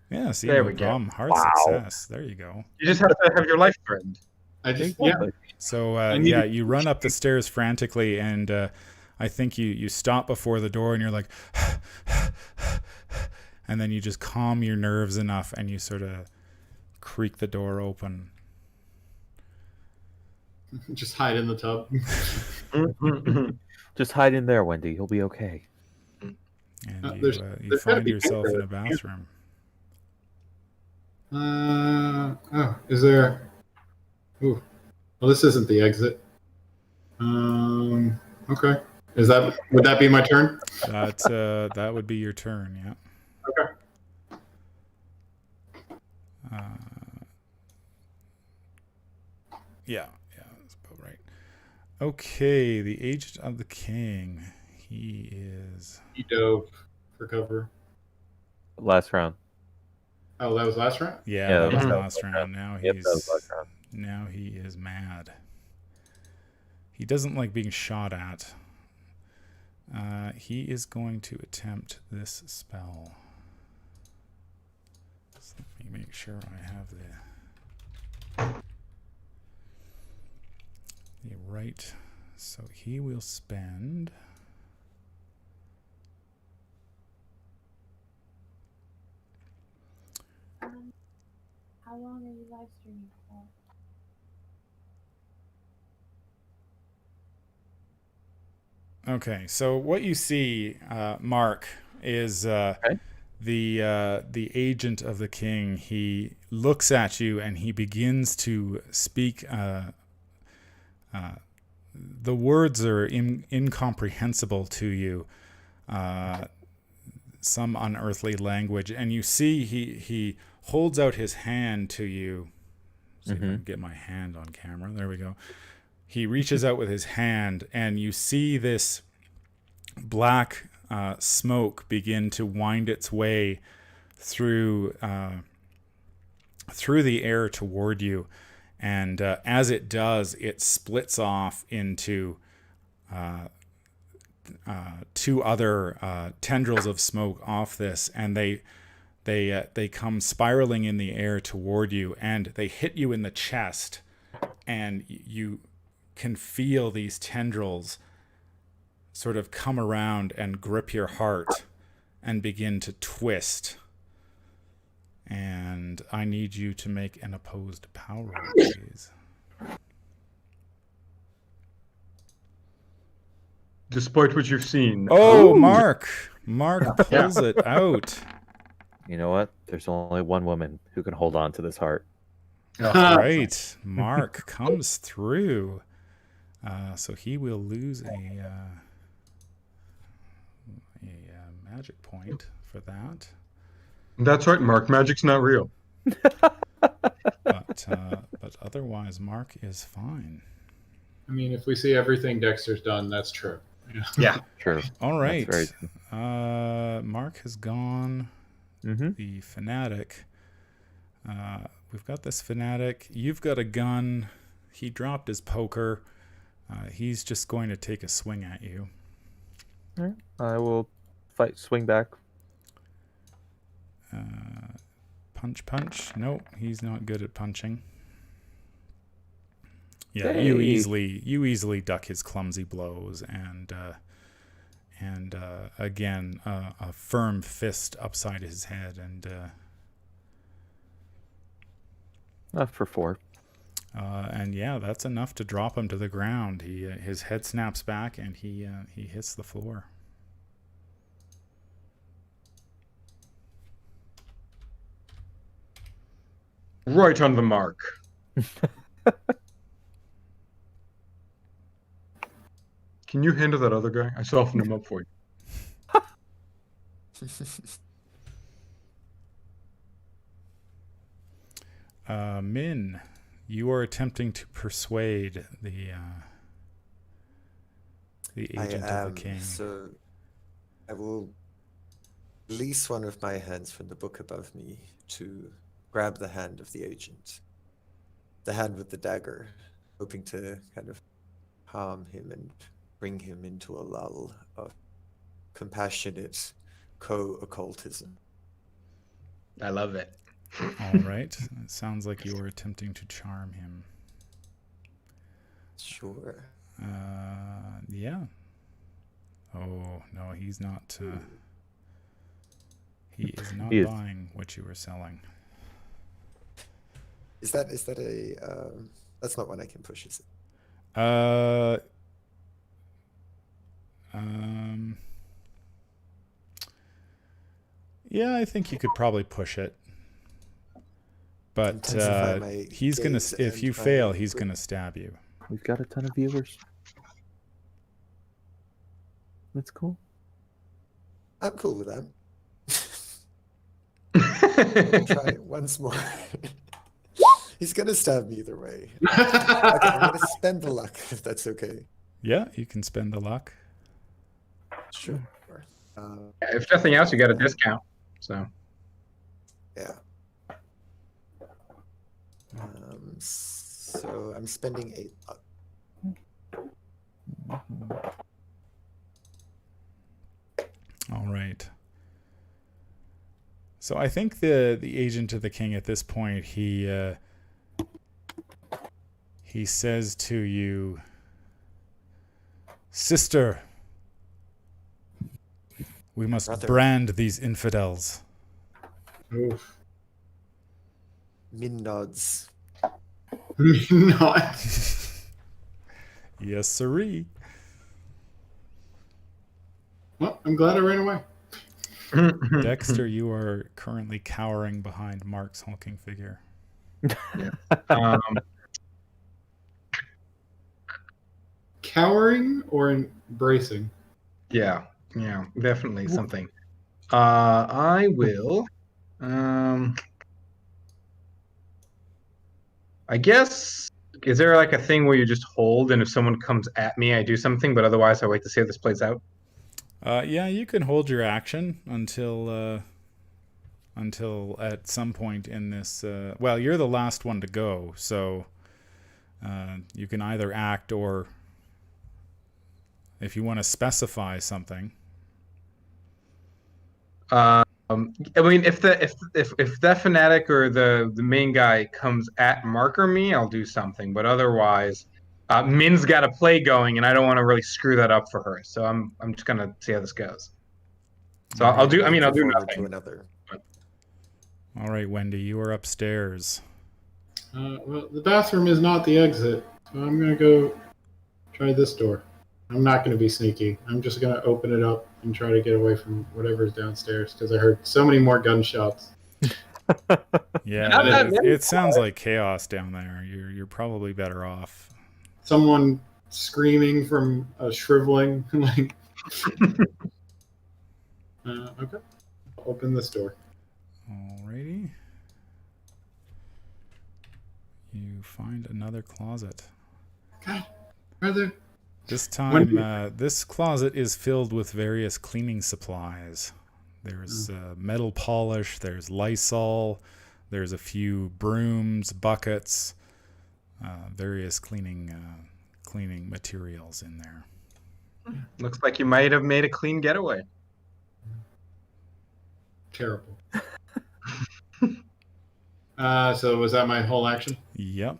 Yeah, see, There no we go. problem. Hard Wow. success. There you go. You just have to have your life threatened. I just, yeah. So, need yeah, to- you run up the stairs frantically, and I think you stop before the door, and you're like, and then you just calm your nerves enough, and you sort of creak the door open. Just hide in the tub. Just hide in there, Wendy. You'll be okay. And you there's gotta find be yourself people in a bathroom. Oh, is there? Ooh, well, this isn't the exit. Okay. Would that be my turn? That would be your turn, yeah. Okay. Yeah, that's about right. Okay, the Agent of the King. He is. He dove for cover. Last round. Oh, that was last round? Yeah, Yeah, that was that was last round. Now Yep, that was last round. now he is mad. He doesn't like being shot at. He is going to attempt this spell. So let me make sure I have the right. So he will spend. How long are you live streaming for? Okay, so what you see, Mark, is the agent of the king. He looks at you and he begins to speak. The words are incomprehensible to you, some unearthly language, and you see he holds out his hand to you. See if I can get my hand on camera. There we go. He reaches out with his hand, and you see this black smoke begin to wind its way through the air toward you. And as it does, it splits off into 2 other tendrils of smoke off this, and they come spiraling in the air toward you, and they hit you in the chest, and you can feel these tendrils sort of come around and grip your heart and begin to twist. And I need you to make an opposed power roll, please. Despite what you've seen. Oh, Mark pulls it out. You know what? There's only one woman who can hold on to this heart. Right. Mark comes through. So he will lose a magic point for that. That's right, Mark. Magic's not real. But otherwise, Mark is fine. I mean, if we see everything Dexter's done, that's true. Yeah. True. All right. That's Mark has gone. Mm-hmm. The fanatic. We've got this fanatic. You've got a gun. He dropped his poker. He's just going to take a swing at you. All right. I will swing back. Punch. Nope, he's not good at punching. Yeah, Hey. you easily duck his clumsy blows, and again a firm fist upside his head, and For 4. and yeah, that's enough to drop him to the ground. His head snaps back, and he hits the floor. Right on the mark. Can you handle that other guy? I softened him up for you. Min, you are attempting to persuade the agent of the king. So I will release one of my hands from the book above me to grab the hand of the agent. The hand with the dagger, hoping to kind of calm him and bring him into a lull of compassionate co-occultism. I love it. All right. It sounds like you are attempting to charm him. Sure. Yeah. Oh, no, he's not. He is not He is. buying what you were selling. Is that a that's not one I can push, is it? Yeah, I think you could probably push it. But Intensify my he's gonna. gaze If and you my fail, he's grip. gonna stab you. We've got a ton of viewers. That's cool. I'm cool with that. Try it once more. He's gonna stab me either way. Okay, I'm gonna spend the luck if that's okay. Yeah, you can spend the luck. Sure. If nothing else, you got a discount. So Yeah. So I'm spending 8 luck. All right. So I think the agent of the king at this point, he says to you, "Sister, we must Brother. brand these infidels." Oof. Min nods. No. Yes, sirree. Well, I'm glad I ran away. Dexter, you are currently cowering behind Mark's hulking figure. um, Cowering or embracing? yeah, definitely something. I will. I guess, is there like a thing where you just hold, and if someone comes at me, I do something, but otherwise I wait to see how this plays out? Yeah, you can hold your action until at some point in this. Well, you're the last one to go, so you can either act or, if you want to specify something. I mean, if that fanatic or the main guy comes at Mark or me, I'll do something. But otherwise, Min's got a play going, and I don't want to really screw that up for her. So I'm just gonna see how this goes. So I'll do. I mean, I'll do Forward to nothing. another. All right, Wendy, you are upstairs. Well, the bathroom is not the exit, so I'm going to go try this door. I'm not going to be sneaky. I'm just going to open it up and try to get away from whatever's downstairs because I heard so many more gunshots. Yeah, Not that many. it sounds like chaos down there. You're probably better off. Someone screaming from a shriveling. Like, okay. I'll open this door. Alrighty. You find another closet. God, Are there? This When do time, this closet is filled with various cleaning supplies. There's metal polish, there's Lysol, there's a few brooms, buckets, various cleaning materials in there. Looks like you might have made a clean getaway. Terrible. So was that my whole action? Yep.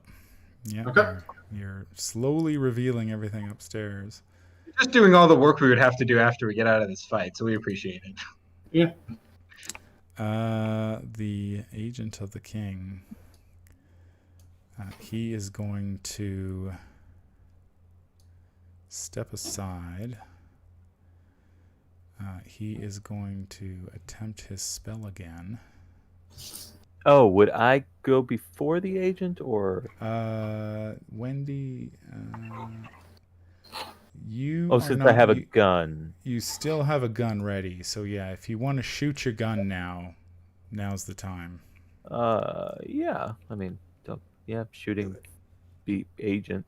Yeah. Okay. You're slowly revealing everything upstairs. You're just doing all the work we would have to do after we get out of this fight, so we appreciate it. Yeah. The agent of the king. He is going to step aside. He is going to attempt his spell again. Oh, would I go before the agent or? Wendy, you. Oh, are since not, I have a you, gun. you still have a gun ready. So yeah, if you want to shoot your gun now, now's the time. Yeah. I mean, shooting the agent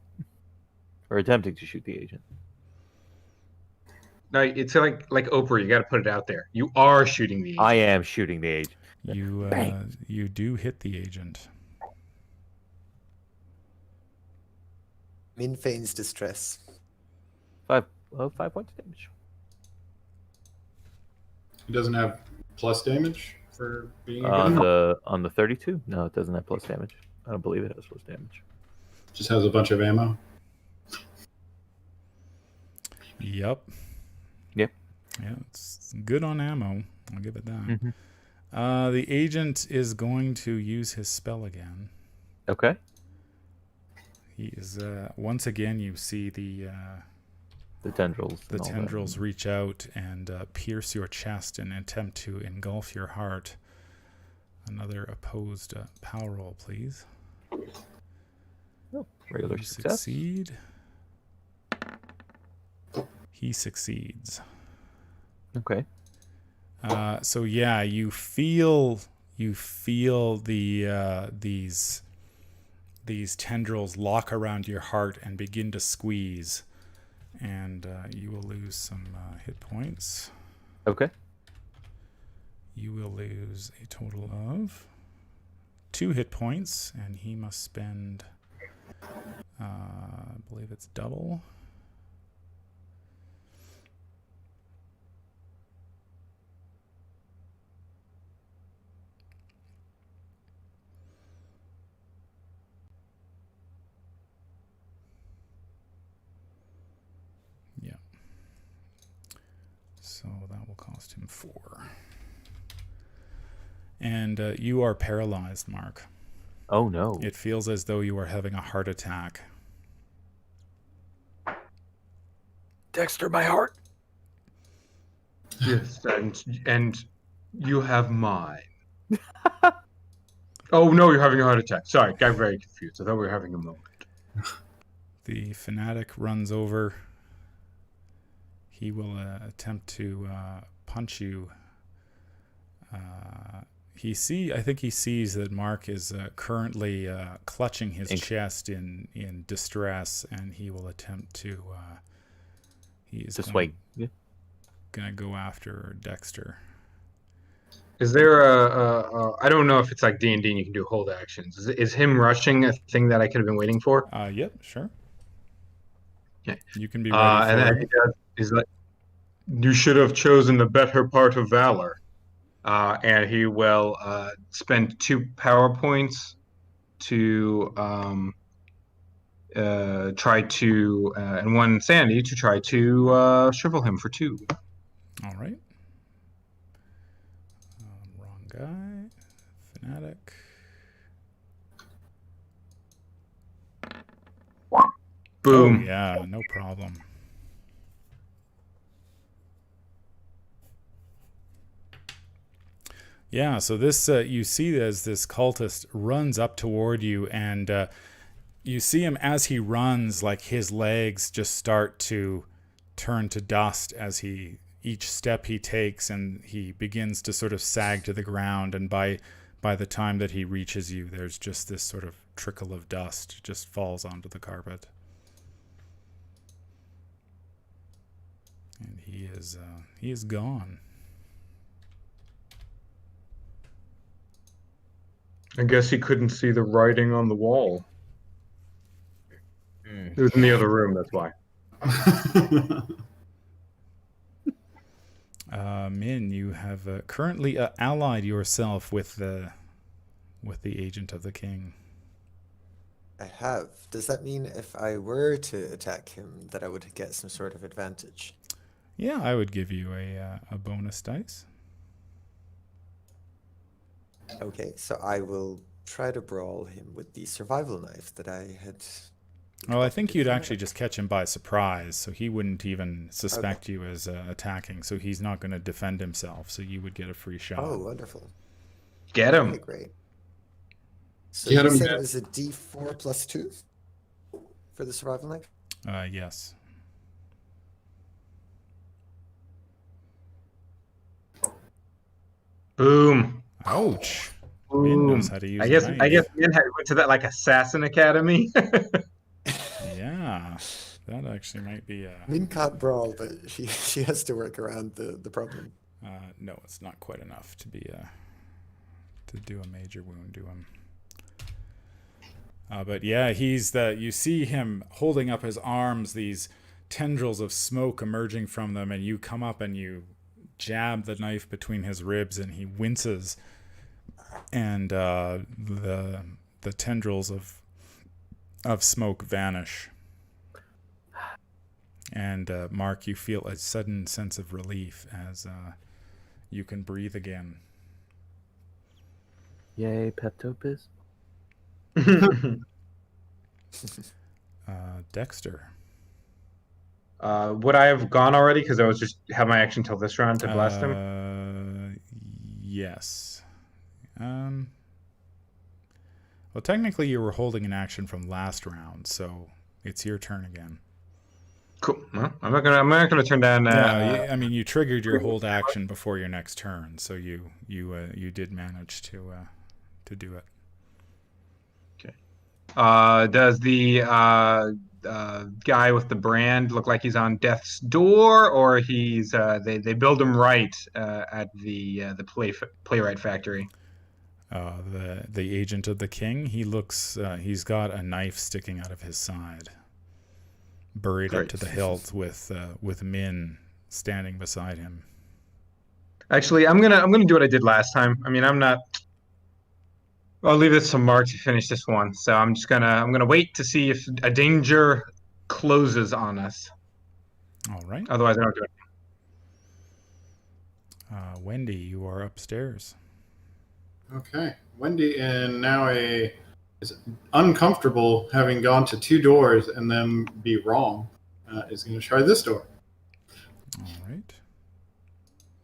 or attempting to shoot the agent. No, it's like Oprah. You got to put it out there. You are shooting the agent. I am shooting the agent. You do hit the agent. Min feigns distress. 5 points of damage. He doesn't have plus damage for being a On gun? the 32? No, it doesn't have plus damage. I don't believe it has plus damage. Just has a bunch of ammo. Yep. Yep. Yeah, it's good on ammo. I'll give it that. Mm-hmm. The agent is going to use his spell again. Okay. He is once again. You see the tendrils. the tendrils reach out and pierce your chest and attempt to engulf your heart. Another opposed power roll, please. Oh, regular You success. succeed. He succeeds. Okay. So yeah, you feel the these tendrils lock around your heart and begin to squeeze, and you will lose some hit points. Okay. You will lose a total of 2 hit points, and he must spend, I believe it's double. Yeah. So that will cost him 4. And you are paralyzed, Mark. Oh no. It feels as though you are having a heart attack. Dexter, my heart. Yes, and you have mine. Oh no, you're having a heart attack. Sorry, got very confused. I thought we were having a moment. The fanatic runs over. He will attempt to punch you. I think he sees that Mark is currently clutching his chest in distress, and he will attempt to. He is swing. Gonna go after Dexter. Is there I don't know if it's like D&D and you can do hold actions. Is him rushing a thing that I could have been waiting for? Yep, sure. Okay. You can be ready for and then it. he's like, you should have chosen the better part of valor. And he will spend 2 power points to try to, and 1 sanity to try to shrivel him for 2. All right. Wrong guy. Fanatic. Boom. Oh, yeah, no problem. Yeah, so this you see as this cultist runs up toward you, and you see him as he runs, like his legs just start to turn to dust as each step he takes, and he begins to sort of sag to the ground, and by the time that he reaches you, there's just this sort of trickle of dust just falls onto the carpet. he is gone. I guess he couldn't see the writing on the wall. Hmm. It was in the other room, that's why. Min, you have currently allied yourself with the agent of the king. I have. Does that mean if I were to attack him that I would get some sort of advantage? Yeah, I would give you a bonus dice. Okay, so I will try to brawl him with the survival knife that I had. Well, I think concocted you'd for actually Mark. just catch him by surprise, so he wouldn't even suspect you as attacking. So he's not going to defend himself. So you would get a free shot. Oh, wonderful. Get Okay, him. great. So Get you him, said it Ned. was a D4 plus 2 for the survival knife? Yes. Boom. Ouch. Min knows how to use I a guess knife. I guess Min went to that like assassin academy. Yeah, that actually might be a. Min can't brawl, but she has to work around the problem. No, it's not quite enough to be to do a major wound to him. But yeah, you see him holding up his arms, these tendrils of smoke emerging from them, and you come up and you jab the knife between his ribs, and he winces, and the tendrils of smoke vanish. And Mark, you feel a sudden sense of relief as you can breathe again. Yay, Pepto-Bismol. Dexter. Would I have gone already? Because I was just have my action till this round to blast him. Yes. Well, technically, you were holding an action from last round, so it's your turn again. Cool. Well, I'm not gonna turn down. I mean, you triggered your hold action before your next turn, so you did manage to do it. Does the guy with the brand look like he's on death's door, or he's they build him right at the playwright factory? The agent of the king. He looks. He's got a knife sticking out of his side, buried up Great. to the hilt, with Min standing beside him. Actually, I'm gonna do what I did last time. I mean, I'll leave this to Mark to finish this one. So I'm gonna wait to see if a danger closes on us. All right. Otherwise, I don't do it. Wendy, you are upstairs. Okay. Wendy, and now is uncomfortable having gone to two doors and then be wrong, is going to try this door. All right.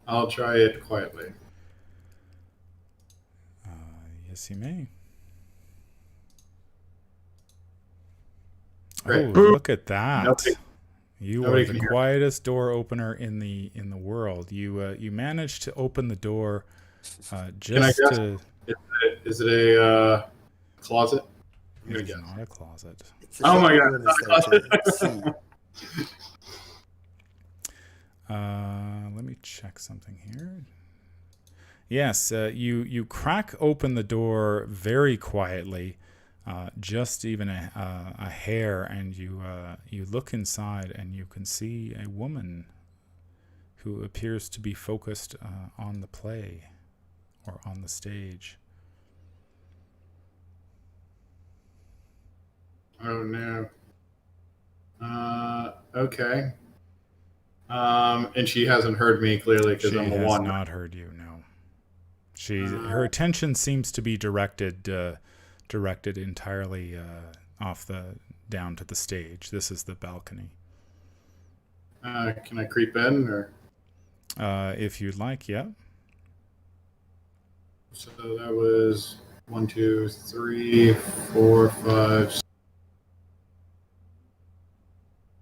I'll try it quietly. Yes, you may. Great. Oh, look at that! Nobody- You nobody are can the hear. quietest door opener in the world. You managed to open the door just guess? to. Is it a closet? I'm It going is to guess. not a closet. It's a Oh shame my no God, one is there to see. Let me check something here. Yes, you crack open the door very quietly, just even a hair, and you look inside, and you can see a woman who appears to be focused on the play or on the stage. Oh, no. Okay. And she hasn't heard me clearly because She I'm a has one. not heard you. No, her attention seems to be directed entirely down to the stage. This is the balcony. Can I creep in? Or If you'd like, yeah. so that was 1, 2, 3, 4, 5,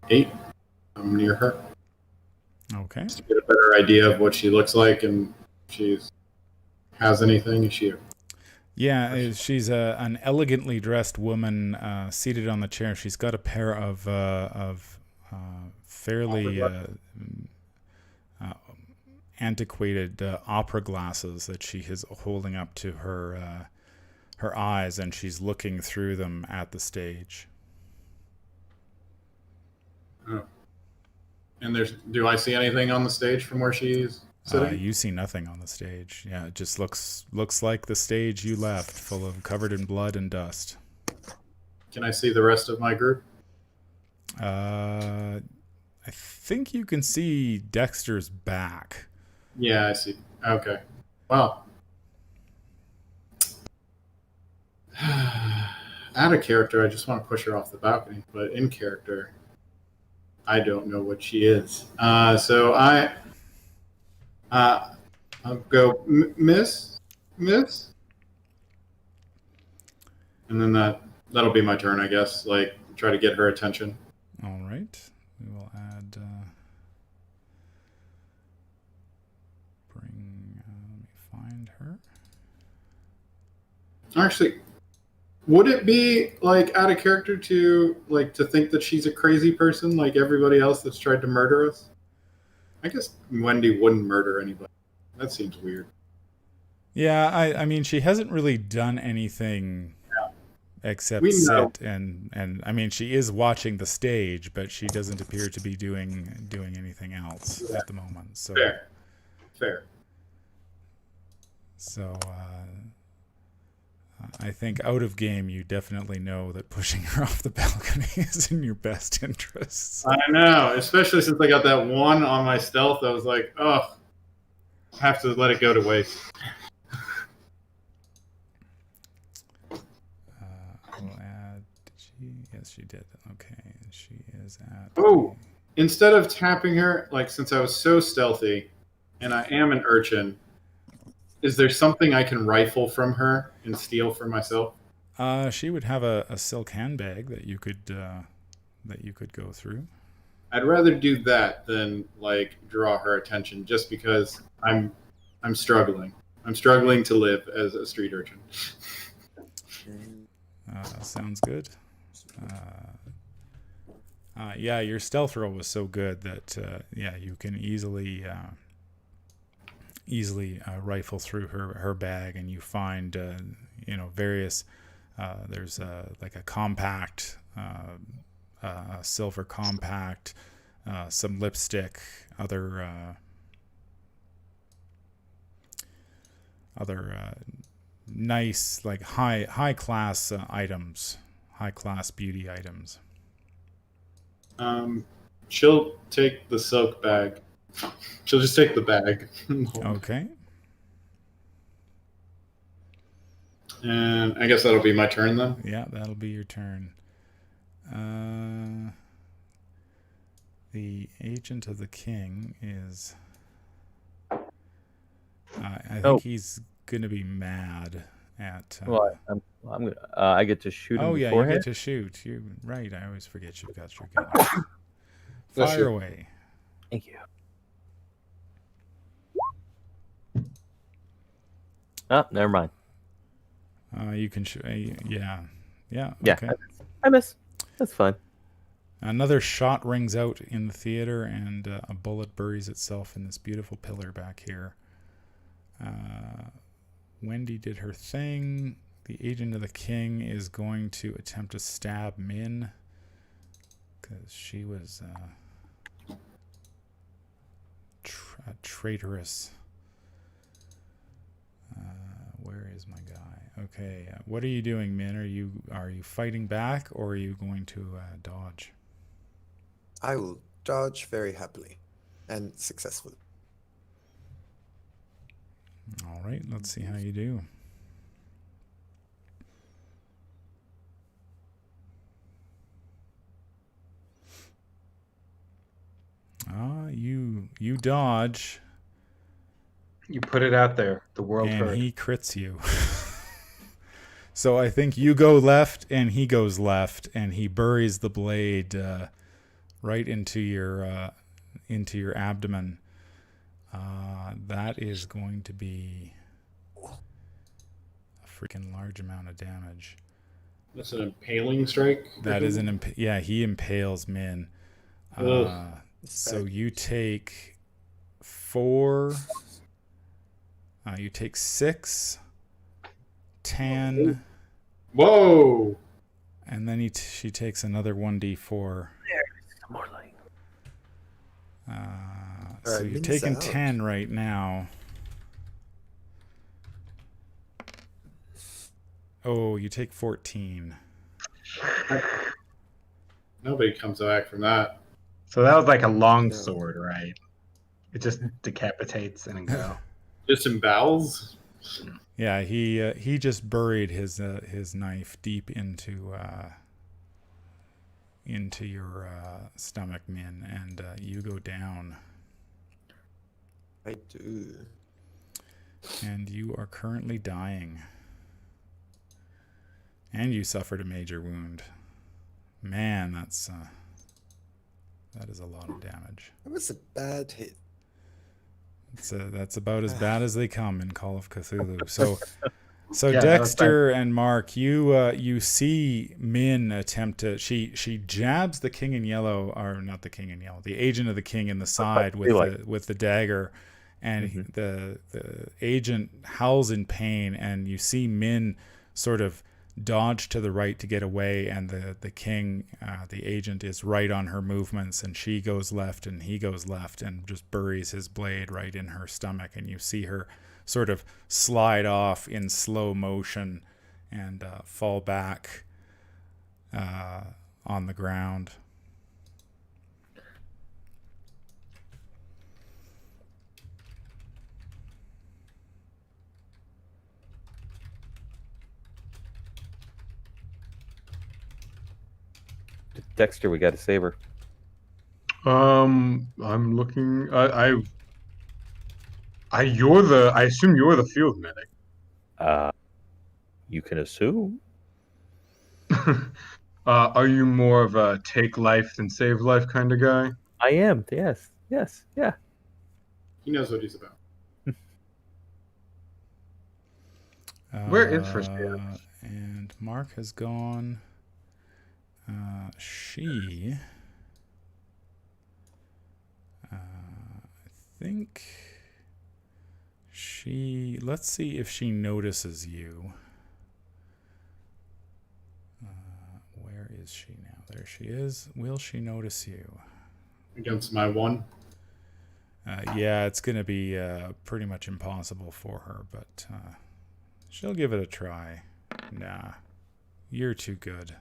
8. I'm near her. Okay. Just to get a better idea of what she looks like and if she has anything. Is she? Yeah, she's an elegantly dressed woman seated on the chair. She's got a pair of fairly antiquated opera glasses that she is holding up to her eyes, and she's looking through them at the stage. Oh. And do I see anything on the stage from where she's sitting? You see nothing on the stage. Yeah, it just looks like the stage you left, covered in blood and dust. Can I see the rest of my group? I think you can see Dexter's back. Yeah, I see. Okay. Well, out of character, I just want to push her off the balcony, but in character, I don't know what she is. So I'll go, Miss, and then that'll be my turn, I guess. Like, try to get her attention. All right. We will add. Let me find her. Actually, would it be like out of character to think that she's a crazy person like everybody else that's tried to murder us? I guess Wendy wouldn't murder anybody. That seems weird. Yeah, I mean, she hasn't really done anything except We know. sit and I mean, she is watching the stage, but she doesn't appear to be doing anything else at the moment. So Fair. So I think out of game, you definitely know that pushing her off the balcony is in your best interests. I know, especially since I got that one on my stealth. I was like, oh, I have to let it go to waste. I'll add. Did she? Yes, she did. Okay, she is at. Oh, instead of tapping her, since I was so stealthy, and I am an urchin, is there something I can rifle from her and steal for myself? She would have a silk handbag that you could go through. I'd rather do that than draw her attention, just because I'm struggling. I'm struggling to live as a street urchin. Sounds good. Yeah, your stealth roll was so good that you can easily rifle through her bag, and you find various. There's like a compact, a silver compact, some lipstick, other nice high class items, high class beauty items. She'll take the silk bag. She'll just take the bag. Okay. And I guess that'll be my turn then. Yeah, that'll be your turn. The agent of the king is. I think he's gonna be mad at. Well, I get to shoot him. Oh yeah, you beforehand? get to shoot. You right? I always forget you've got your gun. Bless Fire you. away. Thank you. Oh, never mind. You can shoot. Yeah. Yeah, Okay. I miss. That's fine. Another shot rings out in the theater, and a bullet buries itself in this beautiful pillar back here. Wendy did her thing. The agent of the king is going to attempt to stab Min because she was traitorous. Where is my guy? Okay, what are you doing, Min? Are you fighting back, or are you going to dodge? I will dodge very happily and successfully. All right, let's see how you do. You dodge. You put it out there. The world And heard. he crits you. So I think you go left and he goes left, and he buries the blade right into your abdomen. That is going to be a freaking large amount of damage. That's an impaling strike. That is he impales Min. Ugh. So you take 4. You take 6, 10, Whoa! and then she takes another 1d4. More light. So Alright, you're Min's taking out. 10 right now. Oh, you take 14. Nobody comes back from that. So that was like a long No. sword, right? It just decapitates and go. Just in bowels? Yeah, he just buried his knife deep into your stomach, Min, and you go down. I do. And you are currently dying. And you suffered a major wound. Man, that is a lot of damage. That was a bad hit. That's about as bad as they come in Call of Cthulhu. So Yeah, that was Dexter and Mark, you see Min attempt to she jabs the king in yellow, or not the king in yellow, the agent of the king in the side with the dagger, and the agent howls in pain, and you see Min sort of dodge to the right to get away, and the king, the agent, is right on her movements, and she goes left and he goes left and just buries his blade right in her stomach, and you see her sort of slide off in slow motion and fall back on the ground. Dexter, we got to save her. I'm looking. I assume you're the field medic. You can assume. Are you more of a take life than save life kind of guy? I am. Yes. Yeah. He knows what he's about. Where is first aid? And Mark has gone. She, I think she, let's see if she notices you. Where is she now? There she is. Will she notice you? Against my 1. Yeah, it's going to be pretty much impossible for her, but she'll give it a try. Nah, you're too good.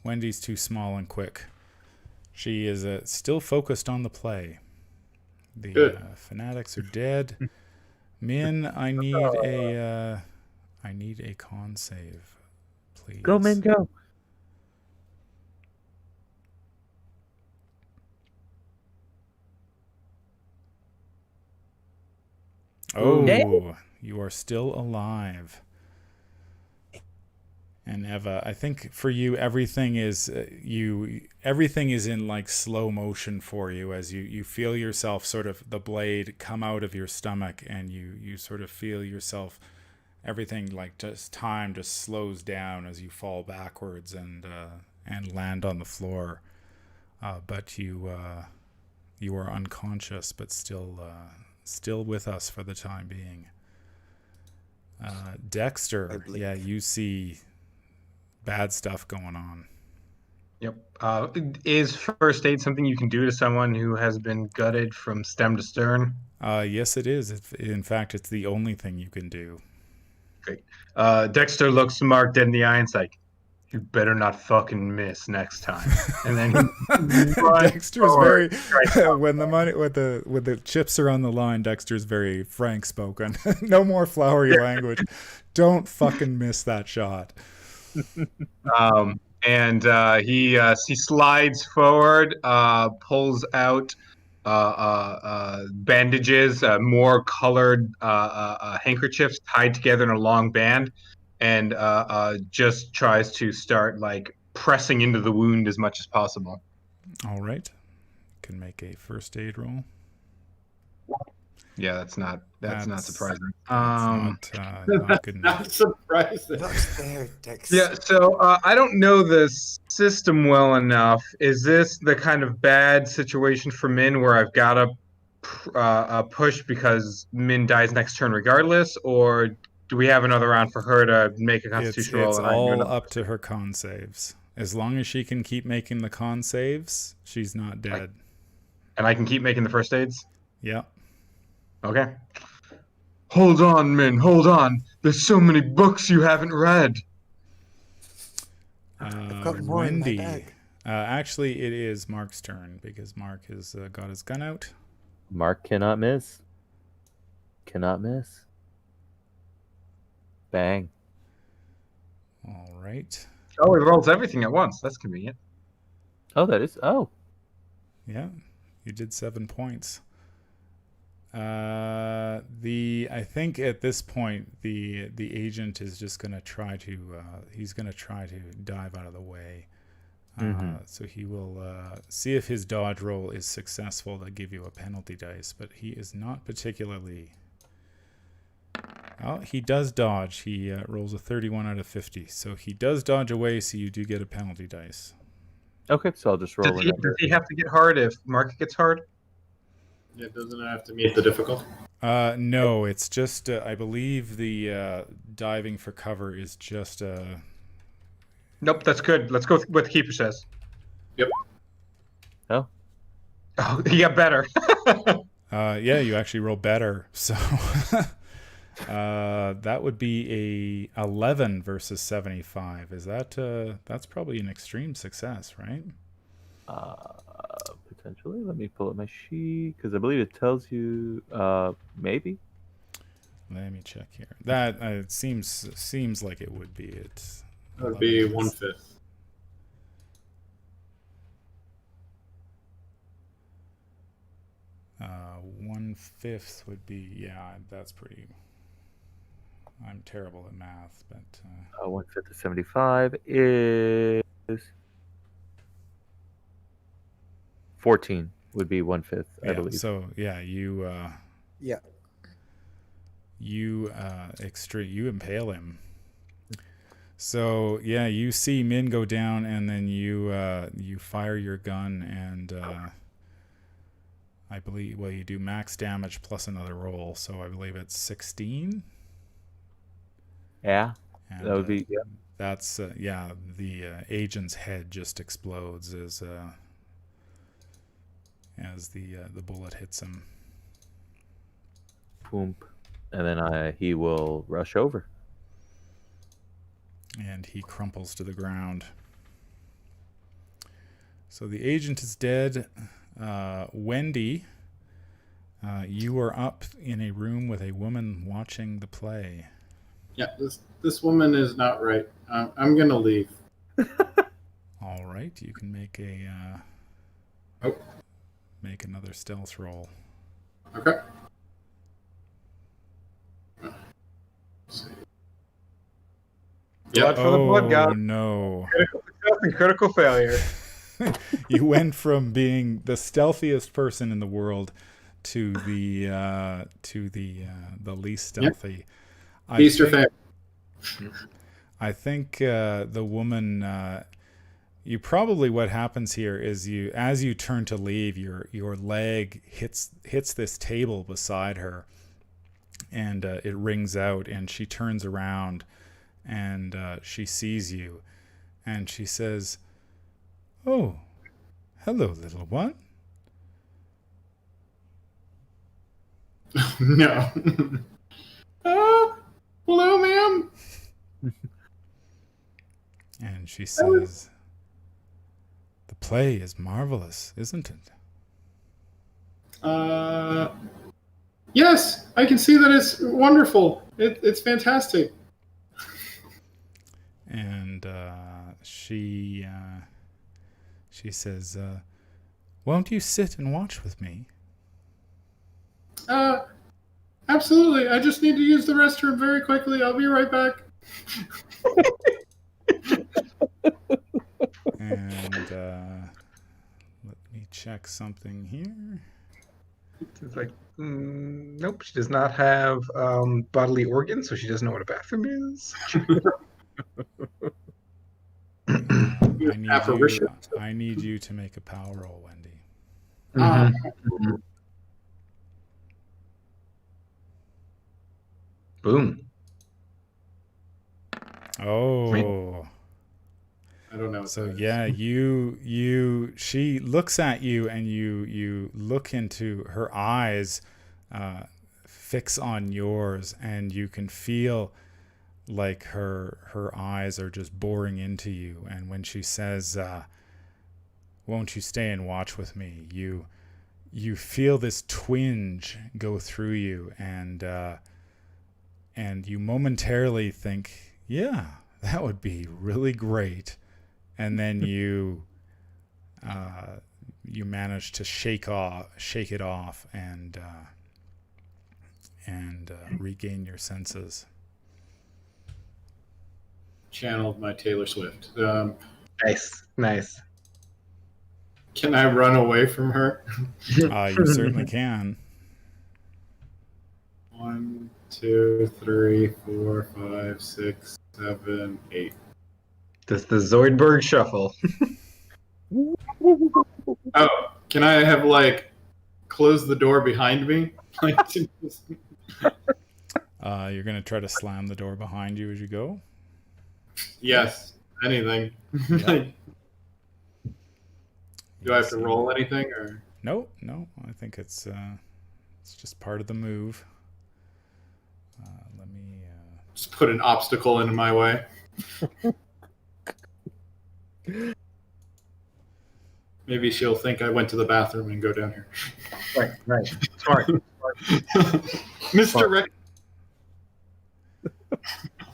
Wendy's too small and quick. She is still focused on the play. The fanatics are dead. Min, I need a con save, please. Go, Min, go. Oh, you are still alive. And Eva, I think for you, everything is in like slow motion for you as you feel yourself sort of the blade come out of your stomach, and you sort of feel yourself, everything like just time just slows down as you fall backwards and land on the floor. But you are unconscious, but still with us for the time being. Dexter, yeah, you see bad stuff going on. Yep. Is first aid something you can do to someone who has been gutted from stem to stern? Yes, it is. In fact, it's the only thing you can do. Great. Dexter looks Mark dead in the eye and's like, "You better not fucking miss next time." And then he Dexter's very when the chips are on the line. Dexter's very frank spoken. No more flowery language. Don't fucking miss that shot. And he slides forward, pulls out bandages, more colored handkerchiefs tied together in a long band, and just tries to start like pressing into the wound as much as possible. All right, can make a first aid roll. Yeah, that's not surprising. That's not good enough. Not surprising. Not there, Dex. Yeah, so I don't know the system well enough. Is this the kind of bad situation for Min where I've got to push because Min dies next turn regardless, or do we have another round for her to make a Constitution roll? It's And I do all another up to her con saves. As long as she can keep making the con saves, she's not dead. and I can keep making the first aids? Yeah. Okay. Hold on, Min, hold on. There's so many books you haven't read. I've got more in my Wendy. bag. Actually, it is Mark's turn because Mark has got his gun out. Mark cannot miss. Cannot miss. Bang. All right. Oh, he rolls everything at once. That's convenient. Oh, that is. Oh. Yeah, you did 7 points. I think at this point the agent is just gonna try to he's gonna try to dive out of the way. So he will see if his dodge roll is successful to give you a penalty dice, but he is not particularly. Oh, he does dodge. He rolls a 31 out of 50, so he does dodge away. So you do get a penalty dice. Okay, so I'll just roll Does another. he have to get hard if Mark gets hard? It doesn't have to meet the difficulty. No, it's just I believe the diving for cover is just Nope, that's good. Let's go with what the keeper says. Yep. Oh. Oh, he got better. yeah, you actually roll better. So that would be a 11 versus 75. Is that that's probably an extreme success, right? Potentially. Let me pull up my sheet because I believe it tells you maybe. Let me check here. That it seems like it would be. It's That would be 1/5. Uh, 1/5 would be, yeah, that's pretty. I'm terrible at math, but 1/5 of 75 is 14. Would be 1/5, I yeah, believe. so yeah, you Yeah. you impale him. So yeah, you see Min go down, and then you fire your gun, and I believe, well, you do max damage plus another roll, so I believe it's 16. Yeah, And, that would be. Yeah. that's yeah. The agent's head just explodes as the bullet hits him. Boom. And then he will rush over. And he crumples to the ground. So the agent is dead. Wendy, you are up in a room with a woman watching the play. Yeah, this woman is not right. I'm gonna leave. All right, you can make make another stealth roll. Okay. Let's see. Blood for the blood god. No. Critical success and critical failure. You went from being the stealthiest person in the world to the least stealthy. Feast or famine. I think the woman. You probably, what happens here is as you turn to leave, your leg hits this table beside her, and it rings out, and she turns around, and she sees you, and she says, "Oh, hello, little one." No. Hello, ma'am. And she says, "The play is marvelous, isn't it?" Yes, I can see that it's wonderful. It's fantastic. And she says, "Won't you sit and watch with me?" Absolutely. I just need to use the restroom very quickly. I'll be right back. And let me check something here. It's like, nope, she does not have bodily organs, so she doesn't know what a bathroom is. I need you to make a power roll, Wendy. Mhm. Boom. Oh. I don't know. What So that is. yeah, she looks at you, and you look into her eyes, fix on yours, and you can feel like her eyes are just boring into you. And when she says, "Won't you stay and watch with me?" you feel this twinge go through you, and you momentarily think, "Yeah, that would be really great." And then you manage to shake it off, and regain your senses. Channeled my Taylor Swift. Nice. Can I run away from her? You certainly can. 1, 2, 3, 4, 5, 6, 7, 8. This the Zoidberg shuffle. Oh, can I have like close the door behind me? Like, You're gonna try to slam the door behind you as you go. yes, anything. Yeah. Like, do I have to Yes, roll anything or? No. I think it's just part of the move. Let me. Just put an obstacle in my way. Maybe she'll think I went to the bathroom and go down here. Right. Smart. Mr. Rick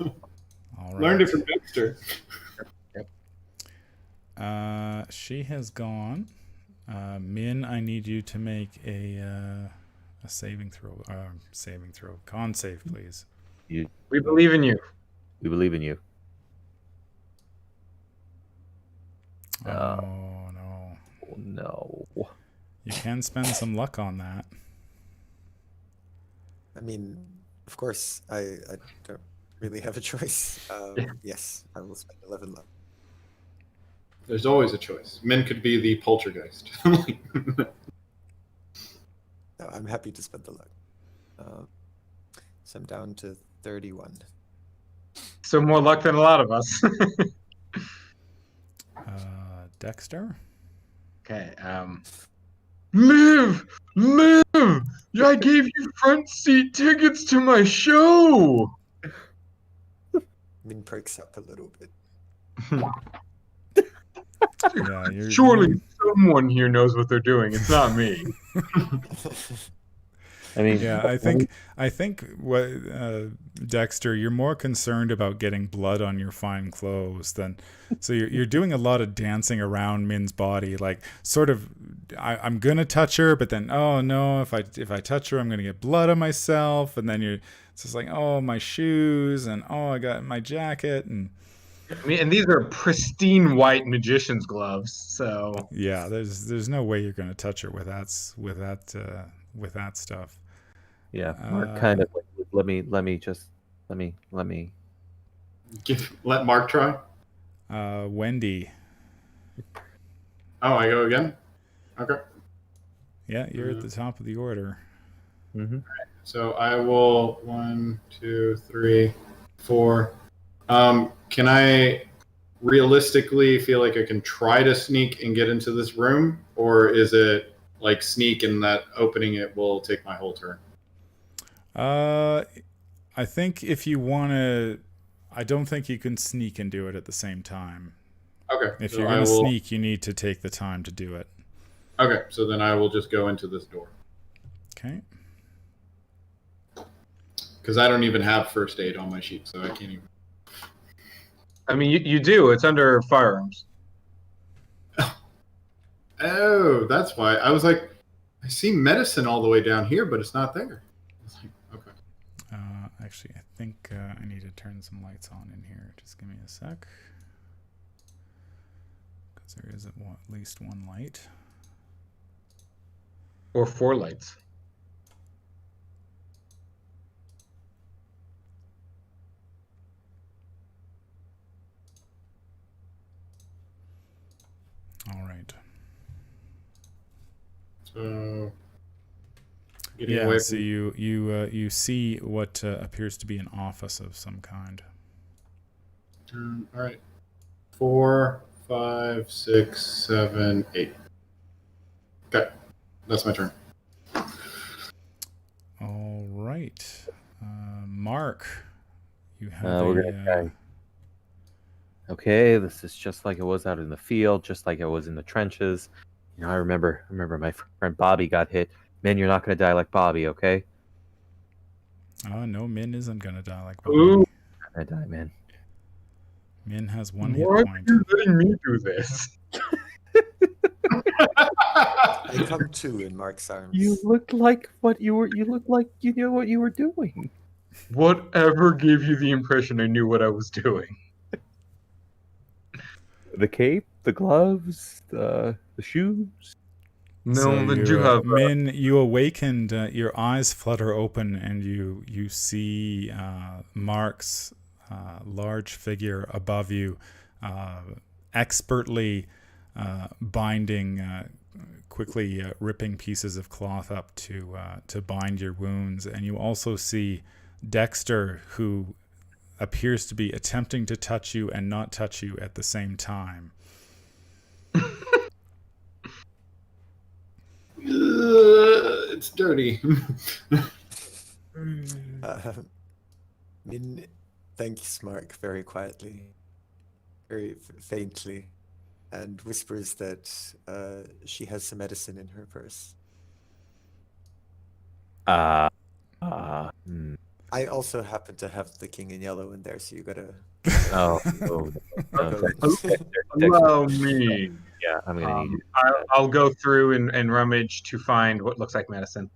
All right. learned it from Dexter. She has gone. Min, I need you to make a saving throw. Con save, please. We believe in you. We believe in you. Oh no! Oh, no. You can spend some luck on that. I mean, of course, I don't really have a choice. Yes, I will spend 11 luck. There's always a choice. Men could be the poltergeist. No, I'm happy to spend the luck. So I'm down to 31. So more luck than a lot of us. Dexter. Okay. Liv! I gave you front seat tickets to my show! Min perks up a little bit. Yeah, Surely someone here knows what they're doing. It's not me. I mean, Yeah, I think what Dexter, you're more concerned about getting blood on your fine clothes than. So you're doing a lot of dancing around Min's body, like sort of. I'm gonna touch her, but then oh no, if I touch her, I'm gonna get blood on myself, and then it's just like oh my shoes, and oh I got my jacket, and I mean, and these are pristine white magician's gloves. So yeah, there's no way you're gonna touch her with that stuff. yeah, Mark kind of like, let me Let Mark try. Wendy. Oh, I go again? Okay. Yeah, you're at the top of the order. Mm-hmm. So I will 1, 2, 3, 4. Can I realistically feel like I can try to sneak and get into this room, or is it like sneak and that opening it will take my whole turn? I think if you want to, I don't think you can sneak and do it at the same time. Okay. If so you're going to sneak, you need to take the time to do it. Okay, so then I will just go into this door. Okay. Because I don't even have first aid on my sheet, so I can't even. I mean, you do. It's under firearms. Oh, that's why. I was like, I see medicine all the way down here, but it's not there. I was like, okay. Actually, I think I need to turn some lights on in here. Just give me a sec. Because there is at least one light. Or 4 lights. All right. So getting Yeah, away so from. you see what appears to be an office of some kind. All right. 4, 5, 6, 7, 8. Okay, that's my turn. All right. Mark, you have We're gonna okay, this is just like it was out in the field, just like it was in the trenches. I remember my friend Bobby got hit. Man, you're not gonna die like Bobby, okay? No, Min isn't going to die like Bobby. Ooh, I die, man. Min has 1 hit why are point. you letting me do this? I come to in Mark's arms. You looked like what you were. You looked like you knew what you were doing. Whatever gave you the impression I knew what I was doing? The cape, the gloves, the shoes. No, So then you have. Min, you awakened, your eyes flutter open, and you see Mark's large figure above you, expertly binding, quickly ripping pieces of cloth up to bind your wounds. And you also see Dexter, who appears to be attempting to touch you and not touch you at the same time. It's dirty. Min thanks Mark very quietly, very faintly, and whispers that she has some medicine in her purse. I also happen to have the king in yellow in there, so you gotta. Oh, Allow me. yeah, I'm gonna need you. I'll go through and rummage to find what looks like medicine.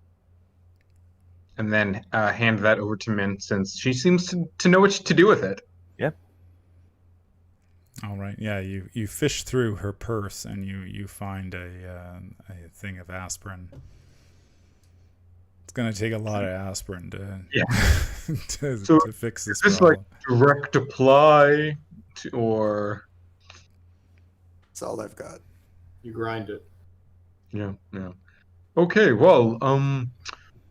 And then hand that over to Min, since she seems to know what to do with it. Yep. All right. Yeah, you fish through her purse and you find a thing of aspirin. It's gonna take a lot of aspirin to to fix this Is this problem. like direct apply, or? That's all I've got. You grind it. Yeah. Okay. Well,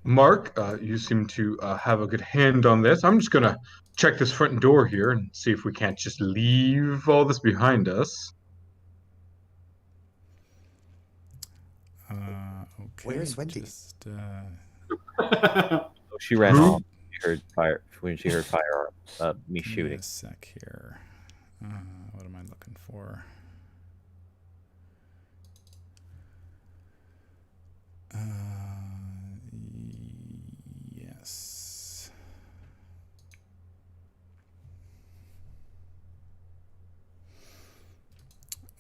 Mark, you seem to have a good hand on this. I'm just gonna check this front door here and see if we can't just leave all this behind us. Okay. Where's Wendy? Just, She ran off. She heard fire when she heard firearm. Me give me shooting. a sec here. What am I looking for? Yes.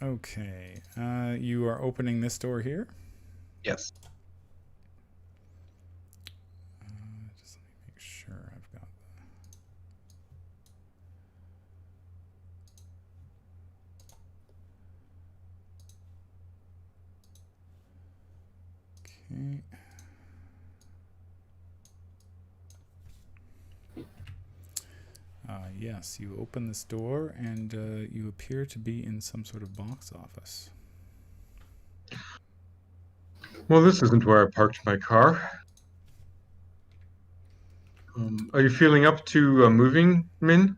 Okay. You are opening this door here? Yes. Just let me make sure I've got okay. Yes, you open this door and you appear to be in some sort of box office. Well, this isn't where I parked my car. Are you feeling up to moving, Min?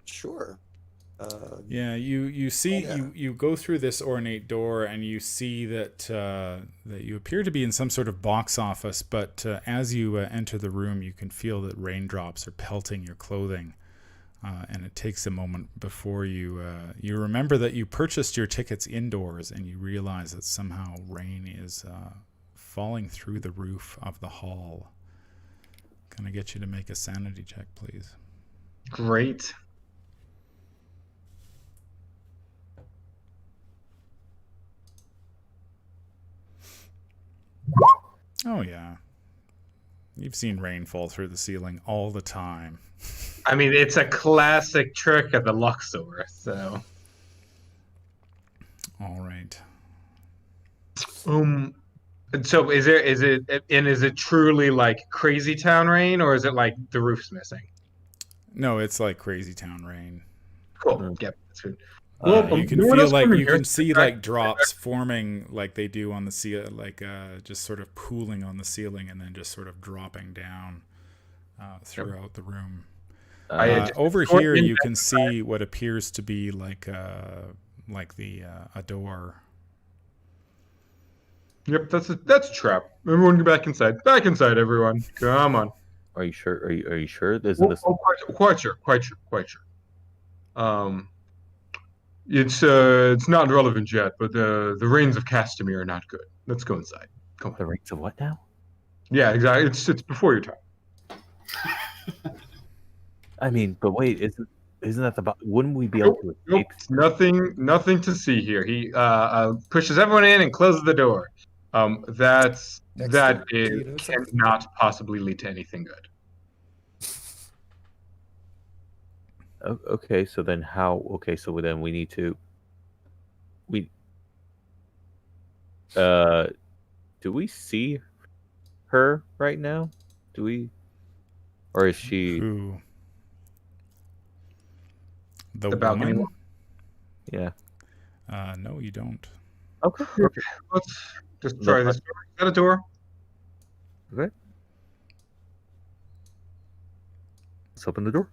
Sure. Yeah, you see yeah. you go through this ornate door and you see that that you appear to be in some sort of box office, but as you enter the room, you can feel that raindrops are pelting your clothing, and it takes a moment before you remember that you purchased your tickets indoors, and you realize that somehow rain is falling through the roof of the hall. Can I get you to make a sanity check, please? Great. Oh yeah. You've seen rain fall through the ceiling all the time. I mean, it's a classic trick of the Luxor, so. All right. So is it truly like crazy town rain, or is it like the roof's missing? No, it's like crazy town rain. Cool. Yep, that's good. Well, You can no one feel else like coming you here. can see like drops forming like they do on the ceiling, like just sort of pooling on the ceiling and then just sort of dropping down throughout the room. Over here, you can see what appears to be like the a door. Yep, that's a trap. Everyone get back inside. Back inside, everyone. Come on. Are you sure? Are you sure? Isn't this? Quite sure. It's not relevant yet, but the rains of Castamere are not good. Let's go inside. Come The on. rings of what now? Yeah, exactly. It's before your time. I mean, but wait, isn't that the? Wouldn't we be able to escape? Nothing to see here. He pushes everyone in and closes the door. That Dexter, do you know something? cannot possibly lead to anything good. Okay, so then how? Okay, so then we need to. Do we see her right now? Do we, or is she? Who? The balcony woman? Yeah. No, you don't. Okay. Let's just try this door. Is that a door? Okay. Let's open the door.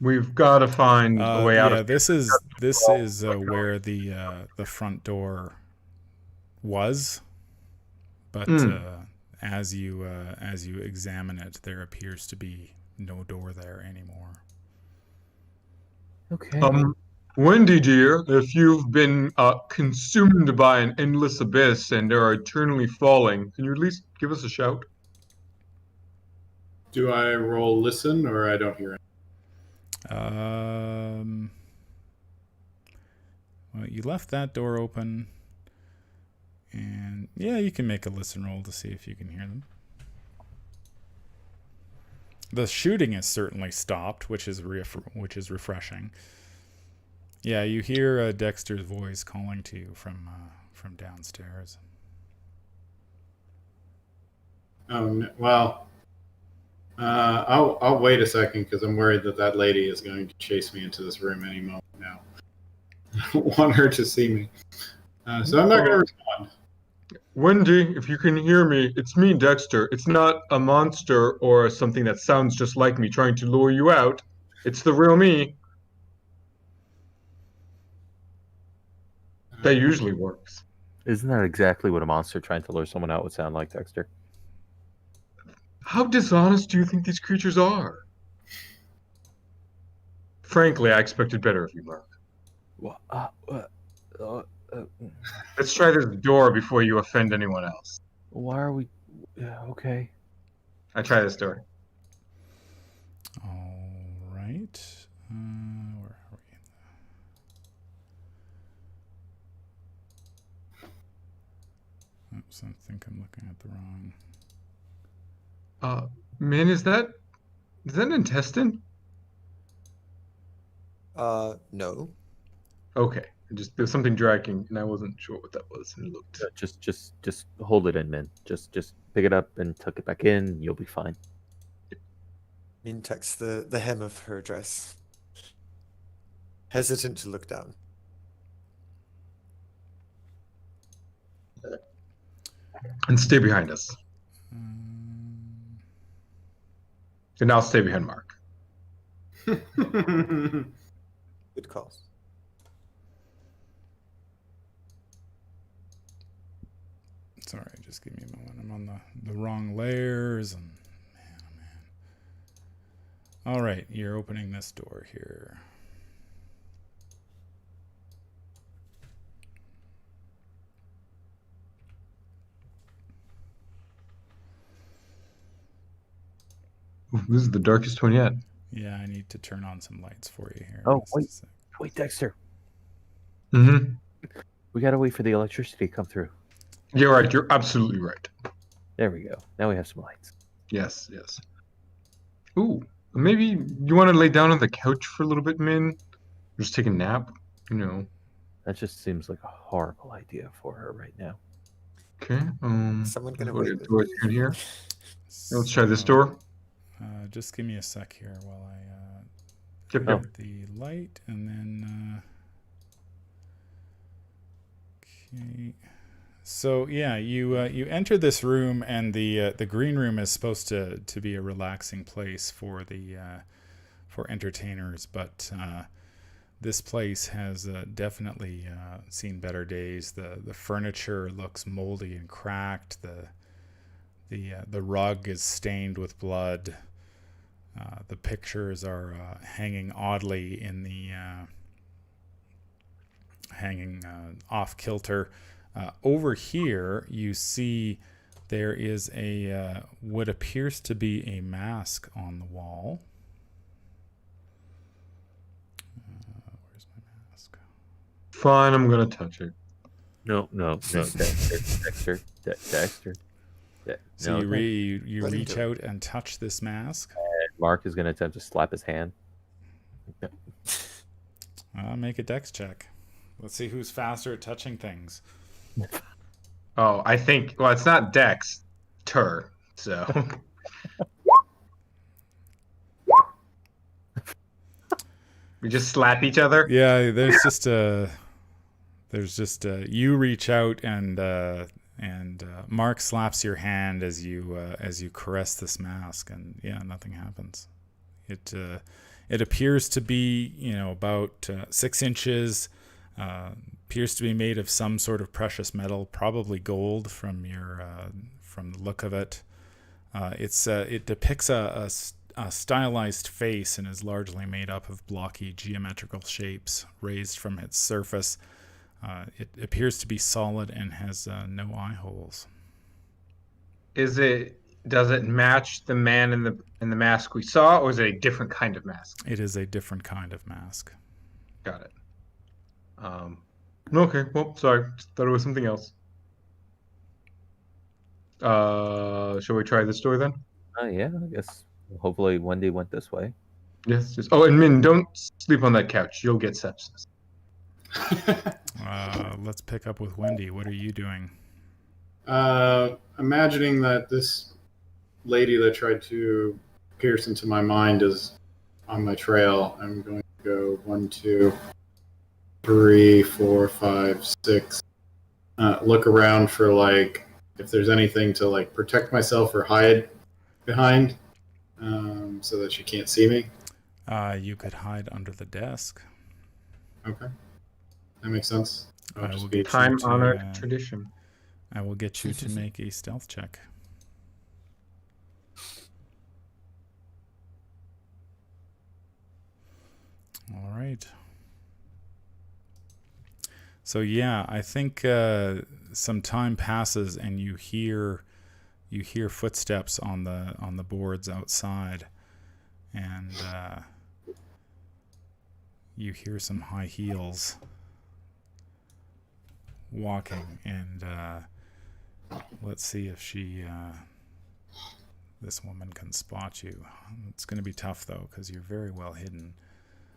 We've got to find a way out Yeah, of this is where the front door was, but as you examine it, there appears to be no door there anymore. Okay. Wendy, dear, if you've been consumed by an endless abyss and are eternally falling, can you at least give us a shout? Do I roll listen or I don't hear it? Well, you left that door open, and yeah, you can make a listen roll to see if you can hear them. The shooting is certainly stopped, which is refreshing. Yeah, you hear Dexter's voice calling to you from downstairs. Oh, well, I'll wait a second because I'm worried that lady is going to chase me into this room any moment now. I don't want her to see me. So I'm not going to respond. Wendy, if you can hear me, it's me, Dexter. It's not a monster or something that sounds just like me trying to lure you out. It's the real me. That usually works. Isn't that exactly what a monster trying to lure someone out would sound like, Dexter? How dishonest do you think these creatures are? Frankly, I expected better of you, Mark. Let's try this door before you offend anyone else. Why are we? Yeah, okay. I try this door. All right. Where are we? Oops, I think I'm looking at the wrong. Man, is that an intestine? No. Okay. There's something dragging, and I wasn't sure what that was. And it looked. Just hold it in, man. Just pick it up and tuck it back in. You'll be fine. Min tucks the hem of her dress, hesitant to look down. And stay behind us. And I'll stay behind Mark. Good call. Sorry, just give me a moment. I'm on the wrong layers, and man. All right, you're opening this door here. Ooh, this is the darkest one yet. Yeah, I need to turn on some lights for you here. Oh, Just a sec. Wait, Dexter. Mm-hmm. We gotta wait for the electricity to come through. You're right. You're absolutely right. There we go. Now we have some lights. Yes. Ooh, maybe you want to lay down on the couch for a little bit, Min? Just take a nap, you know. That just seems like a horrible idea for her right now. Okay. Someone gonna go wait to with door me? in here. Let's try this door. Just give me a sec here while I Yep. get the light, and then Okay. So yeah, you enter this room, and the green room is supposed to be a relaxing place for the for entertainers, but this place has definitely seen better days. The furniture looks moldy and cracked. The rug is stained with blood. The pictures are hanging oddly in the hanging off kilter. Over here, you see there is a what appears to be a mask on the wall. Where's my mask? Fine, I'm gonna touch it. No, Dexter. So No, you Let him reach do it. out and touch this mask. Mark is going to attempt to slap his hand. Make a dex check. Let's see who's faster at touching things. Oh, I think. Well, it's not Dex, Tur. So we just slap each other. Yeah, there's just you reach out, and Mark slaps your hand as you caress this mask, and yeah, nothing happens. It appears to be about 6 inches. Appears to be made of some sort of precious metal, probably gold from the look of it. It depicts a stylized face and is largely made up of blocky geometrical shapes raised from its surface. It appears to be solid and has no eye holes. Does it match the man in the mask we saw, or is it a different kind of mask? It is a different kind of mask. Got it. Okay. Well, sorry. Thought it was something else. Shall we try this door then? Yeah, I guess. Hopefully, Wendy went this way. Yes. Just. Oh, and Min, don't sleep on that couch. You'll get sepsis. Let's pick up with Wendy. What are you doing? Imagining that this lady that tried to pierce into my mind is on my trail, I'm going to go 1, 2, 3, 4, 5, 6. Look around for if there's anything to protect myself or hide behind, so that she can't see me. You could hide under the desk. Okay, that makes sense. I will be get you Time-honored to, tradition. I will get you to make a stealth check. All right. So yeah, I think some time passes and you hear footsteps on the boards outside, and you hear some high heels walking, and let's see if this woman can spot you. It's going to be tough though, because you're very well hidden.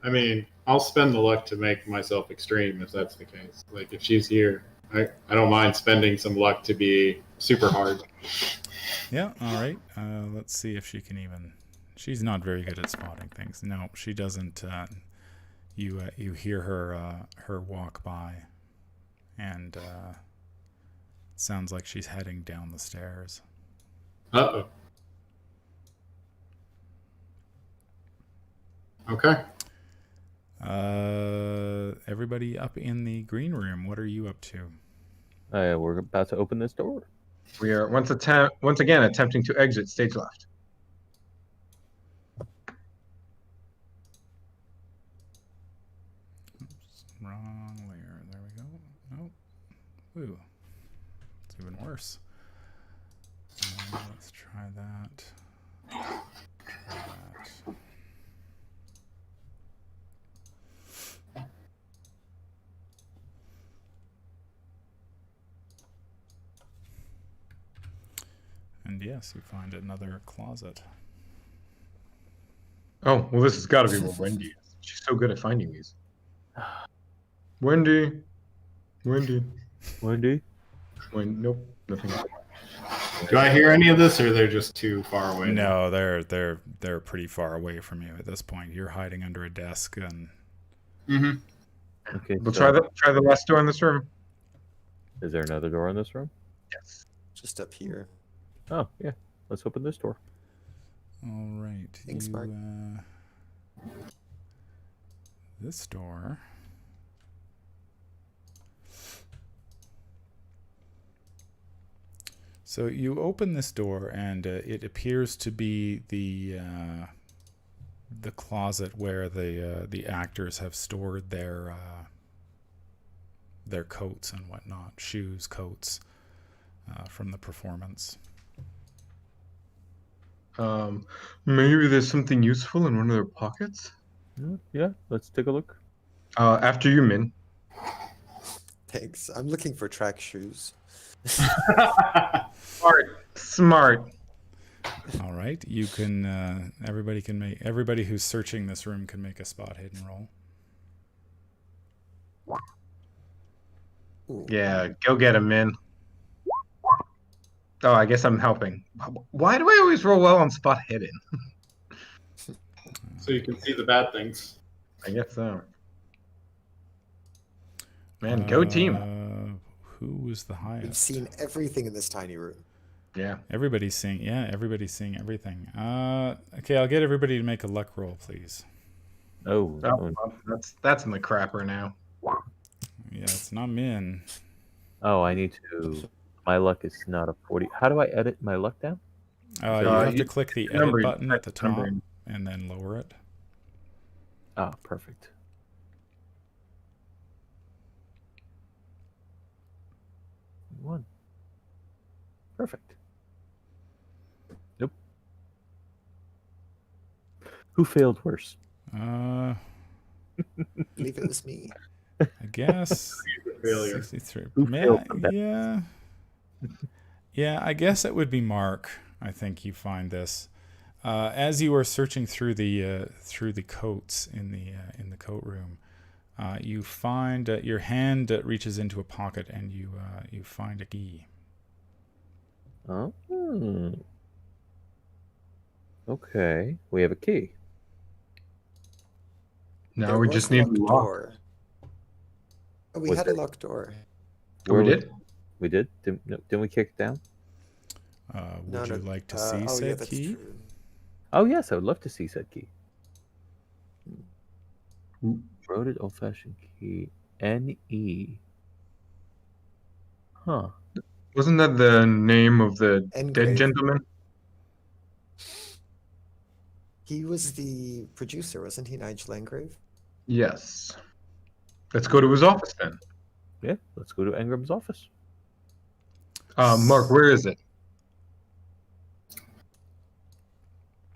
I mean, I'll spend the luck to make myself extreme if that's the case. If she's here, I don't mind spending some luck to be super hard. Yeah, all right. Let's see if she can even... She's not very good at spotting things. No, she doesn't. You hear her walk by, and it sounds like she's heading down the stairs. Uh-oh. Okay. Everybody up in the green room, what are you up to? We're about to open this door. We are once again attempting to exit stage left. Oops, wrong layer. There we go. Nope. Ooh. It's even worse. Let's try that. Try that. And yes, you find another closet. Oh, well, this has got to be where Wendy is. She's so good at finding these. Wendy. Wendy? Nope, nothing. Do I hear any of this, or they're just too far away? No, they're pretty far away from you at this point. You're hiding under a desk, and Mm-hmm. Okay. We'll so try the last door in this room. Is there another door in this room? Yes. Just up here. Oh, yeah. Let's open this door. All right. Thanks, Mark. This door. So you open this door, and it appears to be the closet where the actors have stored their coats and whatnot, shoes, coats from the performance. Maybe there's something useful in one of their pockets. Yeah, let's take a look. After you, Min. Thanks. I'm looking for track shoes. Smart. All right, you can. Everybody who's searching this room can make a spot hidden roll. Ooh. Yeah, go get him, Min. Oh, I guess I'm helping. Why do I always roll well on spot hidden? So you can see the bad things. I guess so. Man, go team. Who was the We've highest? seen everything in this tiny room. Yeah. Everybody's seeing. Yeah, everybody's seeing everything. Okay, I'll get everybody to make a luck roll, please. Oh, Oh, that's in the crapper now. Yeah, it's not Min. oh, I need to. My luck is not a 40. How do I edit my luck down? You have to you- click the edit numbering, button at the top numbering. and then lower it. Ah, perfect. One. Perfect. Nope. Who failed worse? I believe it was me. guess Failure. 63. Who failed the best? Yeah. Yeah, I guess it would be Mark. I think you find this as you are searching through the coats in the coat room. You find your hand reaches into a pocket and you find a key. Oh. Okay. We have a key. Now There we was just a need locked a lock. door. Oh, we Was had there- a locked door. Oh, we Where did? We did? Didn't we kick it down? Would you like to see oh, yeah, said that's key? true. Oh, yes. I would love to see said key. Hmm. Roaded old-fashioned key. N-E. Huh. Wasn't that the name of the dead Engrave. gentleman? He was the producer, wasn't he, Nigel Engrave? Yes. Let's go to his office then. Yeah, let's go to Engram's office. Mark, where is it?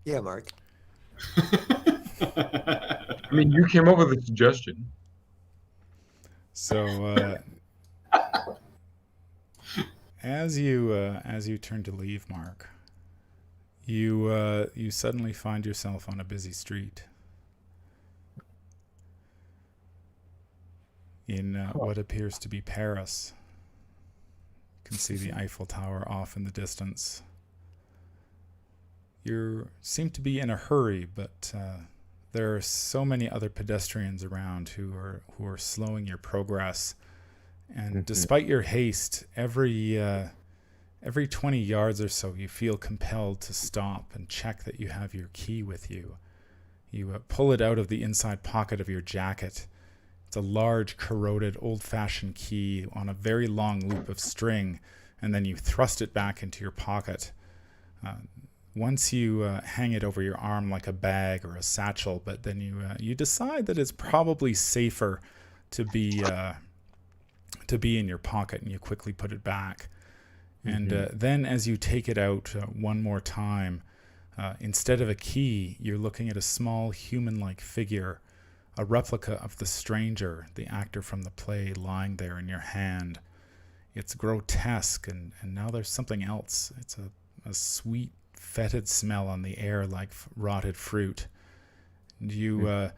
Yeah, Mark. I mean, you came up with a suggestion. So as you turn to leave, Mark, you suddenly find yourself on a busy street in what appears to be Paris. You can see the Eiffel Tower off in the distance. You seem to be in a hurry, but there are so many other pedestrians around who are slowing your progress. And despite your haste, every 20 yards or so, you feel compelled to stop and check that you have your key with you. You pull it out of the inside pocket of your jacket. It's a large, corroded, old-fashioned key on a very long loop of string, and then you thrust it back into your pocket. Once you hang it over your arm like a bag or a satchel, but then you decide that it's probably safer to be in your pocket, and you quickly put it back. And then as you take it out one more time, instead of a key, you're looking at a small human-like figure, a replica of the stranger, the actor from the play, lying there in your hand. It's grotesque, and now there's something else. It's a sweet, fetid smell on the air like rotted fruit. And you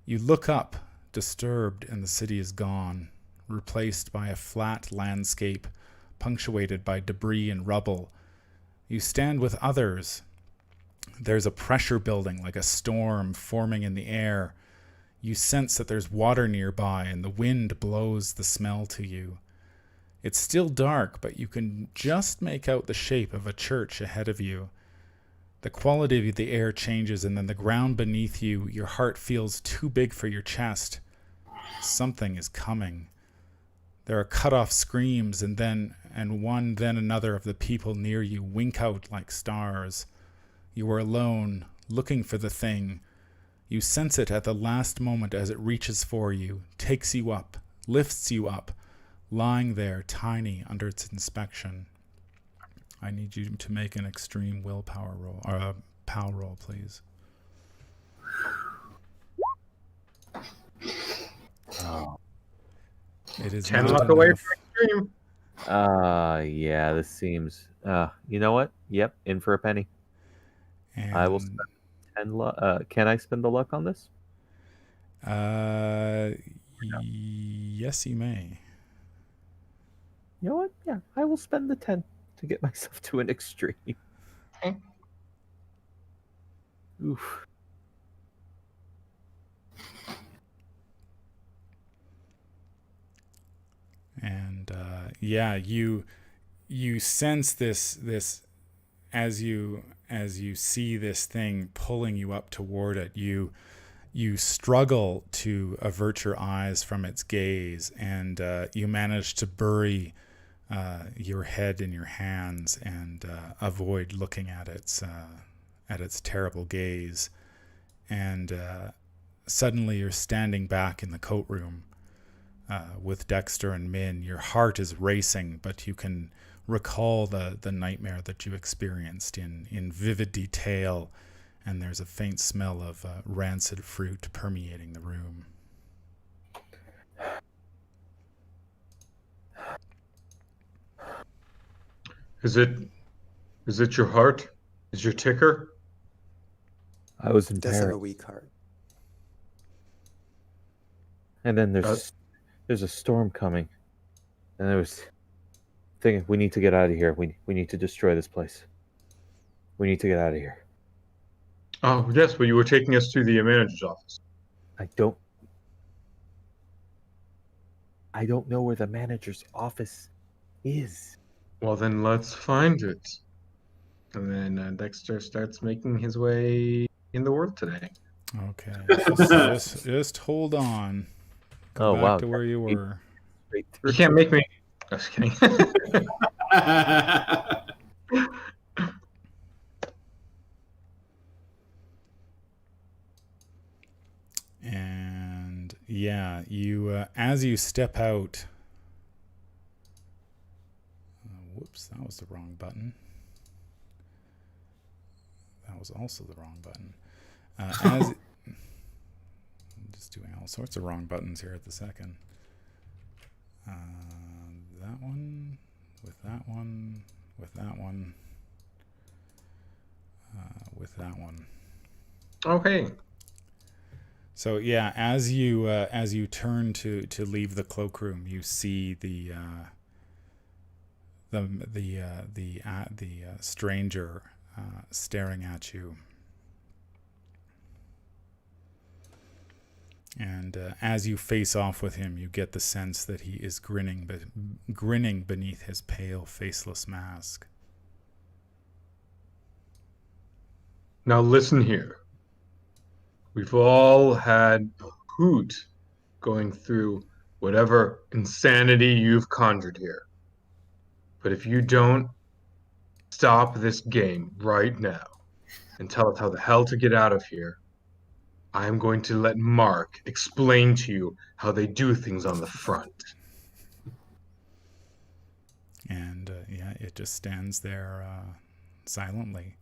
look up, disturbed, and the city is gone, replaced by a flat landscape punctuated by debris and rubble. You stand with others. There's a pressure building like a storm forming in the air. You sense that there's water nearby, and the wind blows the smell to you. It's still dark, but you can just make out the shape of a church ahead of you. The quality of the air changes, and then the ground beneath you, your heart feels too big for your chest. Something is coming. There are cut-off screams, and one, then another of the people near you wink out like stars. You are alone, looking for the thing. You sense it at the last moment as it reaches for you, takes you up, lifts you up, lying there tiny under its inspection. I need you to make an extreme willpower roll, or a POW roll, please. Oh. It is 10 not luck away enough. from extreme. Yeah, this seems. You know what? Yep, in for a penny. I will And spend 10 luck. Can I spend the luck on this? yes, you may. You know what? Yeah, I will spend the 10 to get myself to an extreme. Okay. Oof. And yeah, you sense this as you see this thing pulling you up toward it. You struggle to avert your eyes from its gaze, and you manage to bury your head in your hands and avoid looking at its terrible gaze. And suddenly you're standing back in the coat room with Dexter and Min. Your heart is racing, but you can recall the nightmare that you experienced in vivid detail, and there's a faint smell of rancid fruit permeating the room. Is it your heart? Is your ticker? I was in It does have Paris. a weak heart. And then there's a storm coming. And there was thinking we need to get out of here. We need to destroy this place. We need to get out of here. Oh, yes, but you were taking us to the manager's office. I don't know where the manager's office is. Well, then let's find it. And then Dexter starts making his way in the world today. Okay, just hold on. Go Oh, back wow. to where you were. Straight You through. can't make me. I was kidding. And yeah, you as you step out. Whoops, that was the wrong button. That was also the wrong button. I'm just doing all sorts of wrong buttons here at the second. That one, with that one, with that one, with that one. Okay. So yeah, as you turn to leave the cloakroom, you see the stranger staring at you. And as you face off with him, you get the sense that he is grinning beneath his pale, faceless mask. Now listen here. We've all had a hoot going through whatever insanity you've conjured here. But if you don't stop this game right now and tell us how the hell to get out of here, I'm going to let Mark explain to you how they do things on the front. And yeah, it just stands there silently.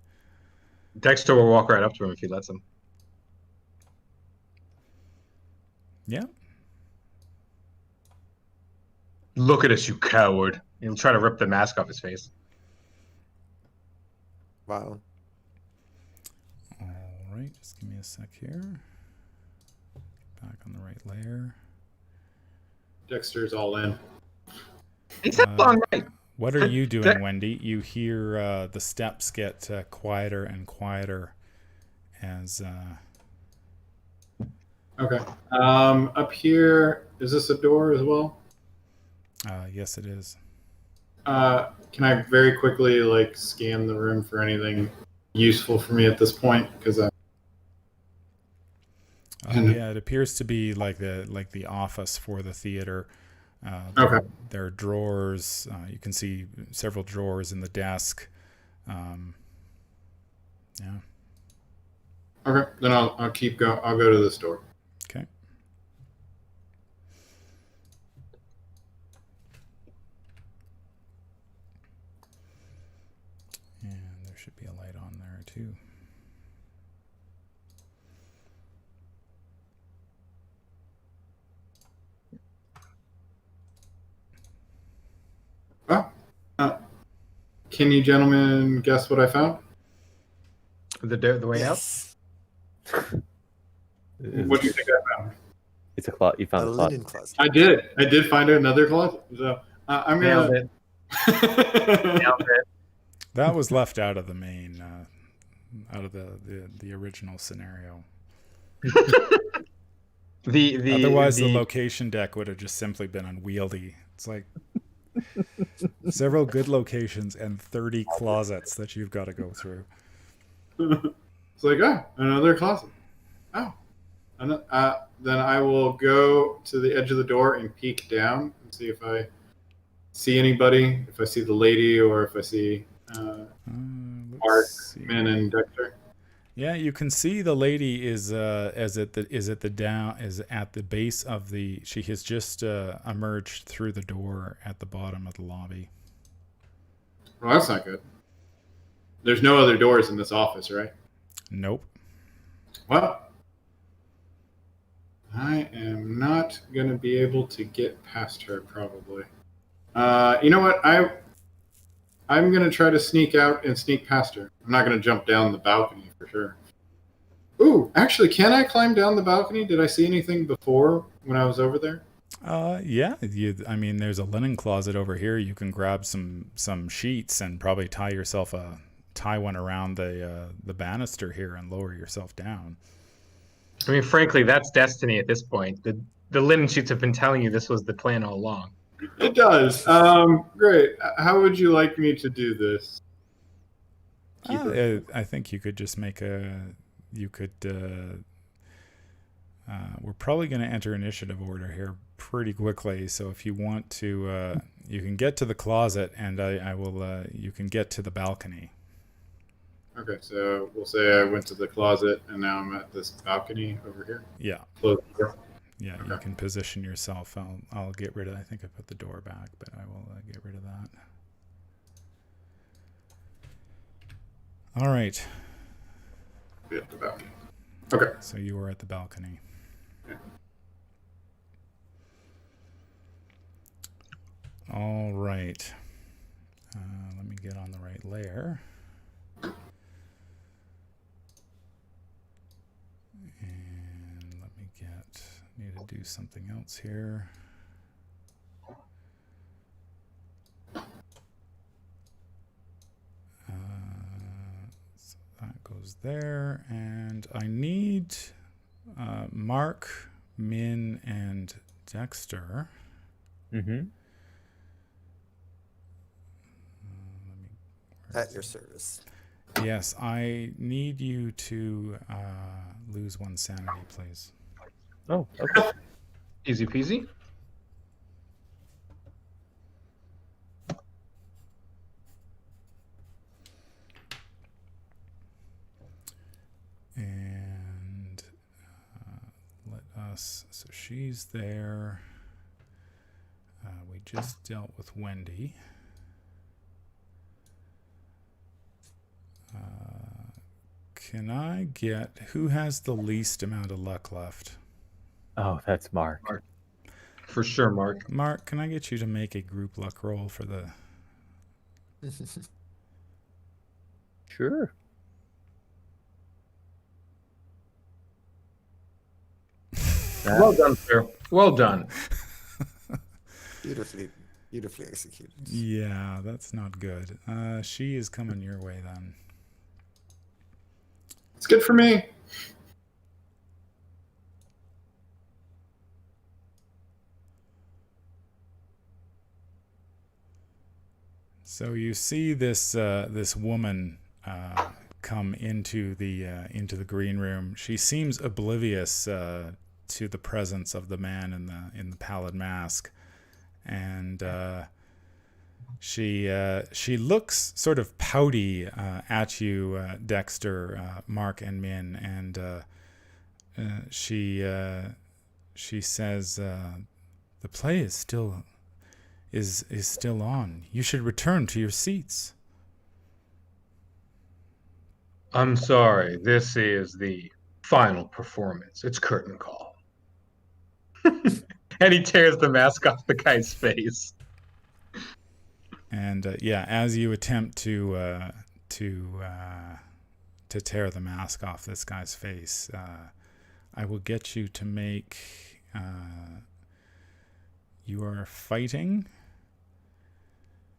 Dexter will walk right up to him if he lets him. Yeah. Look at us, you coward. He'll try to rip the mask off his face. Wow. All right, just give me a sec here. Back on the right layer. Dexter's all in. He's on right. What are you doing, Wendy? You hear the steps get quieter and quieter as... Okay. Up here, is this a door as well? yes, it is. Can I very quickly like scan the room for anything useful for me at this point? Because I. Yeah, it appears to be like the office for the theater. Okay. There are drawers. You can see several drawers in the desk. Yeah. Okay. Then I'll keep go. I'll go to this door. Okay. And there should be a light on there too. Oh. Can you gentlemen guess what I found? The way out. Yes. What do you think I found? It's a closet. You A found a closet. linen closet. I did. I did find another closet. So I'm Nailed gonna. it. Nailed it. That was left out of the main, out of the original scenario. Otherwise, the location deck would have just simply been unwieldy. It's like several good locations and 30 closets that you've got to go through. It's like, another closet. Oh. Then I will go to the edge of the door and peek down and see if I see anybody, if I see the lady, or if I see Art, Min, and Dexter. Yeah, you can see the lady is at the base of the. She has just emerged through the door at the bottom of the lobby. Well, that's not good. There's no other doors in this office, right? Nope. Well, I am not going to be able to get past her, probably. You know what? I'm going to try to sneak out and sneak past her. I'm not going to jump down the balcony for sure. Ooh, actually, can I climb down the balcony? Did I see anything before when I was over there? Yeah. I mean, there's a linen closet over here. You can grab some sheets and probably tie one around the banister here and lower yourself down. I mean, frankly, that's destiny at this point. The linen sheets have been telling you this was the plan all along. It does. Great. How would you like me to do this? I think you could just make we're probably going to enter initiative order here pretty quickly. So if you want to, you can get to the closet, and I will. You can get to the balcony. Okay, so we'll say I went to the closet, and now I'm at this balcony over here. Yeah. Close the door. Yeah, Okay. You can position yourself. I'll get rid of. I think I put the door back, but I will get rid of that. All right. Be at the balcony. Okay. So you were at the balcony. Yeah. All right. Let me get on the right layer. And let me need to do something else here. So that goes there, and I need Mark, Min, and Dexter. Mm-hmm. At your service. Yes, I need you to lose one sanity, please. Oh, okay. Easy peasy. And let us. So she's there. We just dealt with Wendy. Can I get who has the least amount of luck left? Oh, that's Mark. For sure, Mark. Mark, can I get you to make a group luck roll for the? Sure. Well done, sir. Well done. Beautifully executed. Yeah, that's not good. She is coming your way then. It's good for me. So you see this woman come into the green room. She seems oblivious to the presence of the man in the pallid mask, and she looks sort of pouty at you, Dexter, Mark, and Min, and she says, "The play is still on. You should return to your seats." I'm sorry, this is the final performance. It's curtain call. And he tears the mask off the guy's face. And as you attempt to tear the mask off this guy's face, I will get you to make. You are fighting.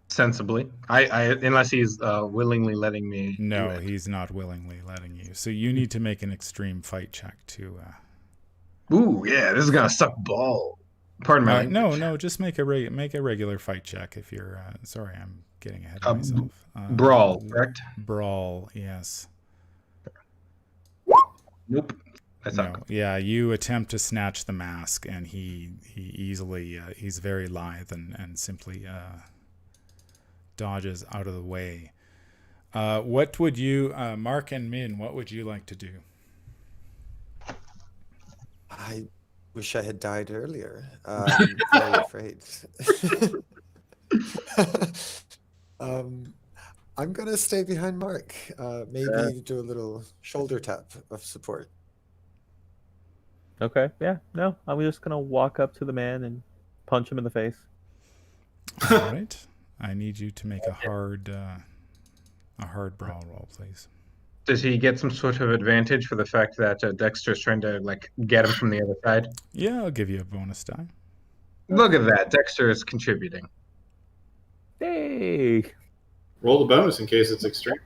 Sensibly. I unless he's willingly letting me do No, it. he's not willingly letting you. So you need to make an extreme fight check to. Ooh, yeah, this is gonna suck ball. Pardon my language. No, just make a regular fight check if you're. Sorry, I'm getting ahead of myself. Brawl, correct? Brawl, yes. Nope. That's No, not good. yeah, you attempt to snatch the mask, and he easily he's very lithe and simply dodges out of the way. What would you, Mark and Min? What would you like to do? I wish I had died earlier. Very afraid. I'm gonna stay behind Mark. Maybe do a little shoulder tap of support. Okay, yeah, no, I'm just gonna walk up to the man and punch him in the face. All right, I need you to make a hard brawl roll, please. Does he get some sort of advantage for the fact that Dexter's trying to get him from the other side? Yeah, I'll give you a bonus die. Look at that. Dexter is contributing. Hey, Roll the bonus in case it's extreme.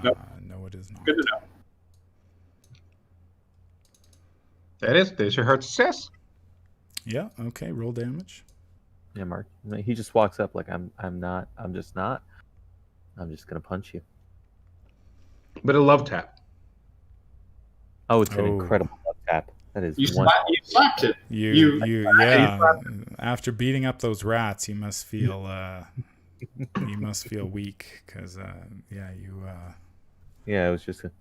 Nope. No, it is not. Good to know. There's your hard success. Yeah. Okay. Roll damage. yeah, Mark. He just walks up like I'm just not. I'm just gonna punch you. But a love tap. Oh, it's an Oh. incredible love tap. That is You one. slapped it. Yeah. After beating up those rats, you must feel weak because you. Yeah, it was just a.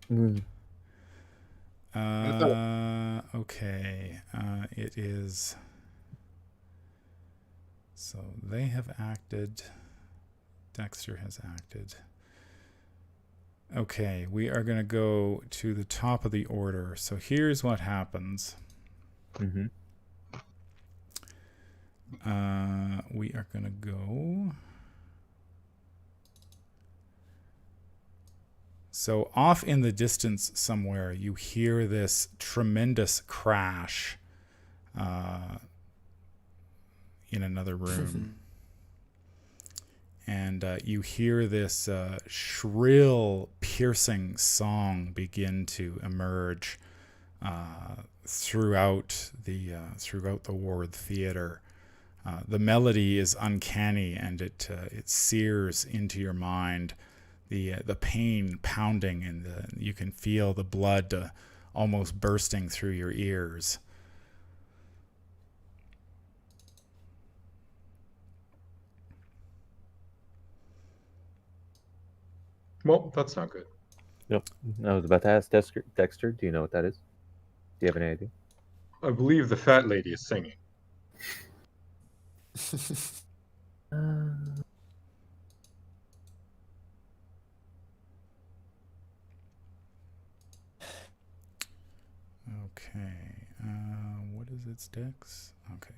Okay. It is. So they have acted. Dexter has acted. Okay, we are going to go to the top of the order. So here's what happens. Mm-hmm. We are going to go. So off in the distance somewhere, you hear this tremendous crash in another room. And you hear this shrill, piercing song begin to emerge throughout the Ward Theater. The melody is uncanny, and it sears into your mind. The pain pounding, and you can feel the blood almost bursting through your ears. Well, that's not good. Nope. I was about to ask Dexter. Do you know what that is? Do you have any idea? I believe the fat lady is singing. Okay. What is its dex? Okay.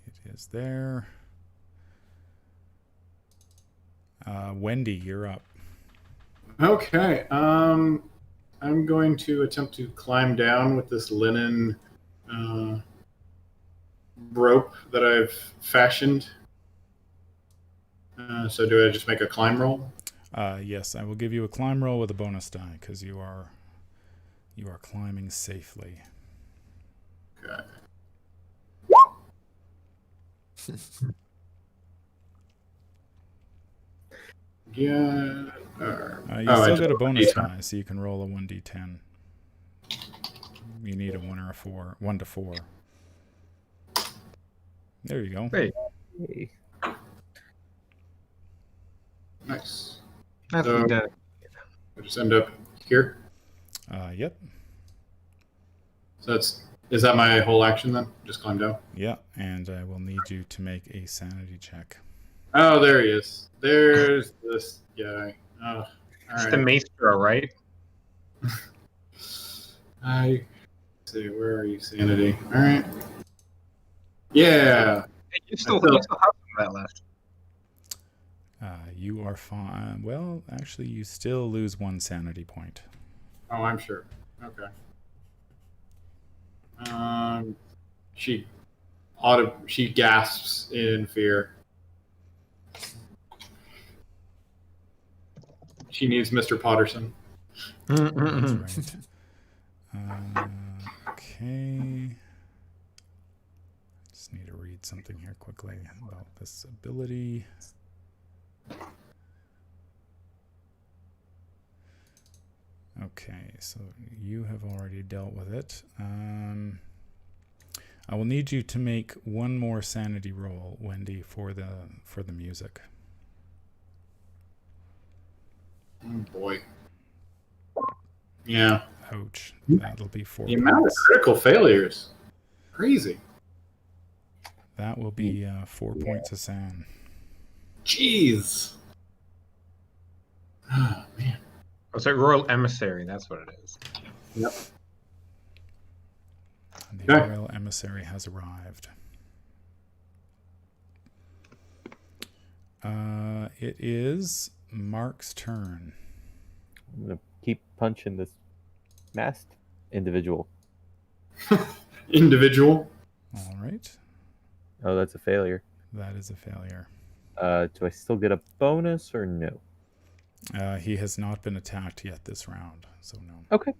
It is there. Wendy, you're up. Okay. I'm going to attempt to climb down with this linen rope that I've fashioned. So do I just make a climb roll? Yes, I will give you a climb roll with a bonus die because you are climbing safely. Okay. Yeah. You still get a bonus die, so you can roll a 1d10. You need a 1 or a 4. 1 to 4. There you go. Hey, Hey. Nice. nicely So- done. I just end up here. Yep. So is that my whole action then? Just climb down. Yeah, and I will need you to make a sanity check. Oh, there he is. There's this guy. Oh, all It's the right. maestro, right? Let's see, where are you, Sanity? All right. Yeah. Hey, you still have some of that left. You are fine. Well, actually, you still lose 1 sanity point. Oh, I'm sure. Okay. She gasps in fear. She needs Mr. Potterson. That's right. Okay. Just need to read something here quickly about this ability. Okay, so you have already dealt with it. I will need you to make 1 more sanity roll, Wendy, for the music. Oh boy. Yeah. Ouch. That'll be 4 The amount of points. critical failures. Crazy. That will be 4 points of san. Jeez. Oh man. Oh, it's like Royal Emissary. That's what it is. Yep. The Okay. royal emissary has arrived. It is Mark's turn. I'm gonna keep punching this masked individual. Individual. All right. Oh, that's a failure. That is a failure. Do I still get a bonus or no? He has not been attacked yet this round, so no. Okay,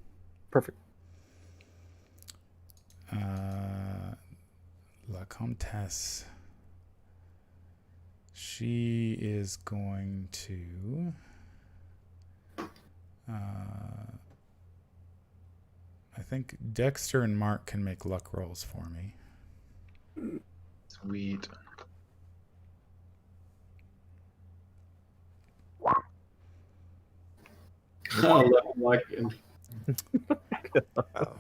perfect. La Comtesse. She is going to. I think Dexter and Mark can make luck rolls for me. Sweet. Like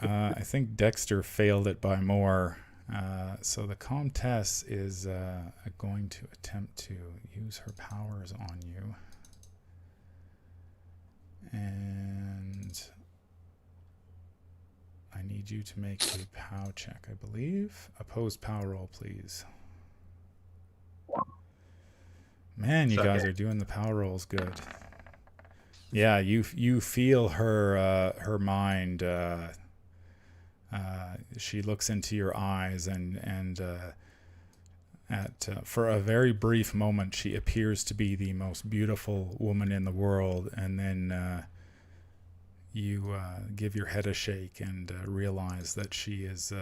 I think Dexter failed it by more. So the Comtesse is going to attempt to use her powers on you. And I need you to make a POW check, I believe. Opposed POW roll, please. Man, you Suck guys it. are doing the POW rolls good. Yeah, you feel her mind. She looks into your eyes, and for a very brief moment, she appears to be the most beautiful woman in the world, and then you give your head a shake and realize that she is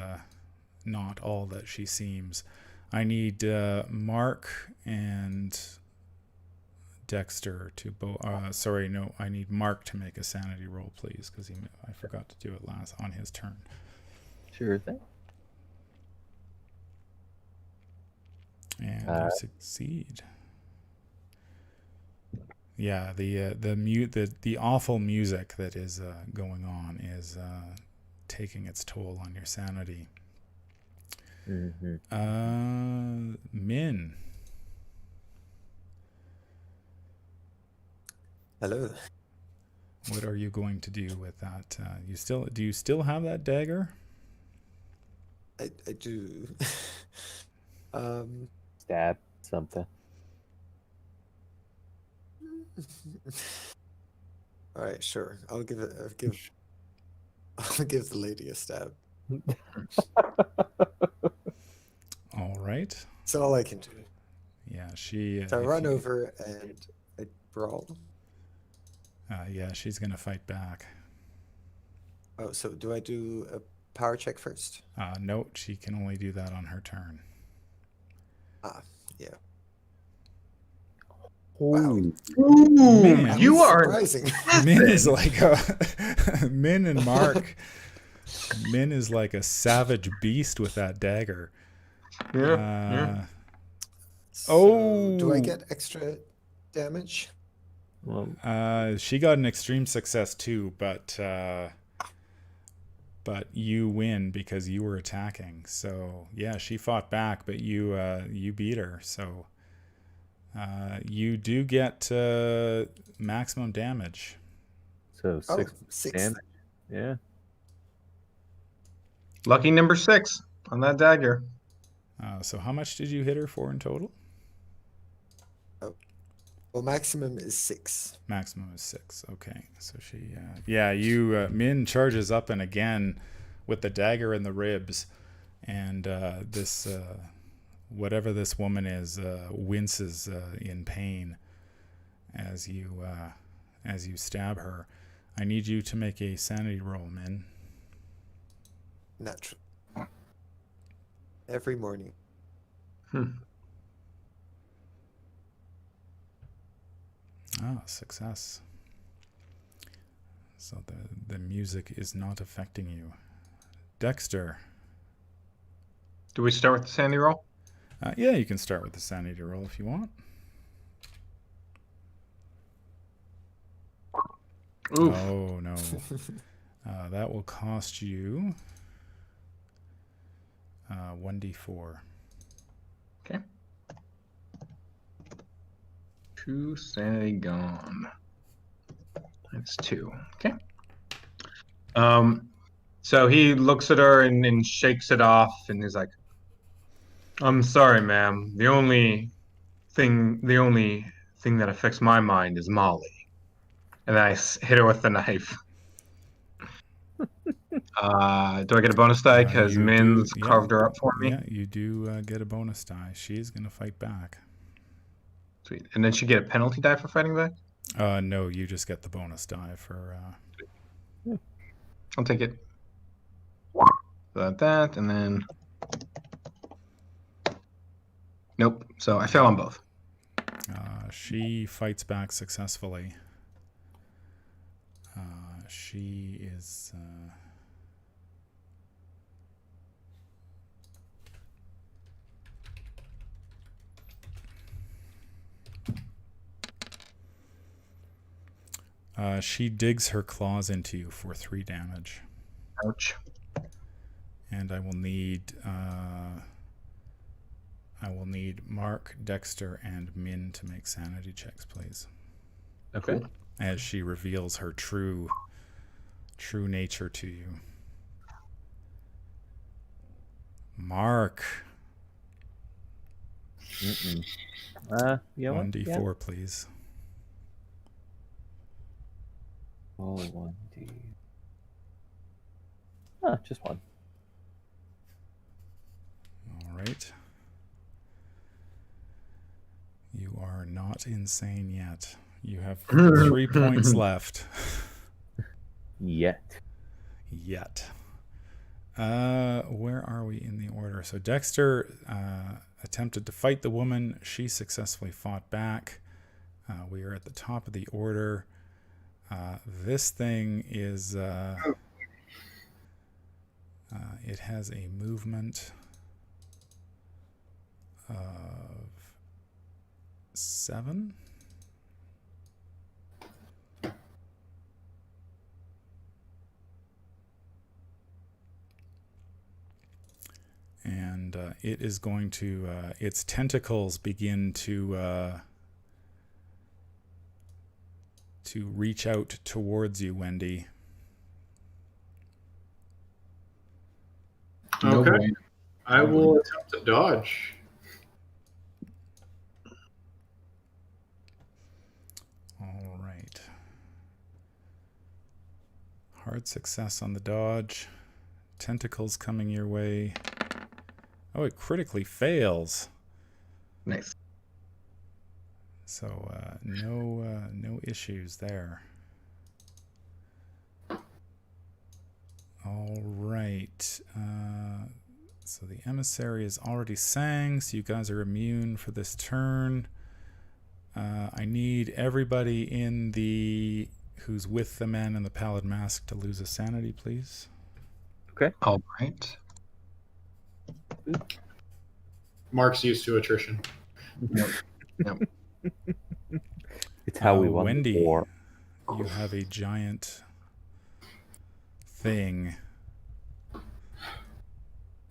not all that she seems. I need Mark and Dexter to I need Mark to make a sanity roll, please, because I forgot to do it on his turn. Sure thing. And you succeed. Yeah, the awful music that is going on is taking its toll on your sanity. Mm-hmm. Min. Hello. What are you going to do with that? Do you still have that dagger? I do. Stab something. All right, sure. I'll give the lady a stab. All right. That's all I can do. Yeah, she. So I if run you- over and I brawl. Yeah, she's gonna fight back. Oh, so do I do a power check first? No, she can only do that on her turn. Ah, yeah. Ooh. Ooh, Man. you are surprising. Min is like a Min and Mark. Min is like a savage beast with that dagger. Yeah. So, do I Oh, get extra damage? Well, she got an extreme success too, but you win because you were attacking. So yeah, she fought back, but you beat her. So you do get maximum damage. so Oh, 6 6. damage. Yeah. Lucky number 6 on that dagger. So how much did you hit her for in total? Oh, well, maximum is 6. Maximum is 6. Okay, so she, you Min charges up and again with the dagger in the ribs, and this whatever this woman is winces in pain as you stab her. I need you to make a sanity roll, Min. Natural. Every morning. Success. So the music is not affecting you. Dexter. Do we start with the sandy roll? Yeah, you can start with the sanity roll if you want. Oof. Oh, no. That will cost you 1d4. Okay. 2 sanity gone. That's 2. Okay. So he looks at her and shakes it off, and he's like, "I'm sorry, ma'am. The only thing that affects my mind is Molly." And then I hit her with the knife. Do I get a bonus die because You Min's do, carved her up for me? Yeah, you do get a bonus die. She's going to fight back. Sweet. And then she get a penalty die for fighting back? No, you just get the bonus die for... I'll take it. That, and then... Nope. So I fail on both. She fights back successfully. She is... she digs her claws into you for 3 damage. Ouch. And I will need Mark, Dexter, and Min to make sanity checks, please. Okay. As she reveals her true nature to you. Mark. You know what? 1d4, Yeah. please. Oh, 1d. Just 1. All right. You are not insane yet. You have 3 points left. Yet. Where are we in the order? So Dexter attempted to fight the woman. She successfully fought back. We are at the top of the order. This thing is... it has a movement of 7. And it is going to, its tentacles begin to reach out towards you, Wendy. Okay. way. I will attempt to dodge. All right. Hard success on the dodge. Tentacles coming your way. Oh, it critically fails. Nice. So no issues there. All right. So the emissary is already sang, so you guys are immune for this turn. I need everybody in the who's with the man in the pallid mask to lose a sanity, please. All right. Mark's used to attrition. Yep. It's how we won Wendy, the war. you have a giant thing.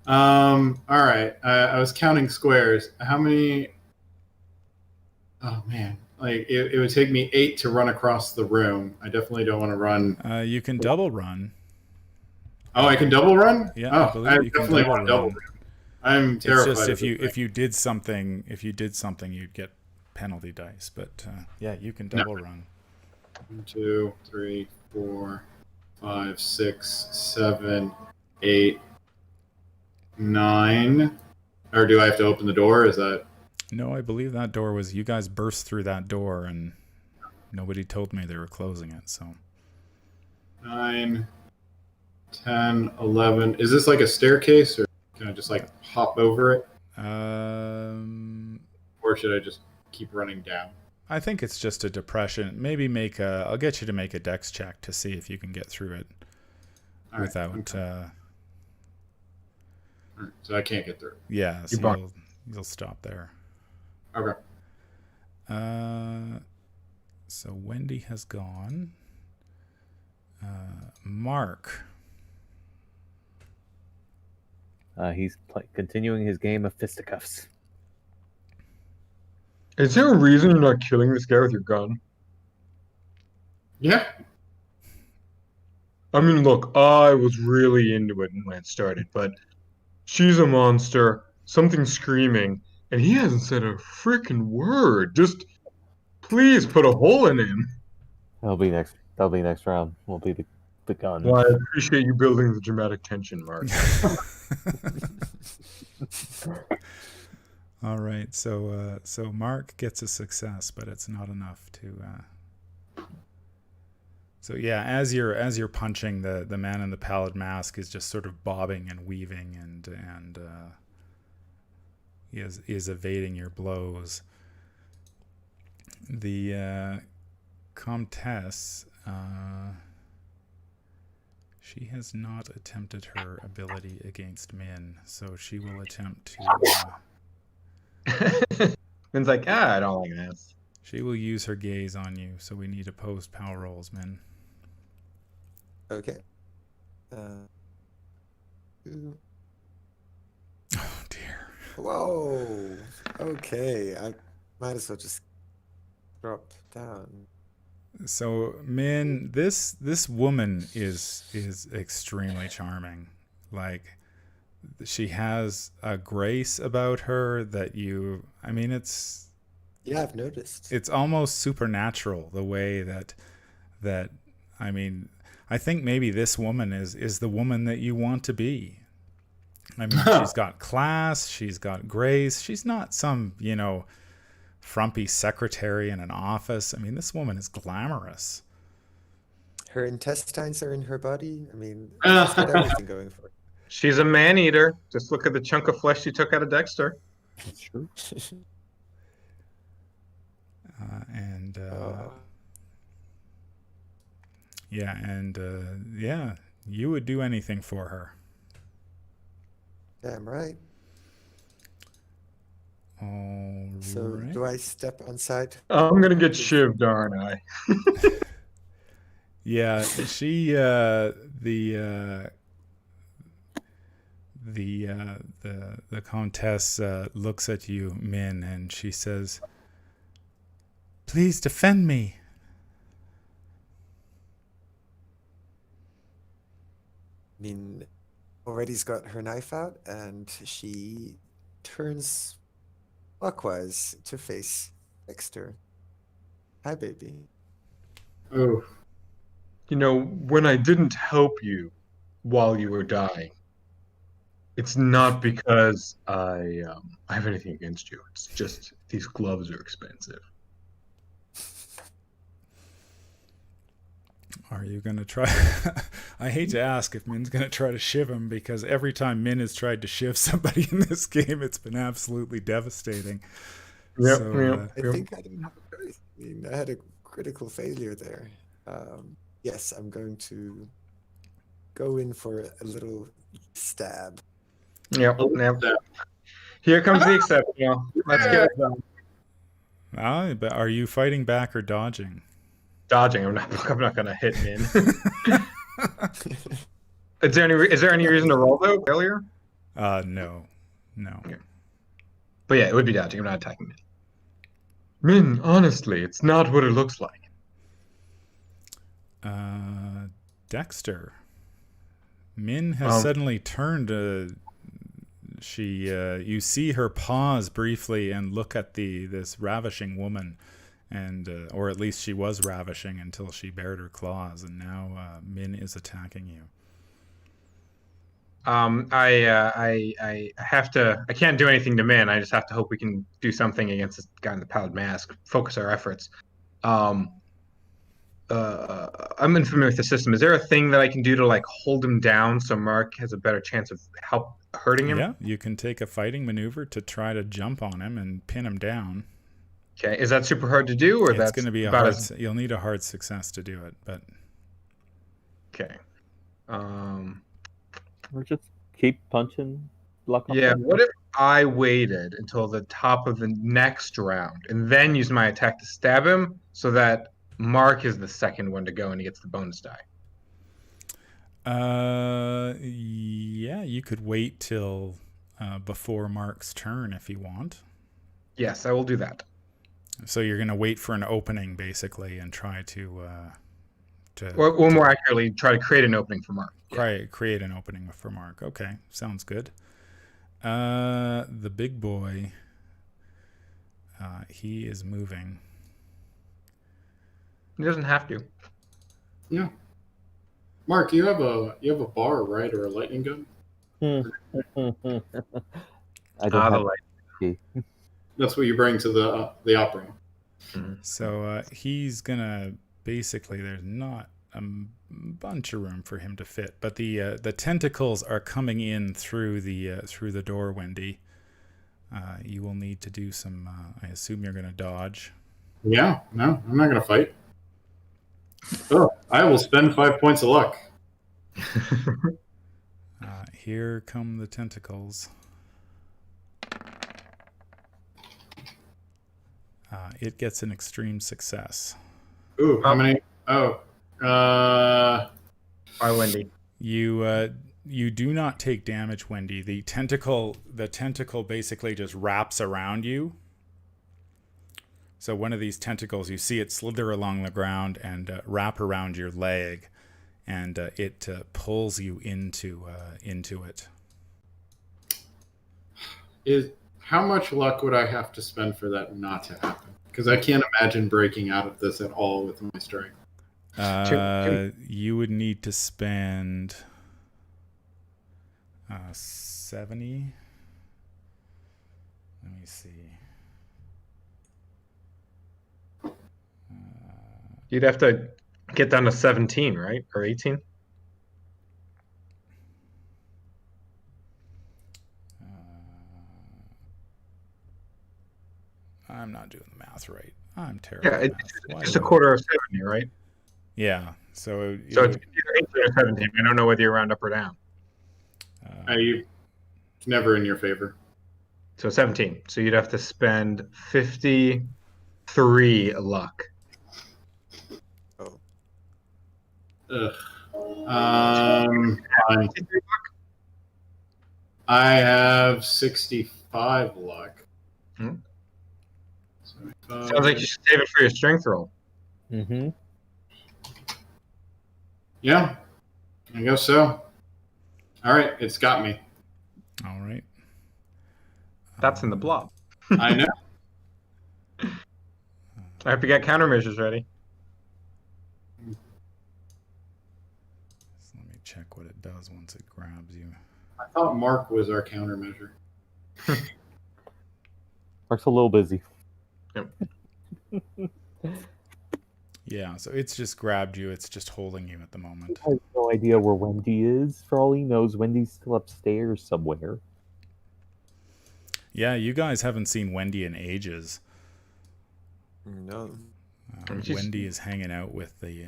All right. I was counting squares. How many? Oh man, like it would take me 8 to run across the room. I definitely don't want to run. You can double run. Oh, I can double run. Yeah, oh, I believe you can definitely double want to double run. run. I'm It's terrified. just of this if you did something, you'd get penalty dice. But yeah, you can double run. 1, 2, 3, 4, 5, 6, 7, 8, 9. Or do I have to open the door? Is that? No, I believe that door was you guys burst through that door and nobody told me they were closing it. So 9, 10, 11. Is this like a staircase, or can I just like hop over it, or should I just keep running down? I think it's just a depression. Maybe I'll get you to make a dex check to see if you can get through it All right, without. okay. All right, so I can't get through. Yeah, You so you'll stop there. Okay. So Wendy has gone. Mark. He's continuing his game of fisticuffs. Is there a reason you're not killing this guy with your gun? Yeah. I mean, look, I was really into it when it started, but she's a monster, something screaming, and he hasn't said a freaking word. Just please put a hole in him. That'll be next round. Will be the gun. Well, I appreciate you building the dramatic tension, Mark. All right, so Mark gets a success, but it's not enough to. So yeah, as you're punching, the man in the pallid mask is just sort of bobbing and weaving, and he is evading your blows. The Comtesse, she has not attempted her ability against Min, so she will attempt to. Min's like, I don't like this. She will use her gaze on you, so we need opposed power rolls, Min. Okay. Oh dear. Whoa. Okay. I might as well just drop down. So Min, this woman is extremely charming. Like, she has a grace about her that it's Yeah, I've noticed. it's almost supernatural, the way that I think maybe this woman is the woman that you want to be. I mean, she's got class, she's got grace. She's not some, frumpy secretary in an office. I mean, this woman is glamorous. Her intestines are in her body. I mean, she's got everything going for her. She's a man-eater. Just look at the chunk of flesh she took out of Dexter. That's true. You would do anything for her. Damn right. All So right. do I step on side? I'm gonna get shivved, aren't I? Yeah, she the Countess looks at you, Min, and she says, "Please defend me." I mean, already's got her knife out, and she turns clockwise to face Dexter. Hi, baby. Oh. When I didn't help you while you were dying, it's not because I have anything against you. It's just these gloves are expensive. Are you going to try? I hate to ask if Min's going to try to shiv him, because every time Min has tried to shiv somebody in this game, it's been absolutely devastating. Yep, So, I think I didn't have a choice. I mean, I had a critical failure there. Yes, I'm going to go in for a little stab. Yep. Here comes the exceptional. Let's get it done. but are you fighting back or dodging? Dodging. I'm not gonna hit Min. Is there any reason to roll though earlier? No. Okay. But yeah, it would be dodging. I'm not attacking Min. Min, honestly, it's not what it looks like. Dexter. Min has suddenly turned. You see her pause briefly and look at this ravishing woman, and or at least she was ravishing until she bared her claws, and now Min is attacking you. I have to. I can't do anything to Min. I just have to hope we can do something against this guy in the pallid mask. Focus our efforts. I'm unfamiliar with the system. Is there a thing that I can do to like hold him down so Mark has a better chance of hurting him? Yeah, you can take a fighting maneuver to try to jump on him and pin him down. Okay, is that super hard to do, or It's going to be you'll need a hard success to do it, but okay. Or just keep punching. Yeah. What if I waited until the top of the next round and then use my attack to stab him, so that Mark is the second one to go and he gets the bonus die? Yeah, you could wait till before Mark's turn if you want. Yes, I will do that. So you're going to wait for an opening, basically, and try to Or more accurately, try to create an opening for Mark. create an opening for Mark. Okay, sounds good. The big boy, he is moving. He doesn't have to. Yeah. Mark, you have a bar, right, or a lightning gun? I don't have light. That's what you bring to the opera. So he's gonna basically. There's not a bunch of room for him to fit, but the tentacles are coming in through the door, Wendy. You will need to do some. I assume you're gonna dodge. Yeah. No, I'm not gonna fight. Oh, I will spend 5 points of luck. Here come the tentacles. It gets an extreme success. Ooh, how many? Oh, Why, Wendy? You do not take damage, Wendy. The tentacle basically just wraps around you. So one of these tentacles, you see it slither along the ground and wrap around your leg, and it pulls you into it. How much luck would I have to spend for that not to happen? Because I can't imagine breaking out of this at all with my strength. You would need to spend 70. Let me see. You'd have to get down to 17, right? Or 18? I'm not doing the math right. I'm terrible. Yeah, at it's math. just a quarter of 70, right? Yeah. So So it's either 18 or 17. I don't know whether you round up or down. It's never in your favor. So 17. So you'd have to spend 53 luck. Ugh. Fine. I have 65 luck. Hmm. 75. Sounds like you should save it for your strength roll. Mm-hmm. Yeah, I guess so. All right, it's got me. All right. That's in the blob. I know. I hope you got countermeasures ready. So let me check what it does once it grabs you. I thought Mark was our countermeasure. Mark's a little busy. Yeah, so it's just grabbed you. It's just holding you at the moment. I have no idea where Wendy is. For all he knows, Wendy's still upstairs somewhere. Yeah, you guys haven't seen Wendy in ages. No. Wendy is hanging out with the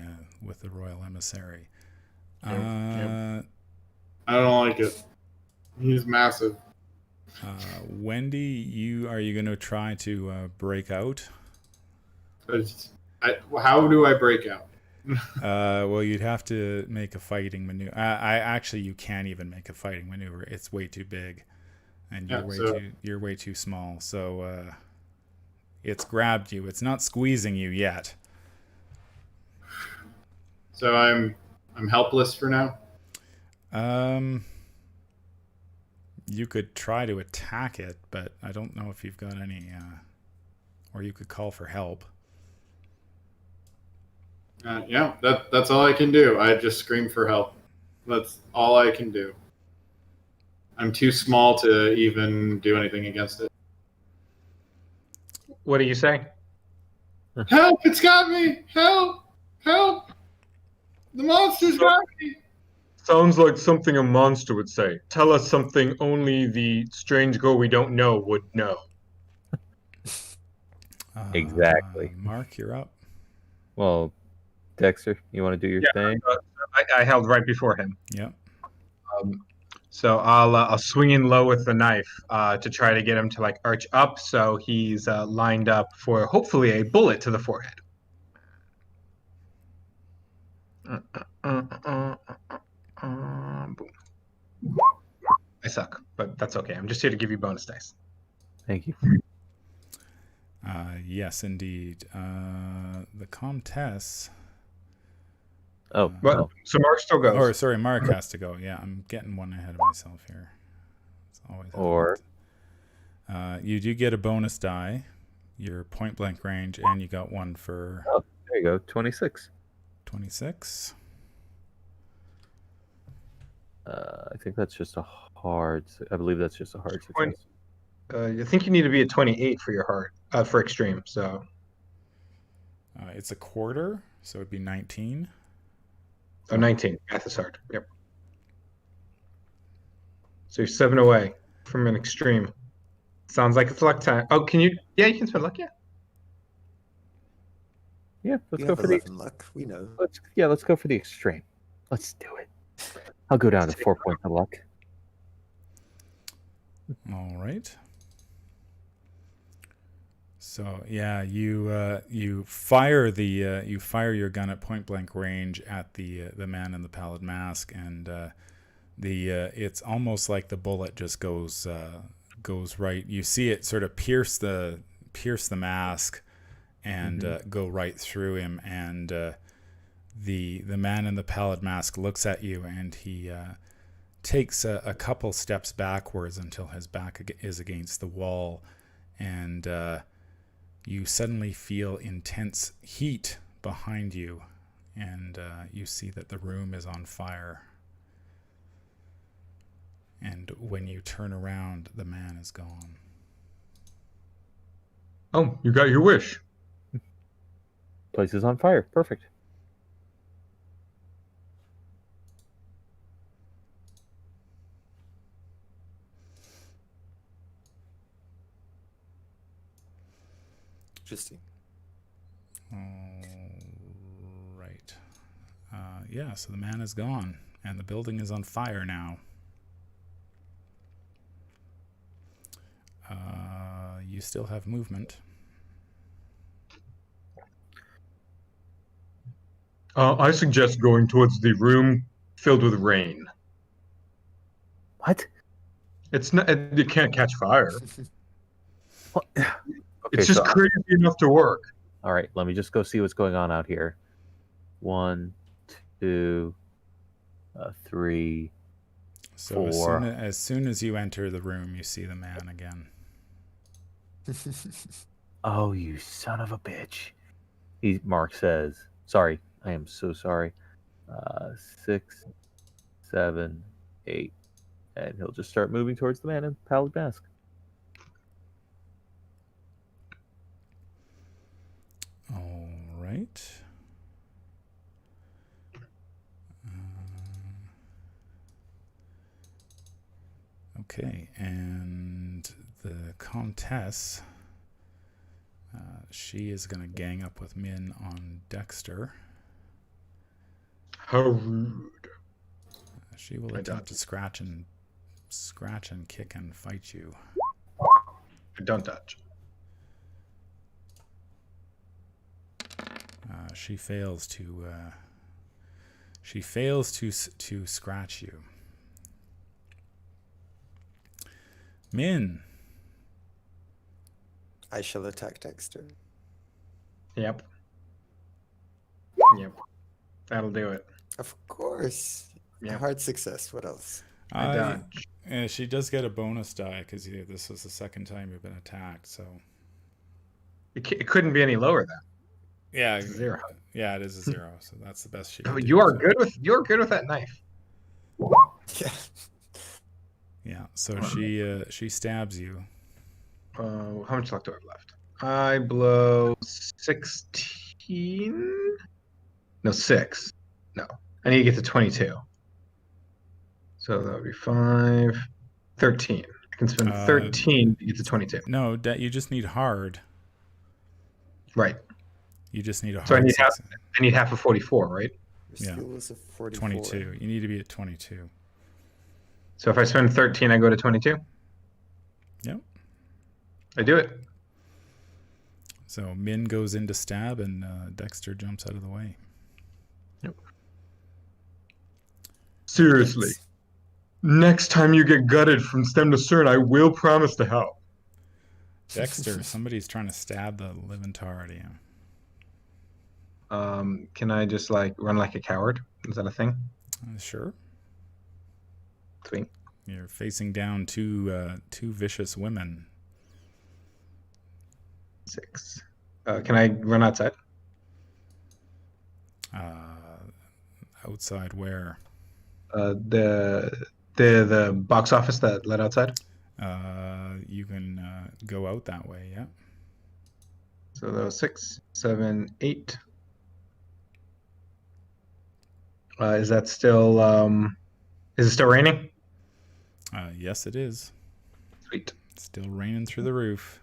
royal emissary. I don't like it. He's massive. Wendy, are you going to try to break out? How do I break out? Well, you'd have to make a fighting maneuver. Actually, you can't even make a fighting maneuver. It's way too big, and you're way too small. So it's grabbed you. It's not squeezing you yet. So I'm helpless for now. You could try to attack it, but I don't know if you've got any. Or you could call for help. Yeah, that's all I can do. I just scream for help. That's all I can do. I'm too small to even do anything against it. What do you say? Help! It's got me! Help! Help! The monster's got me! Sounds like something a monster would say. Tell us something only the strange girl we don't know would know. Exactly. Mark, you're up. Well, Dexter, you want to do your thing? I held right before him. Yep. So I'll swing in low with the knife to try to get him to like arch up, so he's lined up for hopefully a bullet to the forehead. Boom. I suck, but that's okay. I'm just here to give you bonus dice. Thank you. Yes, indeed. The Comtesse. Oh, But so Mark still goes. Or sorry, Mark has to go. Yeah, I'm getting one ahead of myself here. It's always you do get a bonus die, your point blank range, and you got one for. Oh, there you go, 26. 26. I think that's just a hard. I believe that's just a hard success. I think you need to be at 28 for your heart for extreme. So It's a quarter, so it'd be 19. Oh, 19. Math is hard. Yep. So you're 7 away from an extreme. Sounds like it's luck time. Oh, can you? Yeah, you can spend luck. Yeah. Yeah, let's You go have for the. 11 luck. We know. Let's go for the extreme. Let's do it. I'll go down to 4 points of luck. All right. So yeah, you fire your gun at point blank range at the man in the pallid mask, and it's almost like the bullet just goes right. You see it sort of pierce the mask and go right through him, and the man in the pallid mask looks at you, and he takes a couple steps backwards until his back is against the wall, and you suddenly feel intense heat behind you, and you see that the room is on fire. And when you turn around, the man is gone. Oh, you got your wish. Place is on fire. Perfect. Interesting. Right. Yeah, so the man is gone, and the building is on fire now. You still have movement. I suggest going towards the room filled with rain. What? It's not. It can't catch fire. What? Okay, It's just crazy enough to work. All right, let me just go see what's going on out here. 1, 2, 3, So 4. as soon as you enter the room, you see the man again. Oh, you son of a bitch. Mark says, sorry, I am so sorry. 6, 7, 8. And he'll just start moving towards the man in the pallid mask. All right. Okay, and the Comtesse, she is going to gang up with Min on Dexter. How rude. She will I attempt to dodge. scratch and kick and fight you. I don't dodge. She fails to scratch you. Min. I shall attack Dexter. Yep. That'll do it. Of course. Yeah. Hard success. What else? I dodge. She does get a bonus die because this was the second time you've been attacked. So It couldn't be any lower then. yeah, It's a 0. Yeah, it is a 0. So that's the best she can Oh, do. you're good with that knife. Yeah. Yeah. So she stabs you. How much luck do I have left? I blow 16. No, 6. No, I need to get to 22. So that would be 5, 13. I can spend 13 to get to 22. No, you just need hard. Right. You just need a hard. So I need success. I need half of 44, right? Your Yeah. skill was a 44. 22. You need to be at 22. So if I spend 13, I go to 22. Yep. I do it. So Min goes in to stab, and Dexter jumps out of the way. Yep. Seriously, next time you get gutted from stem to stern, I will promise to help. Dexter, somebody's trying to stab the living tar out of you. Can I just run like a coward? Is that a thing? Sure. Sweet. You're facing down two vicious women. 6. Can I run outside? Outside where? The box office that led outside. You can go out that way. Yeah. So that was 6, 7, 8. Is that still? Is it still raining? Yes, it is. Sweet. It's still raining through the roof.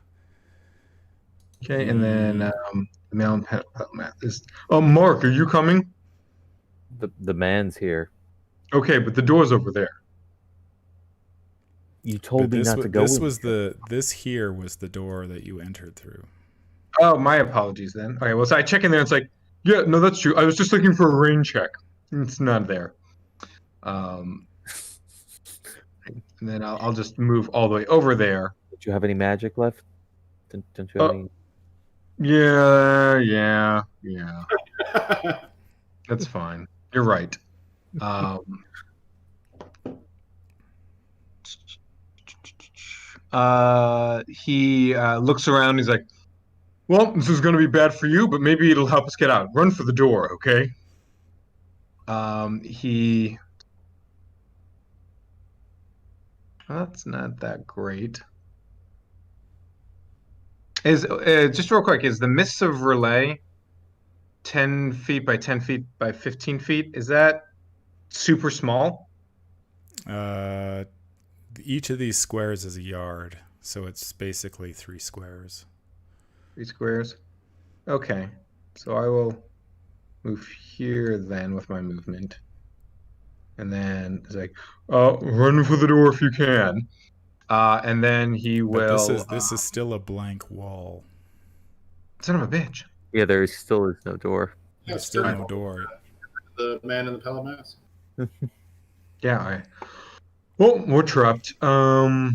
Okay, and then the mail and pet mat is. Oh, Mark, are you coming? The man's here. Okay, but the door's over there. You told me not to go. This here was the door that you entered through. Oh, my apologies then. Okay, well, so I check in there. It's like, yeah, no, that's true. I was just looking for a rain check. It's not there. And then I'll just move all the way over there. Did you have any magic left? Don't you have any? Yeah. That's fine. You're right. He looks around. He's like, well, this is going to be bad for you, but maybe it'll help us get out. Run for the door, okay? That's not that great. Is just real quick, is the missive relay 10 feet by 10 feet by 15 feet? Is that super small? Each of these squares is a yard, so it's basically 3 squares. 3 squares? Okay. So I will move here then with my movement. And then it's like, run for the door if you can. And then he will. But this is still a blank wall. Son of a bitch. Yeah, there still is no door. There's still no door. The man in the pellet mask. Yeah. Well, we're trapped. Why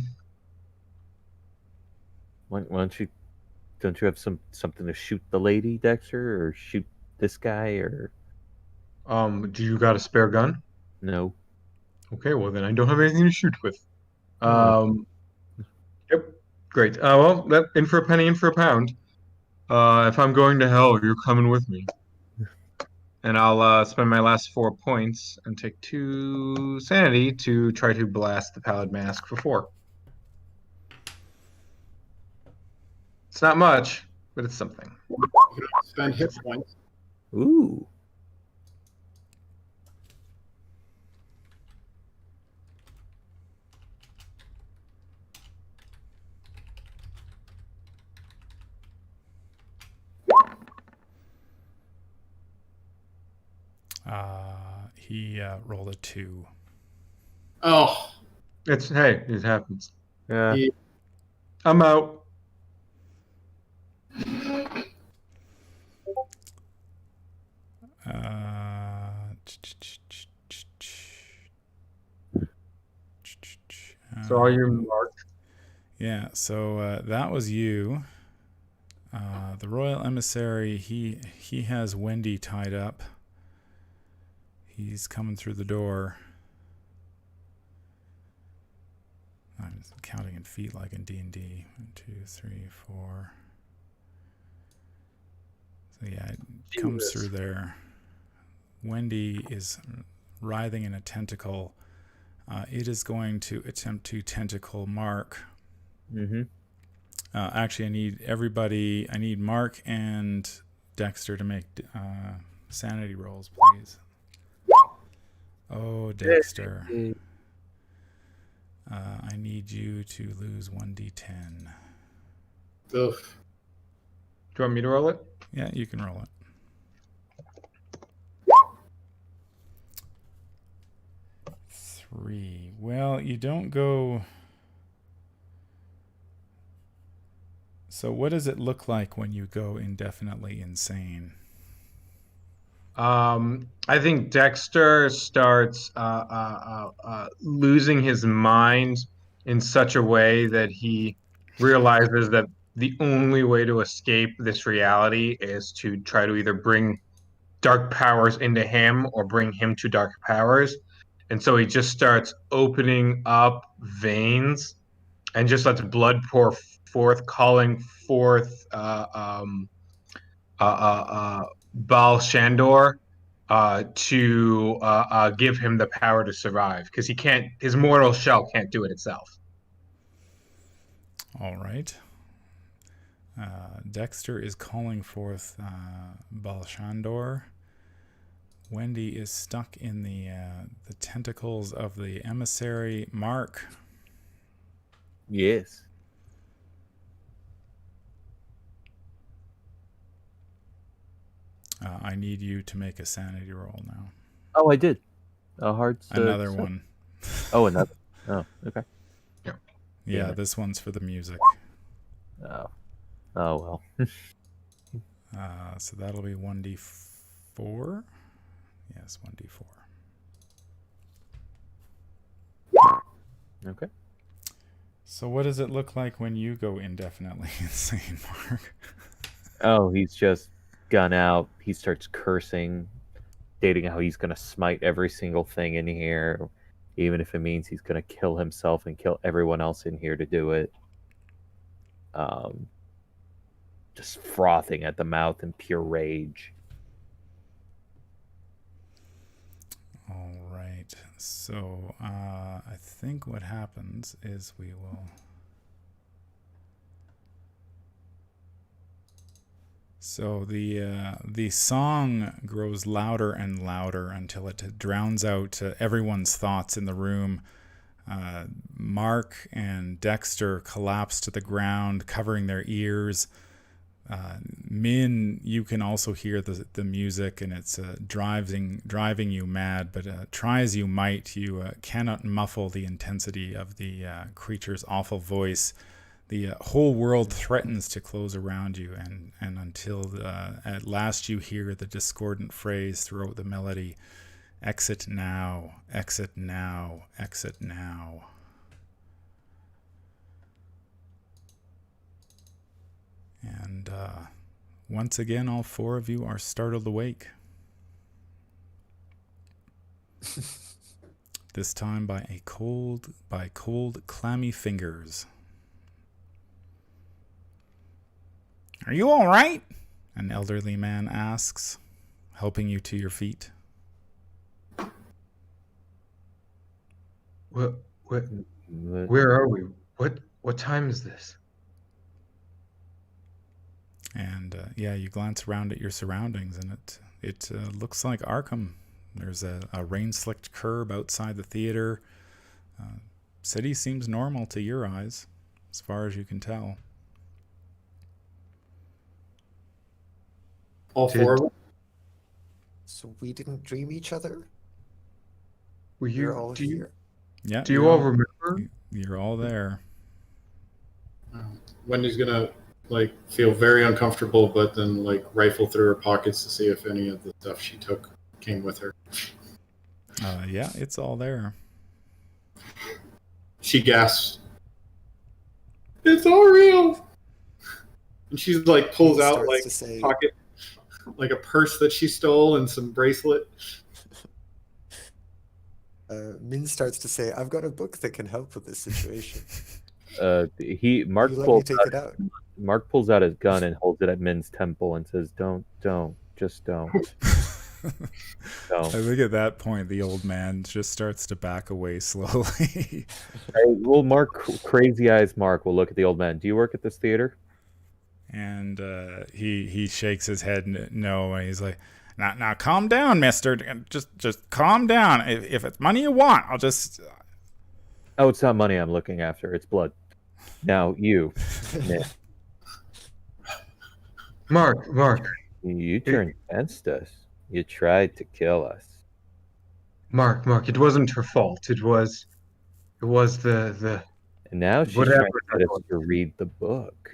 don't you have something to shoot the lady, Dexter, or shoot this guy, or? Do you got a spare gun? No. Okay, well then I don't have anything to shoot with. Oh. Yep. Great. Well, in for a penny, in for a pound. If I'm going to hell, you're coming with me. And I'll spend my last 4 points and take 2 sanity to try to blast the pallid mask for 4. It's not much, but it's something. Spend hit points. Ooh. He rolled a 2. Oh, It happens. Yeah. he, I'm out. So are you Mark? Yeah, so that was you. The royal emissary, he has Wendy tied up. He's coming through the door. I'm counting in feet like in D&D. 1, 2, 3, 4. So yeah, it comes Jesus. through there. Wendy is writhing in a tentacle. It is going to attempt to tentacle Mark. Mm-hmm. Actually, I need Mark and Dexter to make sanity rolls, please. Oh, Dexter. I need you to lose 1d10. oof. Do you want me to roll it? Yeah, you can roll it. 3. Well, you don't go... So what does it look like when you go indefinitely insane? I think Dexter starts losing his mind in such a way that he realizes that the only way to escape this reality is to try to either bring dark powers into him or bring him to dark powers. And so he just starts opening up veins and just lets blood pour forth, calling forth Baal Shandor to give him the power to survive because he can't. His mortal shell can't do it itself. All right. Dexter is calling forth Balshandor. Wendy is stuck in the tentacles of the emissary. Mark. Yes. I need you to make a sanity roll now. Oh, I did. A hard. Another one. Oh, another. Oh, okay. Yeah, Damn it. this one's for the music. Oh. Oh well. So that'll be 1d4. Yes, 1d4. Okay. So what does it look like when you go indefinitely insane, Mark? Oh, he's just gone out. He starts cursing, stating how he's gonna smite every single thing in here, even if it means he's gonna kill himself and kill everyone else in here to do it. Just frothing at the mouth in pure rage. All right. So I think what happens is we will... So the song grows louder and louder until it drowns out everyone's thoughts in the room. Mark and Dexter collapse to the ground, covering their ears. Min, you can also hear the music, and it's driving you mad. But try as you might, you cannot muffle the intensity of the creature's awful voice. The whole world threatens to close around you, and until at last you hear the discordant phrase throughout the melody, "Exit now, exit now, exit now." And once again, all 4 of you are startled awake. This time by cold, clammy fingers. "Are you all right?" an elderly man asks, helping you to your feet. Where are we? What time is this? And yeah, you glance around at your surroundings, and it looks like Arkham. There's a rain-slicked curb outside the theater. City seems normal to your eyes, as far as you can tell. All 4 of them? So we didn't dream each other? Were We're all do you here? Yeah, do you you're all remember? You're all there. Wendy's gonna like feel very uncomfortable, but then like rifle through her pockets to see if any of the stuff she took came with her. Yeah, it's all there. She gasps, "It's all real!" And she's like pulls He out starts like to say, pocket, like a purse that she stole and some bracelet. Min starts to say, I've got a book that can help with this situation. Mark You let me pulls take out, it out. Mark pulls out his gun and holds it at Min's temple and says, just don't. I think at that point the old man just starts to back away slowly. Well, Mark, crazy eyes Mark will look at the old man. Do you work at this theater? And he shakes his head no, and he's like, now calm down, mister. Just calm down. If it's money you want, I'll just... Oh, it's not money I'm looking after. It's blood. Now, you, Min, Mark, you turned against us. You tried to kill us. Mark, it wasn't her fault. It was the And now she's whatever trying to that get us was. to read the book.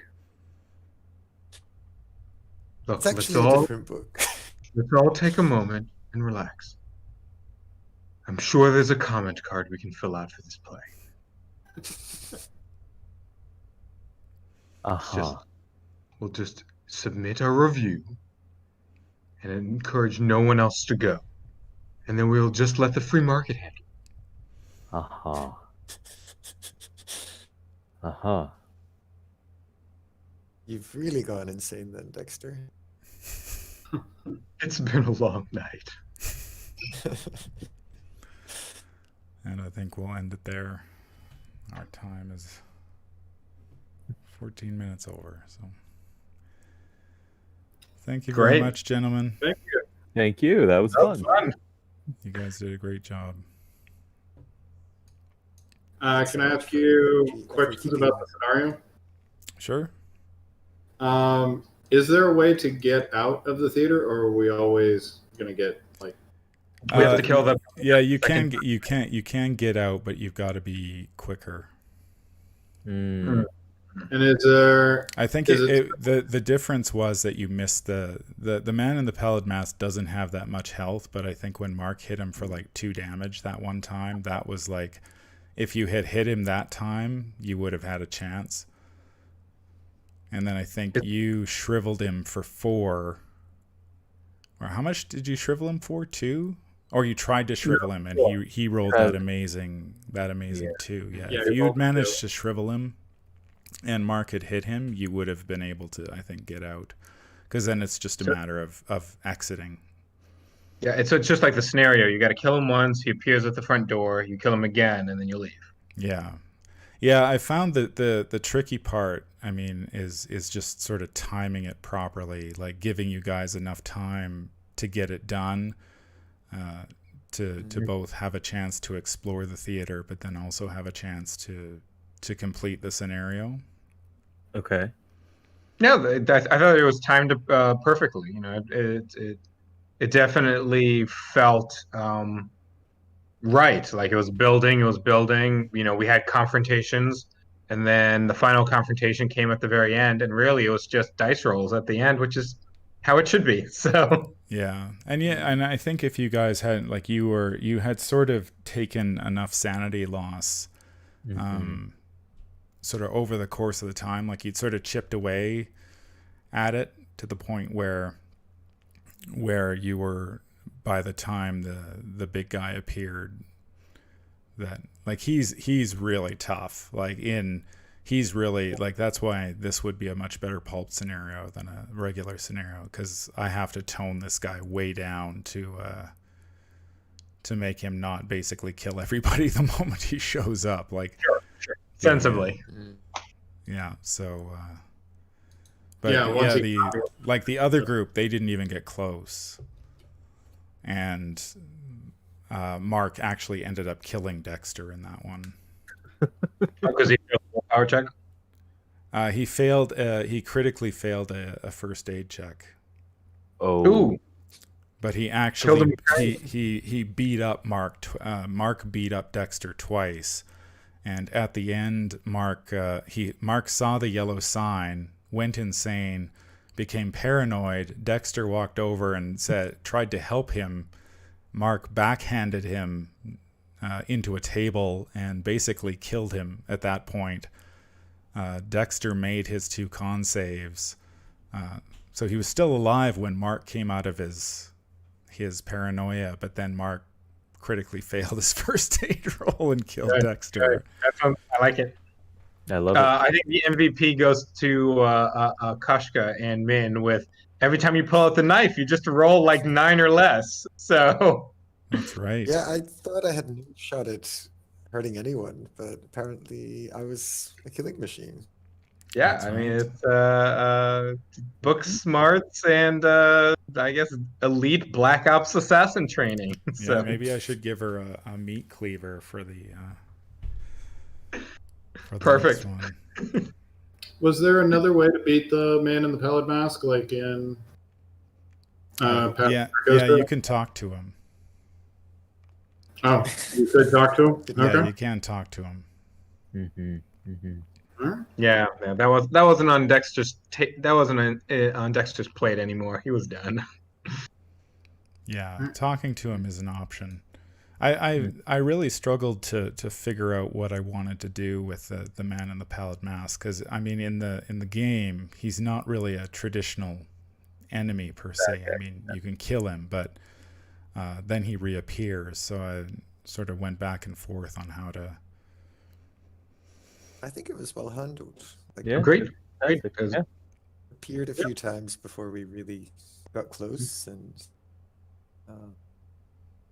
Look, It's let's actually a all different book. take a moment and relax. I'm sure there's a comment card we can fill out for this play. We'll just submit our review and encourage no one else to go. And then we'll just let the free market handle it. You've really gone insane then, Dexter. It's been a long night. And I think we'll end it there. Our time is 14 minutes over. So thank you very Great. much, gentlemen. Thank you. Thank you. That was fun. You guys did a great job. Can I ask you questions about the scenario? Sure. Is there a way to get out of the theater, or are we always gonna get like? We have to kill them. Yeah, you can get out, but you've got to be quicker. And is there? I think the difference was that you missed the man in the pallid mask doesn't have that much health, but I think when Mark hit him for like 2 damage that one time, that was like, if you had hit him that time, you would have had a chance. And then I think you shriveled him for 4. Or how much did you shrivel him for? 2? Or you tried to shrivel him and he rolled that amazing 2. Yeah. If you had managed to shrivel him and Mark had hit him, you would have been able to, I think, get out. Because then it's just a matter of exiting. Yeah, it's just like the scenario. You got to kill him once. He appears at the front door. You kill him again, and then you leave. Yeah. Yeah, I found that the tricky part, I mean, is just sort of timing it properly, like giving you guys enough time to get it done, to both have a chance to explore the theater, but then also have a chance to complete the scenario. Okay. No, I thought it was timed perfectly. You know, it definitely felt right. Like it was building. You know, we had confrontations, and then the final confrontation came at the very end, and really it was just dice rolls at the end, which is how it should be. So yeah, and I think if you guys hadn't, like, you had sort of taken enough sanity loss, sort of over the course of the time, like you'd sort of chipped away at it to the point where you were, by the time the big guy appeared, that like he's really tough, he's really like, that's why this would be a much better pulp scenario than a regular scenario, because I have to tone this guy way down to make him not basically kill everybody the moment he shows up, like sure. Sensibly. Yeah, so But the other group, they didn't even get close. And Mark actually ended up killing Dexter in that one. Because he failed a power check? He failed. He critically failed a first aid check. Oh. But he Killed actually him. he beat up Mark. Mark beat up Dexter twice, and at the end, Mark saw the yellow sign, went insane, became paranoid. Dexter walked over and tried to help him. Mark backhanded him into a table and basically killed him at that point. Dexter made his 2 con saves, so he was still alive when Mark came out of his paranoia, but then Mark critically failed his first aid roll and killed Good, Dexter. I like it. I love it. I think the MVP goes to Kashka and Min with every time you pull out the knife, you just roll like 9 or less. So That's right. Yeah, I thought I had no shot at hurting anyone, but apparently I was a killing machine. yeah, That's I mean right. it's book smarts and I guess elite Black Ops assassin training. Yeah, So maybe I should give her a meat cleaver for the perfect. next one. Was there another way to beat the man in the pallid mask, like in Yeah, Ghost? you can talk to him. Oh, you could talk to him? Yeah, Okay. you can talk to him. All right. Yeah, that wasn't on Dexter's that wasn't on Dexter's plate anymore. He was done. Yeah, talking to him is an option. I really struggled to figure out what I wanted to do with the man in the pallid mask, because I mean in the game he's not really a traditional enemy per se. I mean you can kill him, but then he reappears. So I sort of went back and forth on how to. I think it was well handled. Like, Yeah. Great. Fantastic. Yeah. appeared a few times before we really got close, and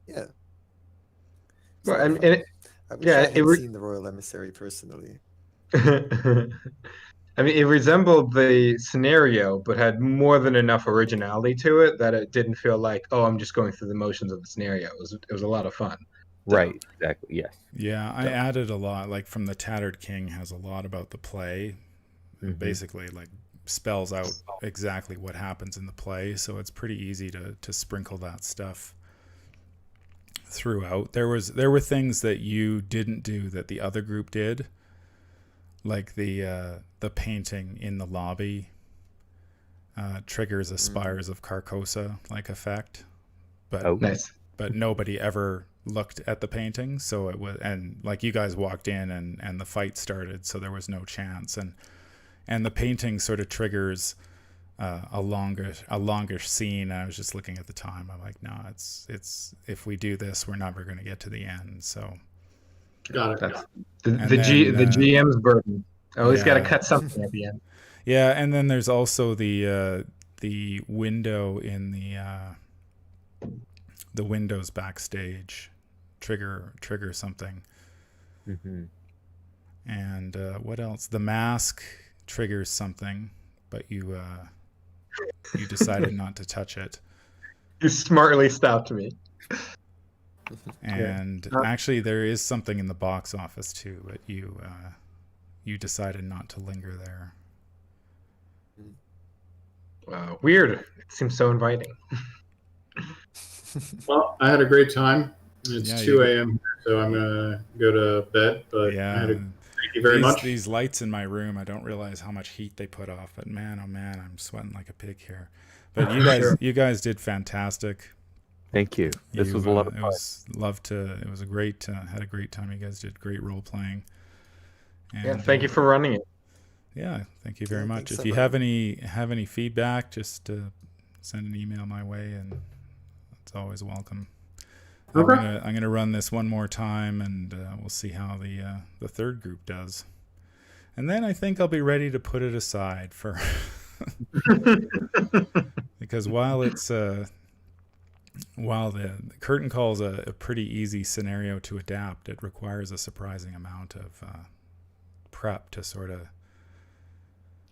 yeah. It's a Well, lot of and fun. it, I wish yeah, I it had re- seen the Royal Emissary personally. I mean, it resembled the scenario, but had more than enough originality to it that it didn't feel like, oh, I'm just going through the motions of the scenario. It was a lot of fun. Right. Exactly. Yes. Yeah, I added a lot. Like from the Tattered King has a lot about the play. Mhm. Basically, like spells out exactly what happens in the play, so it's pretty easy to sprinkle that stuff throughout. There were things that you didn't do that the other group did, like the painting in the lobby triggers a Spires of Carcosa like effect, but Oh. Nice. but nobody ever looked at the painting, so it was, and like you guys walked in and the fight started, so there was no chance, and the painting sort of triggers a longer scene. And I was just looking at the time. I'm like, no, it's if we do this, we're never going to get to the end. So Got it. That's And the then, GM's burden. Always got to yeah. cut something at the end. yeah, and then there's also the window in the windows backstage trigger something. Mhm. And what else? The mask triggers something, but you decided not to touch it. You smartly stopped me. And actually, there is something in the box office too, but you decided not to linger there. Weird. It seems so inviting. Well, I had a great time. It's Yeah, 2 a.m., so I'm going to go to bed. But Yeah, thank you very much. These lights in my room, I don't realize how much heat they put off. But man, oh man, I'm sweating like a pig here. But you guys did fantastic. Thank you. This was a lot of It fun. was a great had a great time. You guys did great role playing. Yeah, And, thank you for running it. Yeah, thank you very Yeah, much. thanks, If you everyone. have any feedback, just send an email my way, and it's always welcome. Okay. I'm gonna run this one more time, and we'll see how the third group does, and then I think I'll be ready to put it aside for because while the curtain call is a pretty easy scenario to adapt, it requires a surprising amount of prep to sort of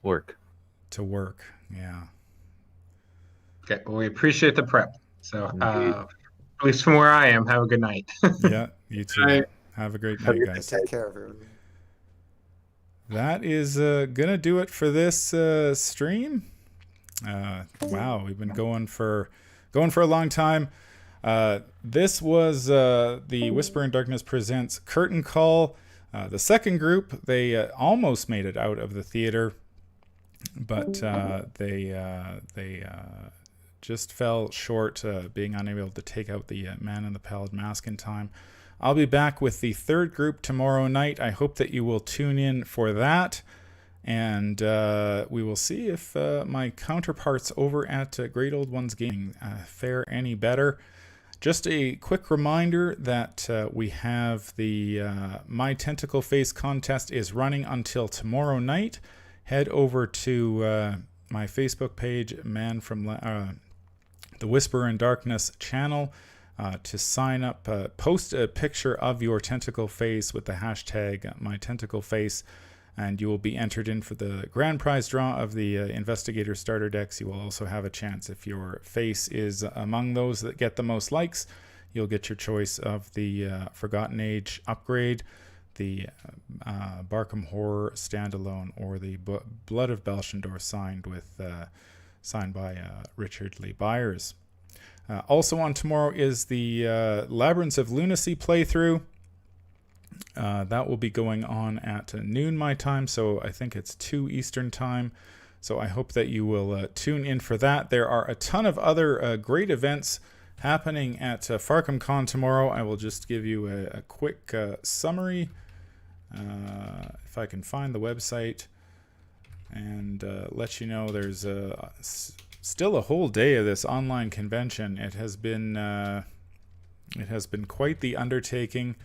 Work. work. Yeah. Okay, well, we appreciate the prep. So, Indeed. at least from where I am, have a good night. Yeah, you too. Night. Have a great Have a night, good guys. Take care, everyone. That is gonna do it for this stream. Wow, we've been going for going for a long time. This was the Whisper in Darkness presents Curtain Call. The second group, they almost made it out of the theater, but they just fell short, being unable to take out the Man in the Pallid Mask in time. I'll be back with the third group tomorrow night. I hope that you will tune in for that. And we will see if my counterparts over at Great Old Ones Gaming fare any better. Just a quick reminder that we have the My Tentacle Face contest is running until tomorrow night. Head over to my Facebook page, the Whisper in Darkness channel, to sign up. Post a picture of your tentacle face with the hashtag MyTentacleFace, and you will be entered in for the grand prize draw of the Investigator starter decks. You will also have a chance, if your face is among those that get the most likes, you'll get your choice of the Forgotten Age upgrade, the Barkham Horror standalone, or the Blood of Belshendor signed by Richard Lee Byers. Also on tomorrow is the Labyrinths of Lunacy playthrough. That will be going on at noon my time, so I think it's 2 Eastern time. So I hope that you will tune in for that. There are a ton of other great events happening at Farcom Con tomorrow. I will just give you a quick summary, if I can find the website, and let you know there's still a whole day of this online convention. It has been quite the undertaking.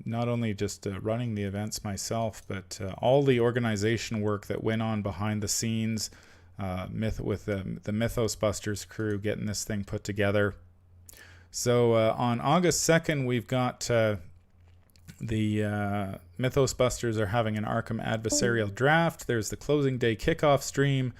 Not only just running the events myself, but all the organization work that went on behind the scenes, with the Mythos Busters crew getting this thing put together. So on August 2nd, we've got the Mythos Busters are having an Arkham adversarial draft. There's the closing day kickoff stream,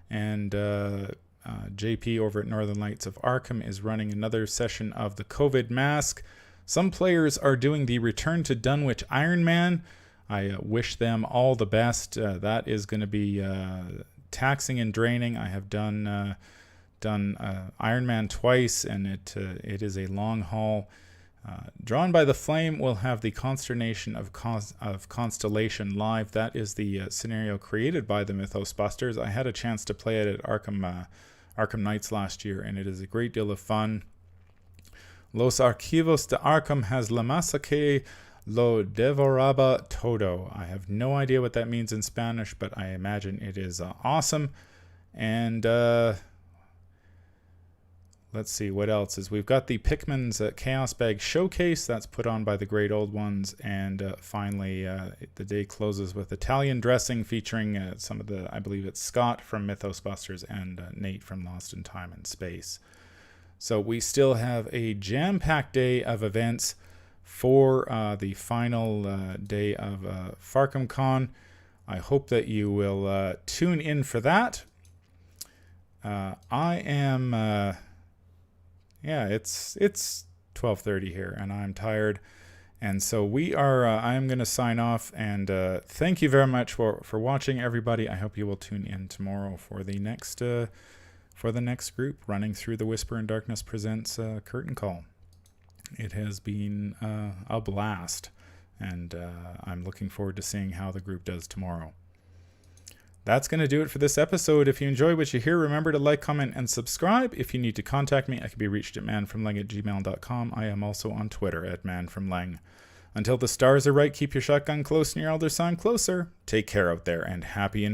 and JP over at Northern Lights of Arkham is running another session of the COVID Mask. Some players are doing the Return to Dunwich Iron Man. I wish them all the best. That is going to be taxing and draining. I have done Iron Man twice, and it is a long haul. Drawn by the Flame will have the Consternation of Constellation live. That is the scenario created by the Mythos Busters. I had a chance to play it at Arkham Nights last year, and it is a great deal of fun. Los Archivos de Arkham has La Masacre lo Devoraba Todo. I have no idea what that means in Spanish, but I imagine it is awesome. And let's see what else is. We've got the Pikmin's Chaos Bag Showcase that's put on by the Great Old Ones, and finally the day closes with Italian dressing featuring some of the, I believe it's Scott from Mythos Busters and Nate from Lost in Time and Space. So we still have a jam-packed day of events for the final day of Farcom Con. I hope that you will tune in for that. It's 12:30 here, and I'm tired. And so I'm going to sign off, and thank you very much for watching, everybody. I hope you will tune in tomorrow for the next group running through the Whisper in Darkness Presents Curtain Call. It has been a blast, and I'm looking forward to seeing how the group does tomorrow. That's going to do it for this episode. If you enjoy what you hear, remember to like, comment, and subscribe. If you need to contact me, I can be reached at manfromleng@gmail.com. I am also on Twitter at manfromleng. Until the stars are right, keep your shotgun close and your elder sign closer. Take care out there, and happy